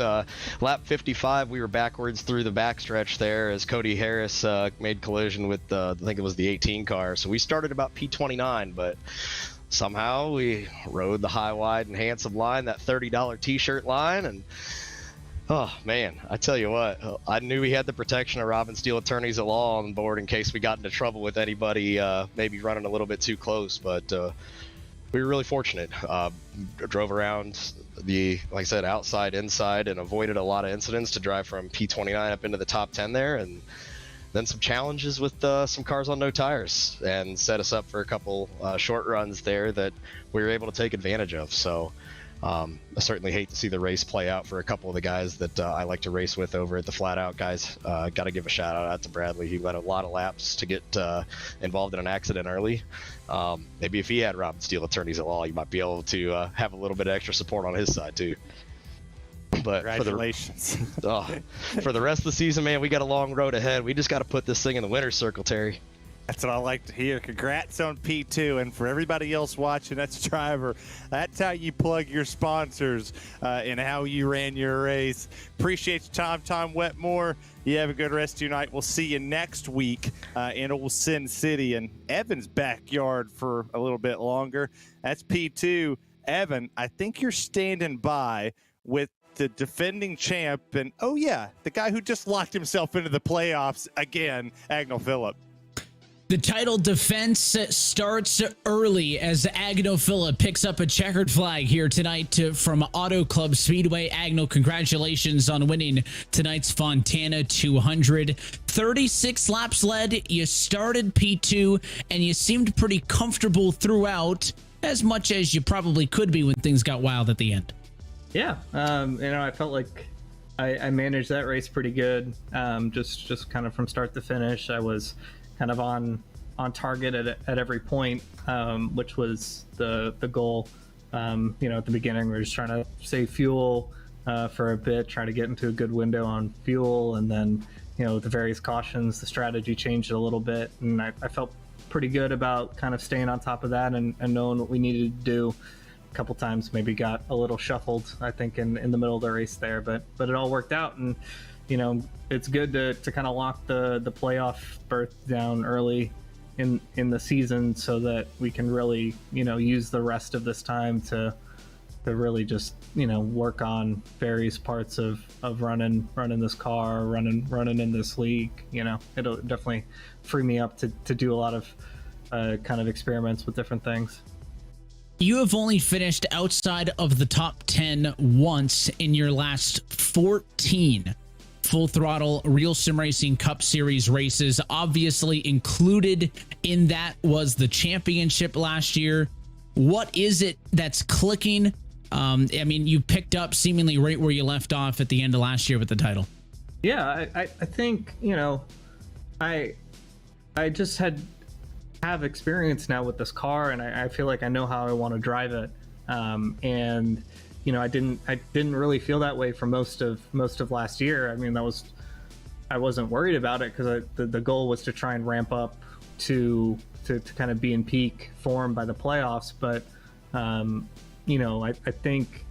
lap 55. We were backwards through the backstretch there as Cody Harris made collision with, I think it was the 18 car. So we started about P29, but somehow we rode the high, wide, and handsome line, that $30 t-shirt line, and oh man, I tell you what, I knew we had the protection of Robin Steele Attorneys at Law on board in case we got into trouble with anybody maybe running a little bit too close, but we were really fortunate. Drove around the, like I said, outside, inside, and avoided a lot of incidents to drive from P29 up into the top 10 there, and then some challenges with some cars on no tires, and set us up for a couple short runs there that we were able to take advantage of. So I certainly hate to see the race play out for a couple of the guys that I like to race with over at the Flat Out guys. Got to give a shout out to Bradley. He led a lot of laps to get involved in an accident early. Maybe if he had Robin Steele attorneys at law, he might be able to have a little bit of extra support on his side too. But Congratulations. For the rest of the season, man, we got a long road ahead. We just got to put this thing in the winner's circle, Terry. That's what I like to hear. Congrats on P2. And for everybody else watching, that's Driver. That's how you plug your sponsors and how you ran your race. Appreciate your time, Tom Wetmore. You have a good rest of your night. We'll see you next week in Old Sin City and Evan's backyard for a little bit longer. That's P2. Evan, I think you're standing by with the defending champ and, oh, yeah, the guy who just locked himself into the playoffs again, Agnell Phillip. The title defense starts early as Agnell Phillip picks up a checkered flag here tonight from Auto Club Speedway. Agnell, congratulations on winning tonight's Fontana 200. 36 laps led. You started P2, and you seemed pretty comfortable throughout, as much as you probably could be when things got wild at the end. Yeah, I felt like I managed that race pretty good. Just kind of from start to finish, I was kind of on target at every point, which was the goal. At the beginning, we were just trying to save fuel for a bit, try to get into a good window on fuel, and then with the various cautions, the strategy changed a little bit, and I felt pretty good about kind of staying on top of that and knowing what we needed to do. A couple times maybe got a little shuffled, I think, in the middle of the race there, but it all worked out. And it's good to kind of lock the playoff berth down early in the season so that we can really use the rest of this time to really just work on various parts of running this car, running in this league. It'll definitely free me up to do a lot of kind of experiments with different things. You have only finished outside of the top 10 once in your last 14 Full Throttle RealSimRacing Cup Series races. Obviously included in that was the championship last year. What is it that's clicking? You picked up seemingly right where you left off at the end of last year with the title. Yeah, I think, I just have experience now with this car, and I feel like I know how I want to drive it. And I didn't really feel that way for most of last year. I wasn't worried about it because the goal was to try and ramp up to kind of be in peak form by the playoffs. But I think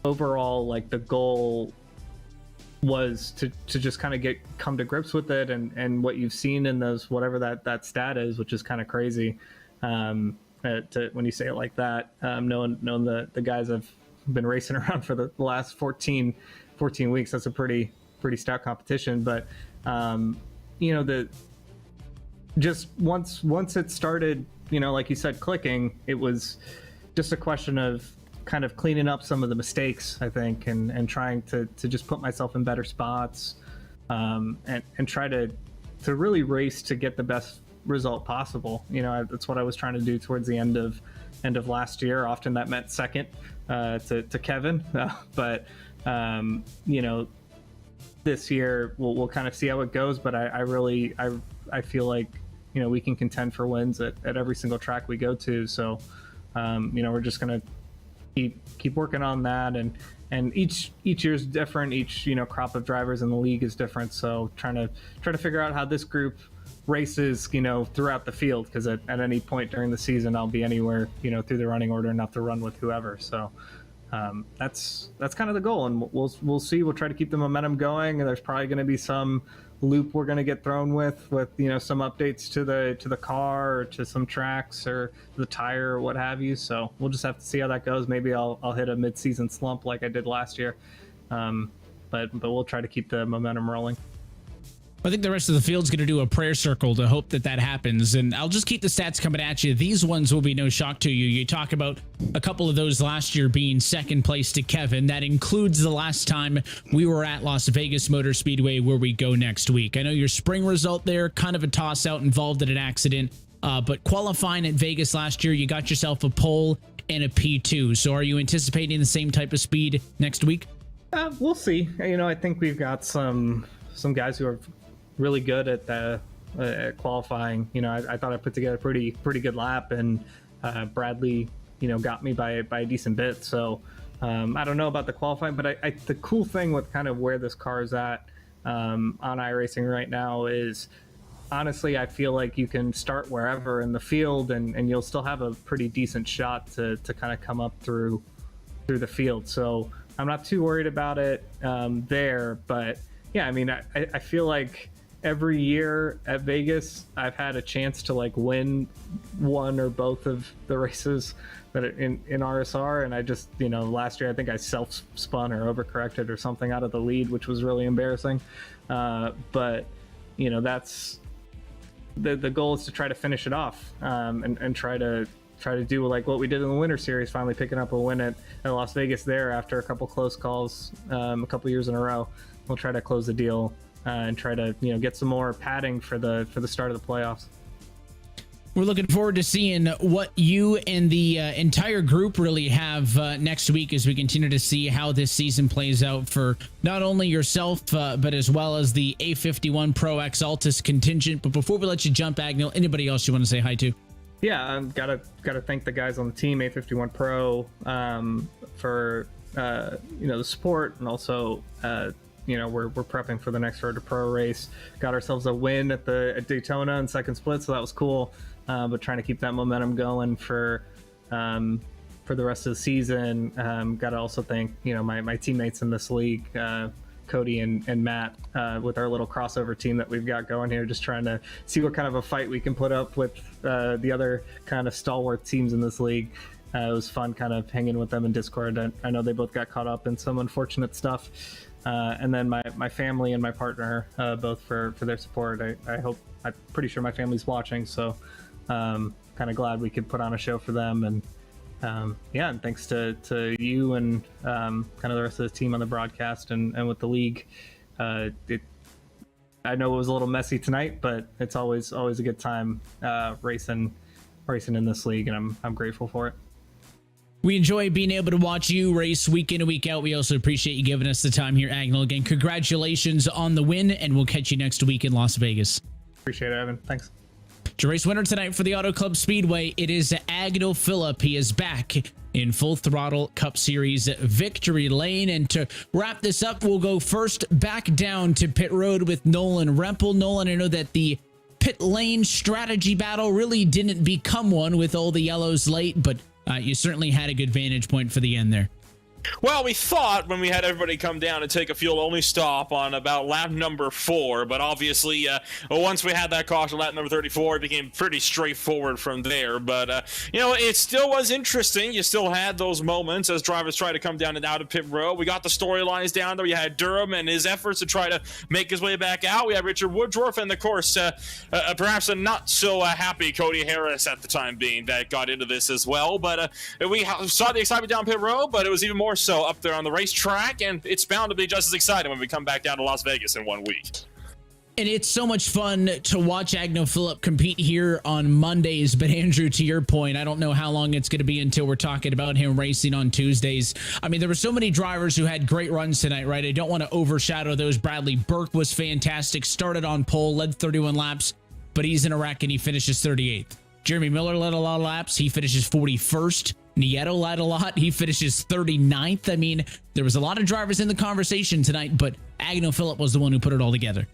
overall, like, the goal was to just kind of come to grips with it, and what you've seen in those, whatever that stat is, which is kind of crazy when you say it like that, knowing the guys have been racing around for the last 14 weeks. That's a pretty stout competition. But just once it started, like you said, clicking, it was just a question of kind of cleaning up some of the mistakes, I think, and trying to just put myself in better spots, and try to really race to get the best result possible. That's what I was trying to do towards the end of last year. Often that meant second to Kevin, but this year we'll kind of see how it goes. But I feel like we can contend for wins at every single track we go to. So we're just gonna keep working on that, and each year's different. Each crop of drivers in the league is different. So trying to figure out how this group races throughout the field, because at any point during the season I'll be anywhere through the running order enough to run with whoever. So that's kind of the goal, and we'll see. We'll try to keep the momentum going, and there's probably going to be some loop we're going to get thrown with some updates to the car, or to some tracks, or the tire, or what have you. So we'll just have to see how that goes. Maybe I'll hit a mid-season slump like I did last year, but we'll try to keep the momentum rolling. I think the rest of the field's going to do a prayer circle to hope that that happens. And I'll just keep the stats coming at you. These ones will be no shock to you. You talk about a couple of those last year being second place to Kevin. That includes the last time we were at Las Vegas Motor Speedway, where we go next week. I know your spring result there, kind of a toss out, involved in an accident. But qualifying at Vegas last year, you got yourself a pole and a P2. So are you anticipating the same type of speed next week? We'll see. You know, I think we've got some guys who are really good at qualifying. You know, I thought I put together a pretty good lap, and Bradley, you know, got me by a decent bit. So I don't know about the qualifying, but the cool thing with kind of where this car is at on iRacing right now is, honestly, I feel like you can start wherever in the field, and you'll still have a pretty decent shot to kind of come up through the field. So I'm not too worried about it there. But yeah, I mean, I feel like every year at Vegas, I've had a chance to like win one or both of the races that are in RSR. And I just, you know, last year I think I self-spun or overcorrected or something out of the lead, which was really embarrassing. But, you know, that's the goal, is to try to finish it off and try to do like what we did in the Winter Series, finally picking up a win at Las Vegas there after a couple close calls a couple years in a row. We'll try to close the deal and try to, you know, get some more padding for the start of the playoffs. We're looking forward to seeing what you and the entire group really have next week, as we continue to see how this season plays out for not only yourself, but as well as the A51 Pro X Altus contingent. But before we let you jump, Agnell, anybody else you want to say hi to? Yeah, gotta thank the guys on the team, A51 Pro, for you know, the support, and also you know, we're prepping for the next Road to Pro race. Got ourselves a win at Daytona in second split, so that was cool. But trying to keep that momentum going for the rest of the season. Got to also thank, you know, my teammates in this league, Cody and Matt, with our little crossover team that we've got going here, just trying to see what kind of a fight we can put up with the other kind of stalwart teams in this league. It was fun kind of hanging with them in Discord. I know they both got caught up in some unfortunate stuff. And then my family and my partner, both for their support. I'm pretty sure my family's watching, so kind of glad we could put on a show for them. And yeah, and thanks to you and kind of the rest of the team on the broadcast and with the league. I know it was a little messy tonight, but it's always a good time racing in this league, and I'm grateful for it. We enjoy being able to watch you race week in and week out. We also appreciate you giving us the time here, Agnell. Again, congratulations on the win, and we'll catch you next week in Las Vegas. Appreciate it, Evan. Thanks. To race winner tonight for the Auto Club Speedway, it is Agnell Phillip. He is back in Full Throttle Cup Series victory lane. And to wrap this up, we'll go first back down to pit road with Nolan Rempel. Nolan, I know that the pit lane strategy battle really didn't become one with all the yellows late, but you certainly had a good vantage point for the end there. Well, we thought when we had everybody come down and take a fuel-only stop on about lap number 4, but obviously once we had that caution, lap number 34, it became pretty straightforward from there. But, you know, it still was interesting. You still had those moments as drivers tried to come down and out of pit road. We got the storylines down there. You had Durham and his efforts to try to make his way back out. We had Richard Woodruff and, of course, perhaps a not-so-happy Cody Harris at the time being that got into this as well. But we saw the excitement down pit road, but it was even more so up there on the racetrack, and it's bound to be just as exciting when we come back down to Las Vegas in 1 week. And it's so much fun to watch Agnell Phillip compete here on Mondays. But Andrew, to your point, I don't know how long it's going to be until we're talking about him racing on Tuesdays. I mean, there were so many drivers who had great runs tonight, right? I don't want to overshadow those. Bradley Burke was fantastic, started on pole, led 31 laps, but he's in a wreck and he finishes 38th. Jeremy Miller led a lot of laps. He finishes 41st. Nieto led a lot. He finishes 39th. I mean, there was a lot of drivers in the conversation tonight, but Agnell Phillip was the one who put it all together.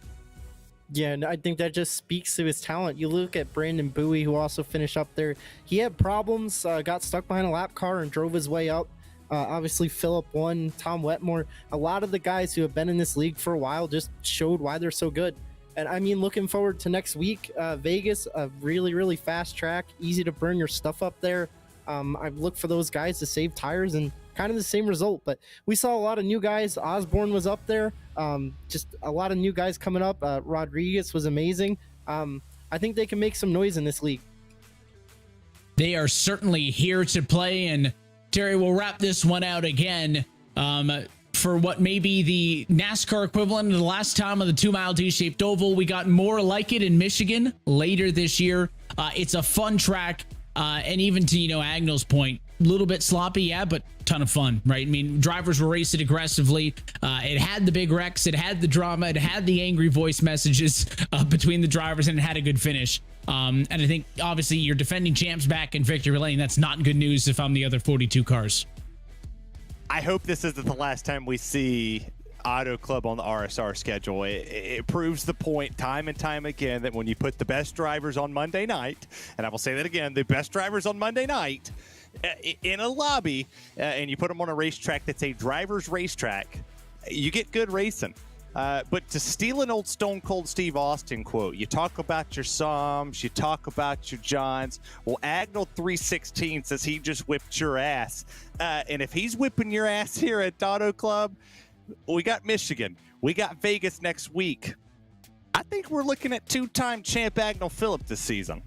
Yeah, and I think that just speaks to his talent. You look at Brandon Bowie, who also finished up there. He had problems, got stuck behind a lap car and drove his way up. Obviously, Phillip won, Tom Wetmore. A lot of the guys who have been in this league for a while just showed why they're so good. And I mean, looking forward to next week, Vegas, a really, really fast track, easy to burn your stuff up there. I look for those guys to save tires and kind kind of the same result. But we saw a lot of new guys. Osborne was up there. Just a lot of new guys coming up. Rodriguez was amazing. I think they can make some noise in this league. They are certainly here to play, and Terry, we'll wrap this one out again for what may be the NASCAR equivalent of the last time on the 2-mile D-shaped oval. We got more like it in Michigan later this year. It's a fun track, and even to, Agnell's point, a little bit sloppy, yeah, but ton of fun, right? I mean, drivers were racing aggressively. It had the big wrecks, it had the drama, it had the angry voice messages between the drivers, and it had a good finish. And I think, obviously, you're defending champs back in victory lane. That's not good news if I'm the other 42 cars. I hope this isn't the last time we see Auto Club on the RSR schedule. It proves the point time and time again that when you put the best drivers on Monday night, and I will say that again, the best drivers on Monday night in a lobby, and you put them on a racetrack that's a driver's racetrack, you get good racing. But to steal an old Stone Cold Steve Austin quote, you talk about your Psalms, you talk about your Johns. Well, Agnell 316 says he just whipped your ass. And if he's whipping your ass here at Auto Club, we got Michigan. We got Vegas next week. I think we're looking at two-time champ Agnell Phillip this season.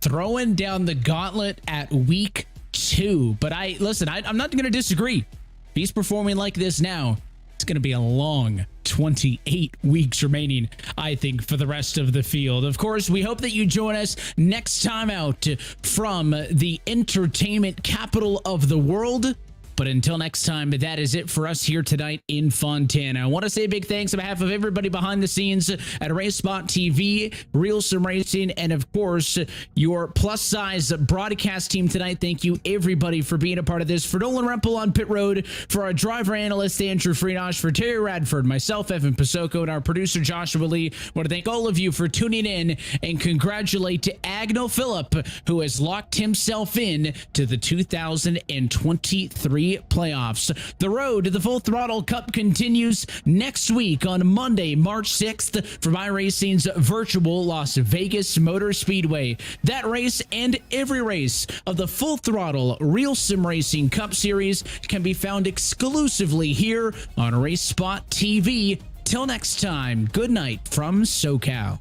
Throwing down the gauntlet at week 2. But I'm not going to disagree. If he's performing like this now, it's going to be a long 28 weeks remaining, I think, for the rest of the field. Of course, we hope that you join us next time out from the entertainment capital of the world. But until next time, that is it for us here tonight in Fontana. I want to say a big thanks on behalf of everybody behind the scenes at RaceSpotTV, RealSimRacing, and of course, your plus-size broadcast team tonight. Thank you, everybody, for being a part of this. For Nolan Rempel on pit road, for our driver analyst, Andrew Freenosh, for Terry Radford, myself, Evan Pasoko, and our producer, Joshua Lee. I want to thank all of you for tuning in and congratulate to Agnell Phillip, who has locked himself in to the 2023 playoffs. The road to the Full Throttle Cup continues next week on Monday, March 6th for iRacing's virtual Las Vegas Motor Speedway. That race and every race of the Full Throttle RealSimRacing Cup Series can be found exclusively here on RaceSpotTV. Till next time, good night from SoCal.